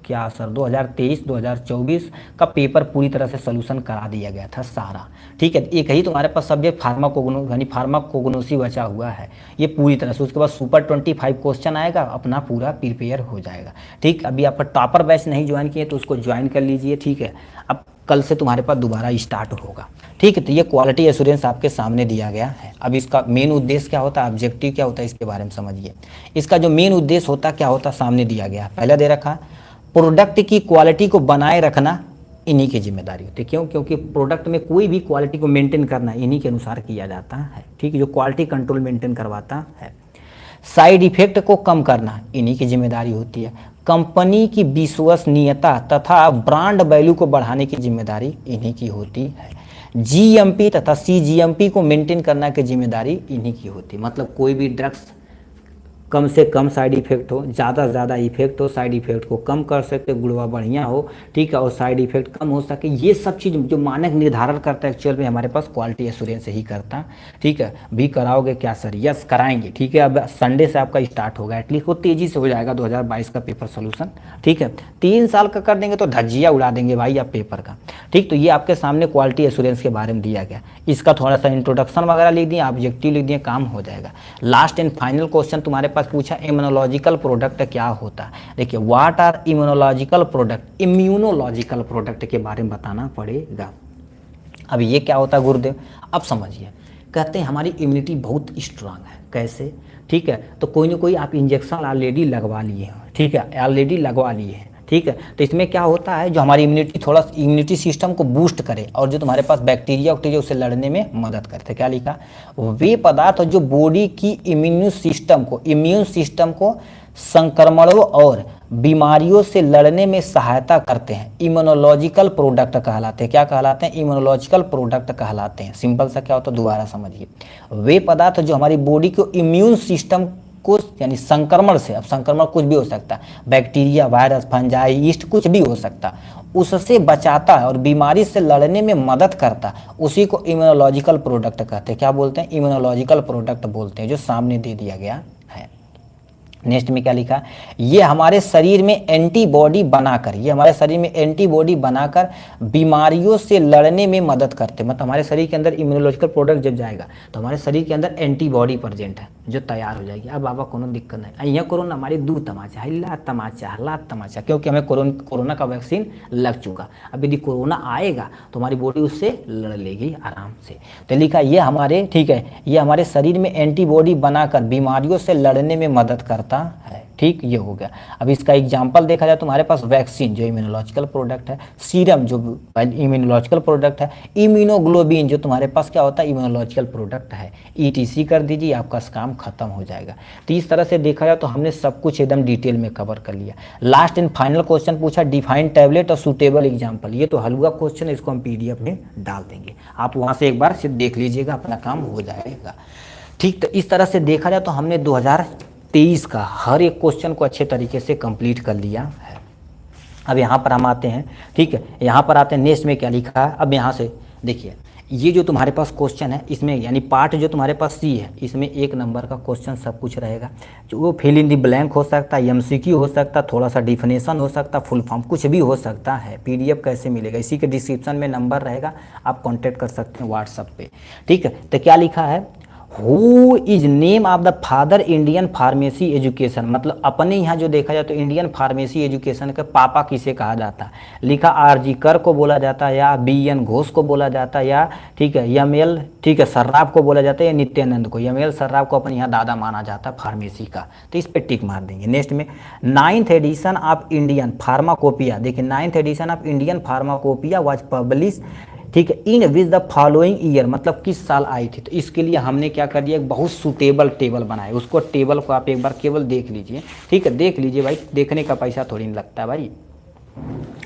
क्या सर? 2023-2024 का पेपर पूरी तरह से सोल्यूशन करा दिया गया था सारा। ठीक है, एक ही तुम्हारे पास सब्जेक्ट फार्माकोग्नो यानी फार्माकोग्नोसी बचा हुआ है, ये पूरी तरह से। उसके बाद सुपर 25 क्वेश्चन आएगा, अपना पूरा प्रिपेयर हो जाएगा। ठीक, अभी आपका टॉपर बैच नहीं ज्वाइन किए तो उसको ज्वाइन कर लीजिए। ठीक है, अब कल से तुम्हारे पास दोबारा स्टार्ट होगा। ठीक है, तो ये क्वालिटी एश्योरेंस आपके सामने दिया गया है। अब इसका मेन उद्देश्य क्या होता है, ऑब्जेक्टिव क्या होता है, इसके बारे में समझिए। इसका जो मेन उद्देश्य होता है क्या होता है, सामने दिया गया है, पहले दे रखा, प्रोडक्ट की क्वालिटी को बनाए रखना इन्हीं की जिम्मेदारी होती है। क्यों? क्योंकि प्रोडक्ट में कोई भी क्वालिटी को मेंटेन करना इन्हीं के अनुसार किया जाता है। ठीक है, जो क्वालिटी कंट्रोल मेंटेन करवाता है। साइड इफेक्ट को कम करना इन्हीं की जिम्मेदारी होती है। कंपनी की विश्वसनीयता तथा ब्रांड वैल्यू को बढ़ाने की जिम्मेदारी इन्हीं की होती है। जीएमपी तथा सीजीएमपी को मेंटेन करना की जिम्मेदारी इन्हीं की होती है। मतलब कोई भी ड्रग्स कम से कम साइड इफेक्ट हो, ज़्यादा से ज़्यादा इफेक्ट हो, साइड इफेक्ट को कम कर सकते, गुणवा बढ़िया हो, ठीक है, और साइड इफेक्ट कम हो सके, ये सब चीज़ जो मानक निर्धारण करता है एक्चुअल में हमारे पास क्वालिटी एश्योरेंस ही करता है। ठीक है, भी कराओगे क्या सर? यस कराएंगे। ठीक है, अब संडे से आपका स्टार्ट होगा, एटलीस्ट वो तेज़ी से हो जाएगा 2022 का पेपर सोल्यूशन। ठीक है, 3 साल का कर देंगे तो धज्जिया उड़ा देंगे भाई आप पेपर का। ठीक, तो ये आपके सामने क्वालिटी एश्योरेंस के बारे में दिया गया। इसका थोड़ा सा इंट्रोडक्शन वगैरह लिख दिए, ऑब्जेक्टिव लिख दिए, काम हो जाएगा। लास्ट एंड फाइनल क्वेश्चन तुम्हारे पास पूछा, इम्यूनोलॉजिकल प्रोडक्ट क्या होता है। देखिए, what are immunological product, immunological product के बारे में बताना पड़ेगा। अब ये क्या होता है गुरुदेव? अब समझिए, कहते हैं हमारी इम्यूनिटी बहुत स्ट्रांग है। कैसे? ठीक है, तो कोई ना कोई आप इंजेक्शन ऑलरेडी लगवा लिए हैं। ठीक है, ऑलरेडी लगवा लिए हैं। ठीक है, तो इसमें क्या होता है, जो हमारी इम्यूनिटी थोड़ा इम्यूनिटी सिस्टम को बूस्ट करे और जो तुम्हारे पास बैक्टीरिया वैक्टीरिया उससे लड़ने में मदद करते। क्या लिखा? वे पदार्थ जो बॉडी की इम्यून सिस्टम को संक्रमणों और बीमारियों से लड़ने में सहायता करते हैं, इम्यूनोलॉजिकल प्रोडक्ट कहलाते हैं। क्या कहलाते हैं? इम्यूनोलॉजिकल प्रोडक्ट कहलाते हैं। सिंपल सा क्या होता है, दोबारा समझिए। वे पदार्थ जो हमारी बॉडी को इम्यून सिस्टम को यानी संक्रमण से, अब संक्रमण कुछ भी हो सकता है, बैक्टीरिया, वायरस, फंजाई, यीस्ट, कुछ भी हो सकता है, उससे बचाता है और बीमारी से लड़ने में मदद करता है, उसी को इम्यूनोलॉजिकल प्रोडक्ट कहते हैं। क्या बोलते हैं? इम्यूनोलॉजिकल प्रोडक्ट बोलते हैं, जो सामने दे दिया गया है। नेक्स्ट में क्या लिखा? ये हमारे शरीर में एंटीबॉडी बनाकर, ये हमारे शरीर में एंटीबॉडी बनाकर बीमारियों से लड़ने में मदद करते हैं। मतलब हमारे शरीर के अंदर इम्यूनोलॉजिकल प्रोडक्ट जब जाएगा तो हमारे शरीर के अंदर एंटीबॉडी प्रेजेंट है जो तैयार हो जाएगी। अब बाबा कोनो दिक्कत नहीं, અહીંયા कोरोना हमारी 2 तमाचा है, लात तमाचा, क्योंकि हमें कोरोना का वैक्सीन लग चुका। अब यदि कोरोना आएगा तो हमारी बॉडी उससे लड़ लेगी आराम से। तो लिखा ये हमारे, ठीक है, ये हमारे शरीर में एंटीबॉडी बनाकर बीमारियों से लड़ने में मदद करता है। ठीक, ये हो गया। अब इसका एग्जांपल देखा जाए तो हमारे पास वैक्सीन जो इम्यूनोलॉजिकल प्रोडक्ट है, सीरम जो इम्यूनोलॉजिकल प्रोडक्ट है, इम्यूनोग्लोबिन जो तुम्हारे पास क्या होता है, इम्यूनोलॉजिकल प्रोडक्ट है। ईटीसी कर दीजिए, आपका काम खत्म हो जाएगा। तो इस तरह से देखा जाए तो हमने सब कुछ एकदम डिटेल में कवर कर लिया। लास्ट एंड फाइनल क्वेश्चन पूछा, डिफाइन टैबलेट और सूटेबल एग्जाम्पल। ये तो हलवा क्वेश्चन है, इसको हम PDF में डाल देंगे, आप वहाँ से एक बार सिर्फ देख लीजिएगा, अपना काम हो जाएगा। ठीक, तो इस तरह से देखा जाए तो हमने 2023 का हर एक क्वेश्चन को अच्छे तरीके से कंप्लीट कर लिया है। अब यहाँ पर हम आते हैं, ठीक है, यहाँ पर आते हैं, नेक्स्ट में क्या लिखा है। अब यहाँ से देखिए, ये जो तुम्हारे पास क्वेश्चन है इसमें यानी पार्ट जो तुम्हारे पास C है, इसमें 1 नंबर का क्वेश्चन सब कुछ रहेगा। जो वो फिल इन दी ब्लैंक हो सकता है, MCQ हो सकता है, थोड़ा सा डिफिनेशन हो सकता है, फुल फॉर्म कुछ भी हो सकता है। PDF कैसे मिलेगा, इसी के डिस्क्रिप्शन में नंबर रहेगा, आप कॉन्टैक्ट कर सकते हैं व्हाट्सएप पे। ठीक है, तो क्या लिखा है, who is name of the father Indian pharmacy education. मतलब अपने यहाँ जो देखा जाए तो इंडियन फार्मेसी एजुकेशन के पापा किसे कहा जाता है। लिखा RG कर को बोला जाता है, या BN घोष को बोला जाता है, या ठीक है ML, ठीक है, सर्राफ को बोला जाता है, या नित्यानंद को। ML सर्राफ को अपने यहाँ दादा माना जाता है फार्मेसी का, तो इस पर टिक मार देंगे। नेक्स्ट में 9th edition of Indian pharmacopoeia. देखिए 9th edition of Indian pharmacopoeia was publish, ठीक है, in which the following year, मतलब किस साल आई थी। तो इसके लिए हमने क्या कर दिया, एक बहुत सूटेबल टेबल बनाया। उसको टेबल को आप एक बार केवल देख लीजिए। ठीक है, देख लीजिए भाई, देखने का पैसा थोड़ी नहीं लगता है भाई।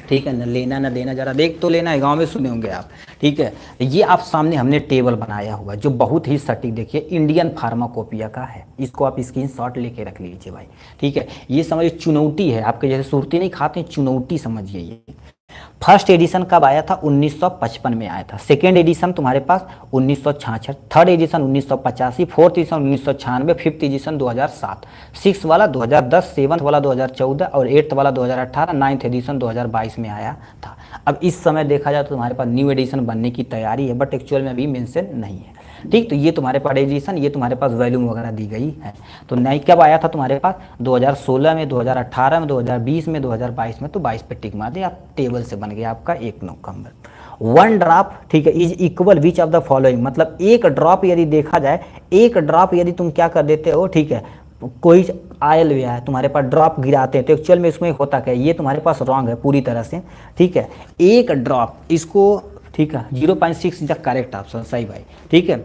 ठीक है, न लेना न देना, जरा देख तो लेना है, गांव में सुने होंगे आप। ठीक है, ये आप सामने हमने टेबल बनाया हुआ है जो बहुत ही सटीक, देखिए इंडियन फार्माकोपिया का है, इसको आप स्क्रीनशॉट लेके रख लीजिए भाई। ठीक है, ये समझिए चुनौती है आपके, जैसे सुरती नहीं खाते हैं, चुनौती समझिए ये। फर्स्ट एडिशन कब आया था? 1955 में आया था। सेकेंड एडिशन तुम्हारे पास 1966, third edition 1985, fourth edition 1996, fifth edition 2007, six वाला 2010, सेवन्थ वाला 2014 और एट्थ वाला 2018, नाइन्थ एडिशन 2022 में आया था। अब इस समय देखा जाए तो तुम्हारे पास न्यू एडिशन बनने की तैयारी है, बट एक्चुअल में अभी मेंशन नहीं है। ठीक, तो ये तुम्हारे पास एडिशन, ये तुम्हारे पास वॉल्यूम वगैरह दी गई है। तो नई कब आया था तुम्हारे पास? 2016 में, 2018 में, 2020 में, 2022 में। तो 22 पे टिक मार दिया, आप टेबल से बन गया आपका 1 नवंबर। 1 ड्रॉप, ठीक है, is equal which of the following, मतलब 1 ड्रॉप यदि देखा जाए, 1 ड्रॉप यदि तुम क्या कर देते हो, ठीक है, कोई आयल हुआ है तुम्हारे पास, ड्रॉप गिराते हैं, तो एक्चुअल में इसमें होता क्या है, ये तुम्हारे पास रॉन्ग है पूरी तरह से। ठीक है, 1 ड्रॉप इसको, ठीक है, 0.6 इज द करेक्ट ऑप्शन, सही भाई। ठीक है,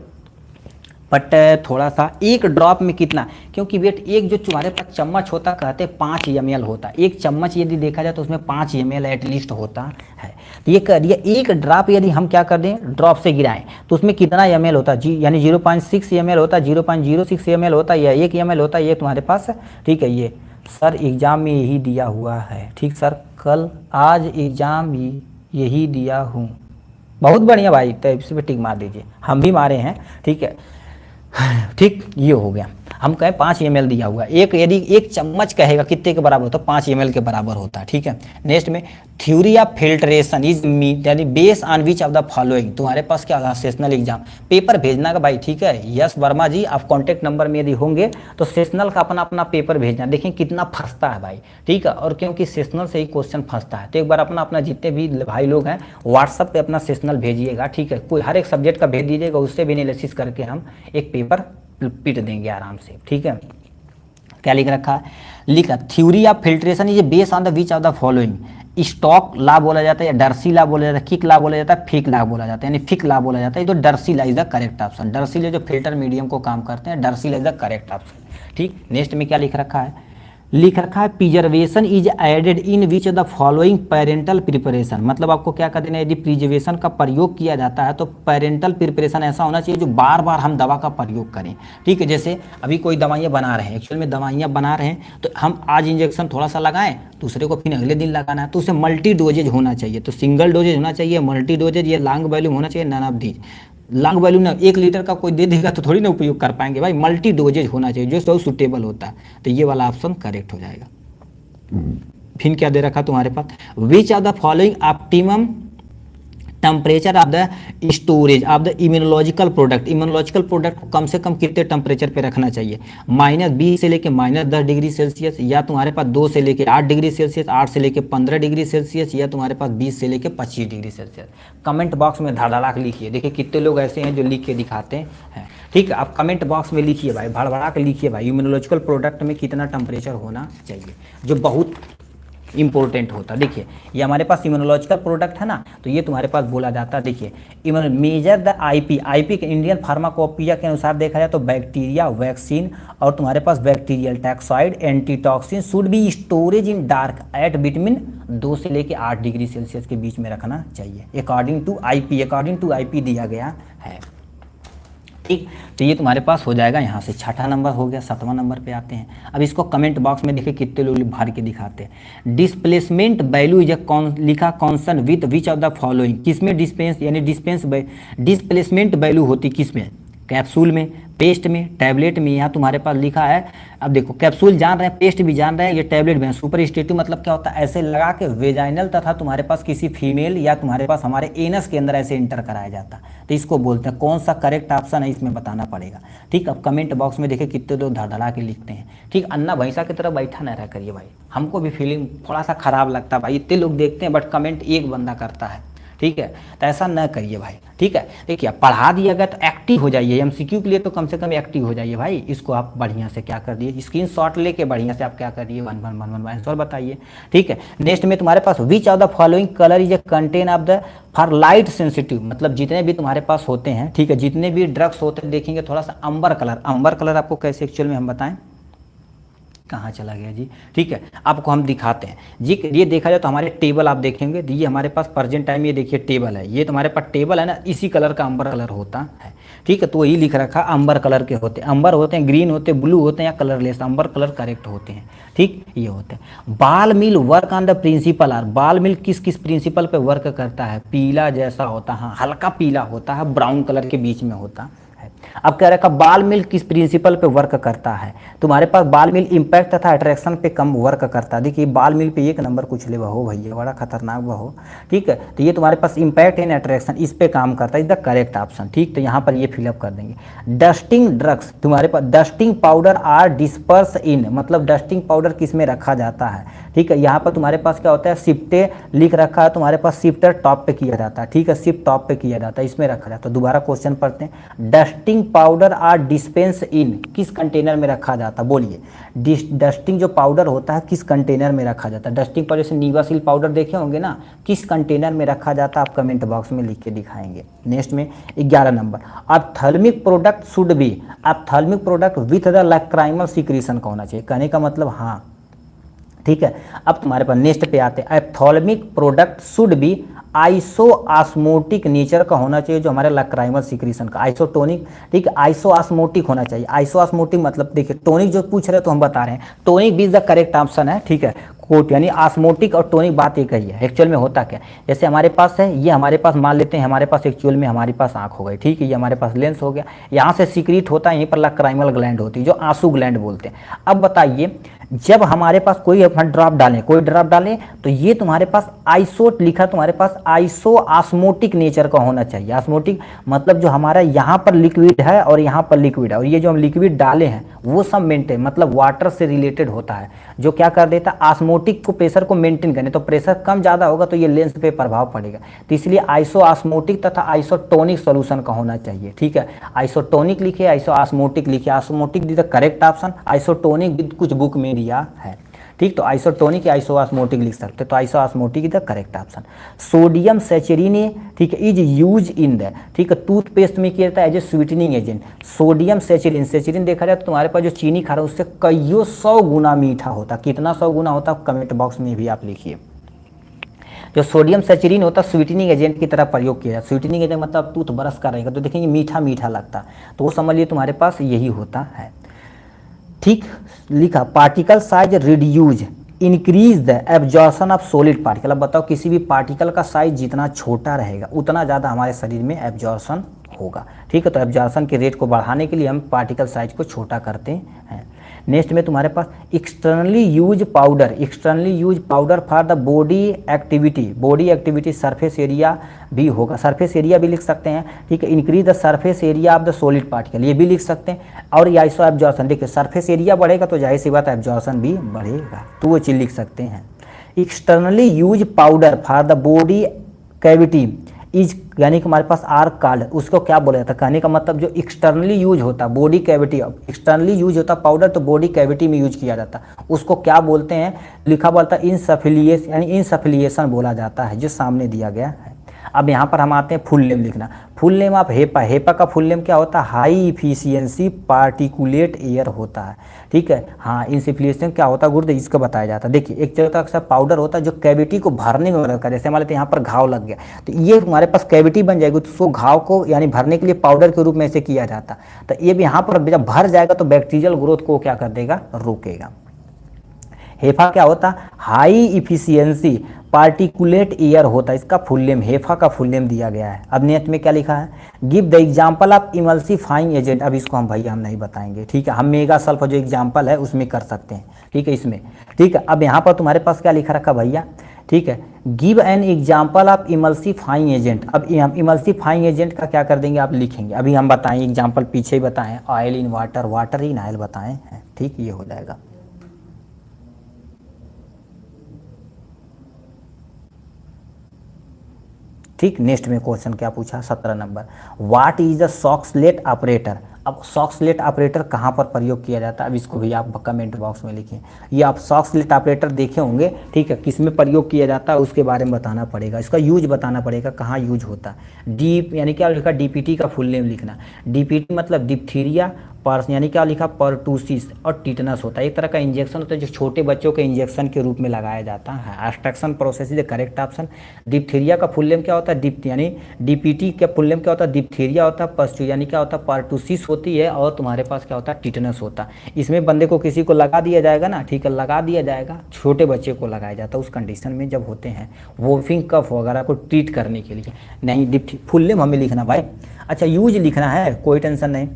बट थोड़ा सा 1 ड्रॉप में कितना, क्योंकि वेट एक जो तुम्हारे पास चम्मच होता, कहते हैं 5 ml होता है, 1 चम्मच यदि देखा जाए तो उसमें 5 ml एटलीस्ट होता है। तो ये कह दिया 1 ड्रॉप यदि हम क्या कर दें, ड्रॉप से गिराएं तो उसमें कितना ml होता है जी, यानी 0.6 ml होता है, 0.06 ml होता है, या 1 ml होता है, ये तुम्हारे पास है। ठीक है, ये सर एग्ज़ाम में यही दिया हुआ है। ठीक सर, कल आज एग्ज़ाम यही दिया हूँ। बहुत बढ़िया भाई, तो इस पर टिक मार दीजिए, हम भी मारे हैं। ठीक है, ठीक, ये हो गया। हम कहें 5 ml दिया हुआ, एक यदि 1 चम्मच कहेगा कितने के बराबर होता है, 5 ml के बराबर होता है। ठीक है, नेक्स्ट में थ्योरी ऑफ फिल्ट्रेशन इज यानी base on which of the following, तुम्हारे पास क्या होगा, सेशनल एग्जाम पेपर भेजना का भाई। ठीक है, यस वर्मा जी, आप कॉन्टैक्ट नंबर में यदि होंगे तो सेशनल का अपना अपना पेपर भेजना, देखें कितना फंसता है भाई। ठीक है, और क्योंकि सेशनल से ही क्वेश्चन फंसता है, तो एक बार अपना अपना जितने भी भाई लोग हैं व्हाट्सअप पे अपना सेशनल भेजिएगा। ठीक है, कोई हर एक सब्जेक्ट का भेज दीजिएगा, उससे भी एनालिसिस करके हम एक पेपर पीट देंगे आराम से। ठीक है, क्या लिख रखा है, लिखा theory of filtration is based on the which of the following, Stokes law बोला जाता है, या डर्सी ला बोला जाता है, किक ला बोला जाता है, फिक ला बोला जाता है, यानी फिक ला बोला जाता है। तो Darcy law is the correct option, Darcy law जो फिल्टर मीडियम को काम करते हैं, Darcy law is the correct option. ठीक, नेक्स्ट में क्या लिख रखा है, लिख रखा है preservation is added in which the following parental preparation, मतलब आपको क्या कर देना है, यदि प्रिजर्वेशन का प्रयोग किया जाता है तो पेरेंटल प्रिपरेशन ऐसा होना चाहिए जो बार बार हम दवा का प्रयोग करें। ठीक है, जैसे अभी कोई दवाइयाँ बना रहे हैं, एक्चुअल में दवाइयाँ बना रहे हैं तो हम आज इंजेक्शन थोड़ा सा लगाएं, दूसरे को फिर अगले दिन लगाना है, तो उसे मल्टी डोजेज होना चाहिए। तो सिंगल डोजेज होना चाहिए, मल्टी डोजेज, ये लॉन्ग वॉल्यूम होना चाहिए, none of these. Long volume ना 1 लीटर का कोई दे देगा तो थोड़ी ना उपयोग कर पाएंगे भाई, मल्टी डोजेज होना चाहिए जो सब सूटेबल होता है। तो ये वाला ऑप्शन करेक्ट हो जाएगा। फिर क्या दे रखा तुम्हारे पास, which of the following optimum temperature of the storage of the immunological product, immunological product को कम से कम कितने टेम्परेचर पे रखना चाहिए, -20 से लेके -10 डिग्री सेल्सियस, या तुम्हारे पास 2 से लेके 8 डिग्री सेल्सियस, 8 से लेके 15 डिग्री सेल्सियस, या तुम्हारे पास 20 से लेके 25 डिग्री सेल्सियस। कमेंट बॉक्स में धड़ाधड़ लिखिए, देखिए कितने लोग ऐसे हैं जो लिख के दिखाते हैं। ठीक है, आप कमेंट बॉक्स में लिखिए भाई, भड़बड़ा के लिखिए भाई, इम्यूनोलॉजिकल प्रोडक्ट में कितना टेम्परेचर होना चाहिए, जो बहुत इंपॉर्टेंट होता है। देखिए ये हमारे पास इम्यूनोलॉजिकल प्रोडक्ट है ना, तो ये तुम्हारे पास बोला जाता है, देखिए मेजर द आईपी के इंडियन फार्माकोपिया के अनुसार देखा जाए तो बैक्टीरिया, वैक्सीन और तुम्हारे पास bacterial toxoid, antitoxin should be storage in dark at between 2 से लेके 8 डिग्री सेल्सियस के बीच में रखना चाहिए, अकॉर्डिंग टू आईपी दिया गया है। ठीक, तो ये तुम्हारे पास हो जाएगा, यहाँ से 6ठा नंबर हो गया। 7वां नंबर पे आते हैं। अब इसको कमेंट बॉक्स में देखिए कितने लोग भर के दिखाते हैं। डिस्प्लेसमेंट वैल्यू इज लिखा कॉन्सन with which of the following, किसमें डिस्पेंस यानी डिस्प्लेसमेंट वैल्यू होती किसमें, कैप्सूल में, पेस्ट में, टैबलेट में। यहाँ तुम्हारे पास लिखा है, अब देखो कैप्सूल जान रहे हैं, पेस्ट भी जान रहे हैं, ये टैबलेट भी है। सुपर स्टेटिव मतलब क्या होता है, ऐसे लगा के वेजाइनल तथा तुम्हारे पास किसी फीमेल या तुम्हारे पास हमारे एनस के अंदर ऐसे इंटर कराया जाता है, तो इसको बोलते हैं। कौन सा करेक्ट ऑप्शन है इसमें बताना पड़ेगा। ठीक, अब कमेंट बॉक्स में देखिए कितने लोग धड़धड़ा के लिखते हैं। ठीक, अन्ना भैंसा की तरह बैठा न रहा करिए भाई, हमको भी फीलिंग थोड़ा सा खराब लगता है भाई, इतने लोग देखते हैं बट कमेंट एक बंदा करता है। ठीक है, तो ऐसा न करिए भाई। ठीक है, देखिए पढ़ा दिया गया तो एक्टिव हो जाइए, एमसीक्यू के लिए तो कम से कम एक्टिव हो जाइए भाई। इसको आप बढ़िया से क्या कर दिए, स्क्रीनशॉट लेके बढ़िया से आप क्या कर दिए, वन आंसर बताइए। ठीक है, नेक्स्ट में तुम्हारे पास which of the following colour is a contain of the for light sensitive, मतलब जितने भी तुम्हारे पास होते हैं, ठीक है, जितने भी ड्रग्स होते हैं देखेंगे थोड़ा सा अंबर कलर आपको कैसे एक्चुअल में हम बताएं, कहाँ चला गया जी, ठीक है, आपको हम दिखाते हैं जी। ये देखा जाए तो हमारे टेबल आप देखेंगे, ये हमारे पास प्रेजेंट टाइम ये देखिए टेबल है, ये तुम्हारे पास टेबल है ना, इसी कलर का अंबर कलर होता है, ठीक है, तो वही लिख रखा अंबर कलर के होते हैं, अंबर होते हैं, ग्रीन होते हैं, ब्लू होते हैं या कलरलेस, अंबर कलर करेक्ट होते हैं, ठीक, ये होते हैं। Ball mill work on the principle are, ball mill किस किस प्रिंसिपल पे वर्क करता है, पीला जैसा होता है, हल्का पीला होता है, ब्राउन कलर के बीच में होता है। अब कह रखा बाल मिल किस प्रिंसिपल पे वर्क करता है, तुम्हारे पास बाल मिल इंपैक्ट तथा अट्रैक्शन पे कम वर्क करता है। देखिए बाल मिल पे 1 नंबर कुछ ले हो भैया, बड़ा खतरनाक हो, ठीक है, तो ये तुम्हारे पास इंपैक्ट एंड अट्रैक्शन इस पे काम करता है, इज द करेक्ट ऑप्शन, ठीक, तो यहाँ पर ये फिलअप कर देंगे। डस्टिंग ड्रग्स, तुम्हारे पास डस्टिंग पाउडर आर डिस्पर्स इन, मतलब डस्टिंग पाउडर किस में रखा जाता है, ठीक है, यहाँ पर तुम्हारे पास क्या होता है, शिफ्टे लिख रखा है, तुम्हारे पास शिफ्टर टॉप पे किया जाता है, ठीक है, शिफ्ट टॉप पे किया जाता है, इसमें रखा जाता है। दोबारा क्वेश्चन पढ़ते हैं, डस्टिंग पाउडर आर डिस्पेंस इन, किस कंटेनर में रखा जाता है, बोलिए, डस्टिंग जो पाउडर होता है किस कंटेनर में रखा जाता है, डस्टिंग पाउडर जैसे निवासिल पाउडर देखे होंगे ना, किस कंटेनर में रखा जाता है, आप कमेंट बॉक्स में लिख के दिखाएंगे। नेक्स्ट में 11 number, ophthalmic product should B, ophthalmic product with the lacrimal secretion का होना चाहिए, कहने का मतलब हाँ, ठीक है। अब तुम्हारे पास नेक्स्ट पे आते हैं, ophthalmic product should be isoosmotic nature का होना चाहिए, जो हमारे लैक्राइमल सिक्रीशन का, आइसोटोनिक, ठीक है, आइसोआस्मोटिक होना चाहिए। आइसोआस्मोटिक मतलब देखिए टोनिक जो पूछ रहे हैं तो हम बता रहे हैं, टोनिक भी इज द करेक्ट ऑप्शन है, ठीक है, कोट यानी आस्मोटिक और टोनिक बात एक ही है। एक्चुअल में होता क्या, जैसे हमारे पास है, ये हमारे पास मान लेते हैं हमारे पास एक्चुअल में हमारे पास आंख हो गई, ठीक है, ये हमारे पास लेंस हो गया, यहाँ से सीक्रेट होता है, यहीं पर लैक्राइमल ग्लैंड होती है जो आंसू ग्लैंड बोलते हैं। अब बताइए जब हमारे पास कोई ड्रॉप डालें, कोई ड्रॉप डालें तो ये तुम्हारे पास आइसो लिखा, तुम्हारे पास आइसो आस्मोटिक नेचर का होना चाहिए। आस्मोटिक मतलब जो हमारा यहाँ पर लिक्विड है और यहाँ पर लिक्विड है, और ये जो हम लिक्विड डाले हैं वो सब मेंटेन, मतलब वाटर से रिलेटेड होता है, जो क्या कर देता है आस्मोटिक को, प्रेशर को मेंटेन करने, तो प्रेशर कम ज़्यादा होगा तो ये लेंस पे प्रभाव पड़ेगा, तो इसलिए आइसो आस्मोटिक तथा आइसोटोनिक सॉल्यूशन का होना चाहिए, ठीक है, आइसोटोनिक लिखिए, आइसो आस्मोटिक लिखिए, osmotic the the correct option, isotonic भी कुछ बुक में दिया है, ठीक, तो आइसोटोनिक या आइसोआस्मोटिक लिख सकते, तो isoosmotic is the correct option. Sodium saccharin, ठीक है, इज यूज इन द, ठीक है, टूथपेस्ट में किया जाता है as a sweetening agent. Sodium saccharin, saccharin देखा जाए तो तुम्हारे पास जो चीनी खा रहा है उससे कईयों 100 गुना मीठा होता, कितना 100 गुना होता, कमेंट बॉक्स में भी आप लिखिए। जो सोडियम सैचुरिन होता है स्वीटनिंग एजेंट की तरह प्रयोग किया जाए, स्वीटनिंग एजेंट मतलब टूथ ब्रश का रहेगा तो देखेंगे मीठा मीठा लगता, तो वो समझ लिए तुम्हारे पास यही होता है, ठीक, लिखा particle size reduce increase the absorption of solid particle. अब बताओ किसी भी पार्टिकल का साइज जितना छोटा रहेगा उतना ज़्यादा हमारे शरीर में एब्जॉर्शन होगा, ठीक है, तो एब्जॉर्शन के रेट को बढ़ाने के लिए हम पार्टिकल साइज को छोटा करते हैं। नेक्स्ट में तुम्हारे पास externally use powder, externally use powder for the body activity, body activity surface area भी होगा, सरफेस एरिया भी लिख सकते हैं, ठीक है, increase the surface area of the solid particle, ये भी लिख सकते हैं, और ये आइसो एब्जॉर्शन, देखिए सरफेस एरिया बढ़ेगा तो जाहिर सी बात एब्जॉर्शन भी बढ़ेगा, तो वो चीज़ लिख सकते हैं। Externally use powder for the body cavity is, यानी कि हमारे पास आर कॉल्ड, उसको क्या बोला जाता है, कहने का मतलब जो एक्सटर्नली यूज होता है बॉडी कैविटी, एक्सटर्नली यूज होता पाउडर तो बॉडी कैविटी में यूज किया जाता है, उसको क्या बोलते हैं, लिखा बोलता है इनसफिलिएशन, यानी इनसफिलिएशन बोला जाता है, जो सामने दिया गया है। अब यहाँ पर हम आते हैं फुल नेम लिखना, फुल नेम आप हेपा, हेपा का फुल नेम क्या होता है, हाई इफिशियंसी पार्टिकुलेट एयर होता है, ठीक है, हाँ, इनसफिलिएशन क्या होता है गुरुदेव, इसका बताया जाता है। देखिए एक तरह का पाउडर होता है जो कैविटी को भरने में मदद करे, जैसे मान लेते हैं यहाँ पर घाव लग गया तो ये हमारे पास कैविटी बन जाएगी, तो उसको घाव को यानी भरने के लिए पाउडर के रूप में ऐसे किया जाता, तो ये भी यहाँ पर जब भर जाएगा तो बैक्टीरियल ग्रोथ को क्या कर देगा, रोकेगा। हेफा क्या होता, हाई इफिशियंसी पार्टिकुलेट एयर होता है, इसका फुल नेम हेफा का फुल नेम दिया गया है। अब नेट में क्या लिखा है, give the example of emulsifying agent, अब इसको हम भैया हम नहीं बताएंगे, ठीक है, हम मेगा सल्फर जो एग्जांपल है उसमें कर सकते हैं, ठीक है, इसमें, ठीक है। अब यहाँ पर तुम्हारे पास क्या लिखा रखा भैया, ठीक है, give an example of emulsifying agent, अब हम इमल्सिफाइंग एजेंट का क्या कर देंगे, आप लिखेंगे, अभी हम बताएं एग्जाम्पल पीछे ही बताएं, oil in water, water in oil बताएं, ठीक, ये हो जाएगा। ठीक, नेक्स्ट में क्वेश्चन क्या पूछा, 17 number, what is the Soxhlet operator. अब सॉक्सलेट ऑपरेटर कहाँ पर प्रयोग किया जाता है, अब इसको भी आप कमेंट बॉक्स में लिखिए। ये आप सॉक्सलेट ऑपरेटर देखे होंगे, ठीक है, किस में प्रयोग किया जाता है उसके बारे में बताना पड़ेगा, इसका यूज बताना पड़ेगा, कहाँ यूज होता है। डी यानी क्या लिखा, डीपीटी का फुल नेम लिखना, डीपीटी मतलब डिप्थीरिया पर्स यानी क्या लिखा, परटूसिस, और टिटनस होता है। एक तरह का इंजेक्शन होता है जो छोटे बच्चों के इंजेक्शन के रूप में लगाया जाता है। Abstraction process is correct option. Diphtheria का फुल नेम क्या होता है, डिप्थ यानी डीपीटी का फुल नेम क्या होता है, डिप्थीरिया होता है। पस्चू यानी क्या होता है, परटूसिस होती है, और तुम्हारे पास क्या होता है, टिटनस होता है। इसमें बंदे को किसी को लगा दिया जाएगा ना, ठीक है, लगा दिया जाएगा, छोटे बच्चे को लगाया जाता है उस कंडीशन में जब होते हैं वोफिंग कफ वगैरह को ट्रीट करने के लिए। नहीं डिप्थ फुल नेम हमें लिखना भाई। अच्छा यूज लिखना है, कोई टेंशन नहीं।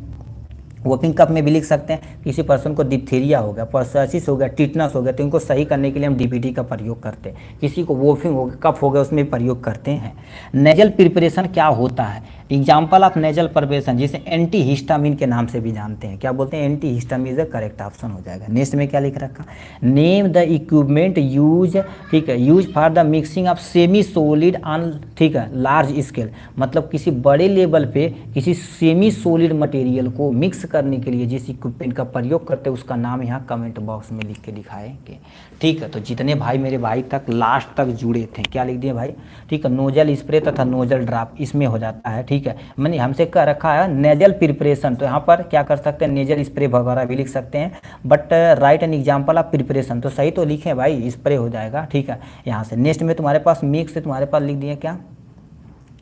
वोफिंग कफ में भी लिख सकते हैं। किसी पर्सन को डिप्थीरिया हो गया, पर्सासिस हो गया, टिटनस हो गया, तो इनको सही करने के लिए हम डीपीटी का प्रयोग करते हैं। किसी को वोफिंग हो गया, कफ हो गया, उसमें प्रयोग करते हैं। नेजल प्रिपरेशन क्या होता है, एग्जाम्पल ऑफ नेजल प्रिपरेशन, जिसे एंटी हिस्टामिन के नाम से भी जानते हैं। क्या बोलते हैं, anti histamine is the correct option हो जाएगा। नेक्स्ट में क्या लिख रखा, नेम द इक्विपमेंट यूज, ठीक है, use for the mixing of semi solid on, ठीक है, लार्ज स्केल, मतलब किसी बड़े लेवल पे किसी सेमी सोलिड मटेरियल को मिक्स करने के लिए जिस इक्विपमेंट का प्रयोग करते हैं उसका नाम यहाँ कमेंट बॉक्स में लिख के दिखाएंगे। ठीक है, तो जितने भाई मेरे भाई तक लास्ट तक जुड़े थे, क्या लिख दिए भाई, ठीक है, नोजल स्प्रे तथा नोजल ड्रॉप इसमें हो जाता है। ठीक है, मैंने हमसे कह रखा है नेजल प्रिपरेशन, तो यहाँ पर क्या कर सकते हैं, नेजल स्प्रे वगैरह भी लिख सकते हैं, but right an example of preparation, तो सही तो लिखें भाई, स्प्रे हो जाएगा। ठीक है, यहाँ से नेक्स्ट में तुम्हारे पास मिक्स से तुम्हारे पास लिख दिए क्या,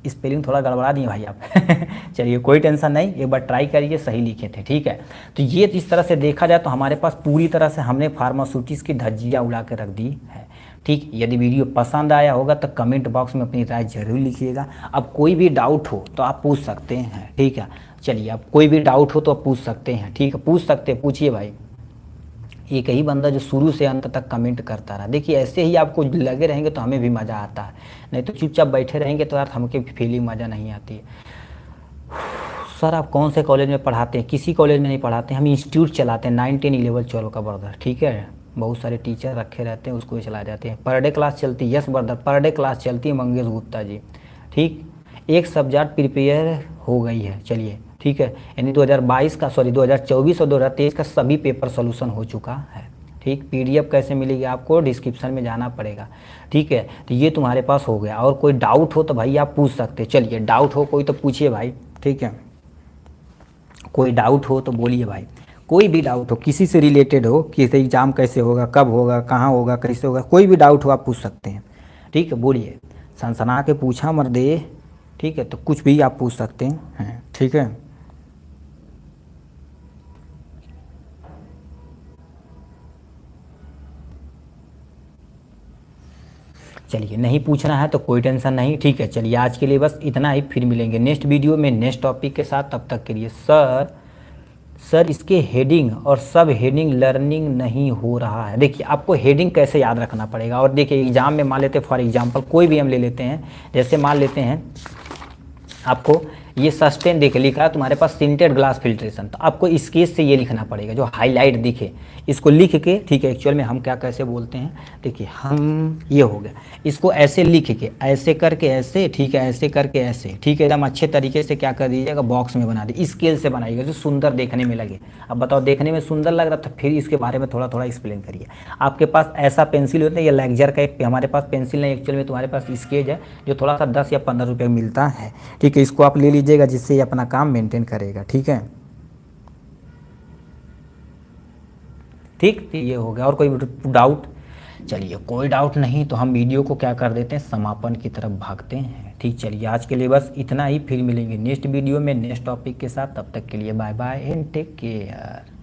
स्पेलिंग थोड़ा गड़बड़ा दिए भाई आप चलिए कोई टेंशन नहीं, एक बार ट्राई करिए, सही लिखे थे। ठीक है, तो ये इस तरह से देखा जाए तो हमारे पास पूरी तरह से हमने फार्मास्यूटिक्स की धज्जियाँ उड़ा के रख दी है। ठीक, यदि वीडियो पसंद आया होगा तो कमेंट बॉक्स में अपनी राय जरूर लिखिएगा। अब कोई भी डाउट हो तो आप पूछ सकते हैं। ठीक है, चलिए अब कोई भी डाउट हो तो आप पूछ सकते हैं। ठीक है, पूछ सकते हैं, पूछिए भाई। एक ही बंदा जो शुरू से अंत तक कमेंट करता रहा, देखिए ऐसे ही आपको लगे रहेंगे तो हमें भी मज़ा आता है, नहीं तो चुपचाप बैठे रहेंगे तो यार हमके फीलिंग मज़ा नहीं आती है। सर आप कौन से कॉलेज में पढ़ाते हैं, किसी कॉलेज में नहीं पढ़ाते हैं, हम इंस्टीट्यूट चलाते हैं 9, 10, 11, 12 का ब्रदर। ठीक है, बहुत सारे टीचर रखे रहते हैं, उसको चला जाते हैं। पर डे क्लास चलती है, yes brother, per day class चलती है मंगेश गुप्ता जी। ठीक, एक सब्जेक्ट प्रिपेयर हो गई है, चलिए ठीक है, यानी 2022 का, सॉरी 2024 और 2023 का सभी पेपर सोल्यूशन हो चुका है। ठीक, पीडीएफ कैसे मिलेगी आपको, डिस्क्रिप्शन में जाना पड़ेगा। ठीक है, तो ये तुम्हारे पास हो गया। और कोई डाउट हो तो भाई आप पूछ सकते हैं। चलिए डाउट हो कोई तो पूछिए भाई। ठीक है, कोई डाउट हो तो बोलिए भाई, कोई भी डाउट हो, किसी से रिलेटेड हो, किसी एग्जाम कैसे होगा, कब होगा, कहाँ होगा, कैसे होगा, कोई भी डाउट हो आप पूछ सकते हैं। ठीक है, बोलिए, सनसना के पूछा मर्दे। ठीक है, तो कुछ भी आप पूछ सकते हैं। ठीक है, चलिए नहीं पूछना है तो कोई टेंशन नहीं। ठीक है, चलिए आज के लिए बस इतना ही, फिर मिलेंगे नेक्स्ट वीडियो में नेक्स्ट टॉपिक के साथ। तब तक के लिए सर इसके हेडिंग और सब हेडिंग लर्निंग नहीं हो रहा है। देखिए आपको हेडिंग कैसे याद रखना पड़ेगा, और देखिए एग्जाम में मान लेते हैं, फॉर एग्जांपल कोई भी हम ले लेते हैं, जैसे मान लेते हैं आपको ये सस्टेन देखे लिखा है तुम्हारे पास सिंटेड ग्लास फिल्ट्रेशन, तो आपको इस केस से ये लिखना पड़ेगा जो हाईलाइट दिखे, इसको लिख के, ठीक है, एक्चुअल में हम क्या कैसे बोलते हैं, देखिए हम ये हो गया, इसको ऐसे लिख के, ऐसे करके ऐसे, ठीक है, ऐसे करके ऐसे, ठीक है, एकदम अच्छे तरीके से क्या कर दीजिएगा, बॉक्स में बना दीजिए, स्केल से बनाइएगा जो सुंदर देखने में लगे। अब बताओ देखने में सुंदर लग रहा था, फिर इसके बारे में थोड़ा थोड़ा एक्सप्लेन करिए। आपके पास ऐसा पेंसिल होता है, ये लेक्चर का एक, हमारे पास पेंसिल नहीं, एक्चुअल में तुम्हारे पास स्केच है जो थोड़ा सा 10 या 15 रुपये मिलता है। ठीक है, इसको आप ले लीजिएगा, जिससे ये अपना काम मेंटेन करेगा। ठीक है, ठीक, तो ये हो गया। और कोई डाउट, चलिए कोई डाउट नहीं तो हम वीडियो को क्या कर देते हैं, समापन की तरफ भागते हैं। ठीक, चलिए आज के लिए बस इतना ही, फिर मिलेंगे नेक्स्ट वीडियो में नेक्स्ट टॉपिक के साथ। तब तक के लिए bye bye and take care.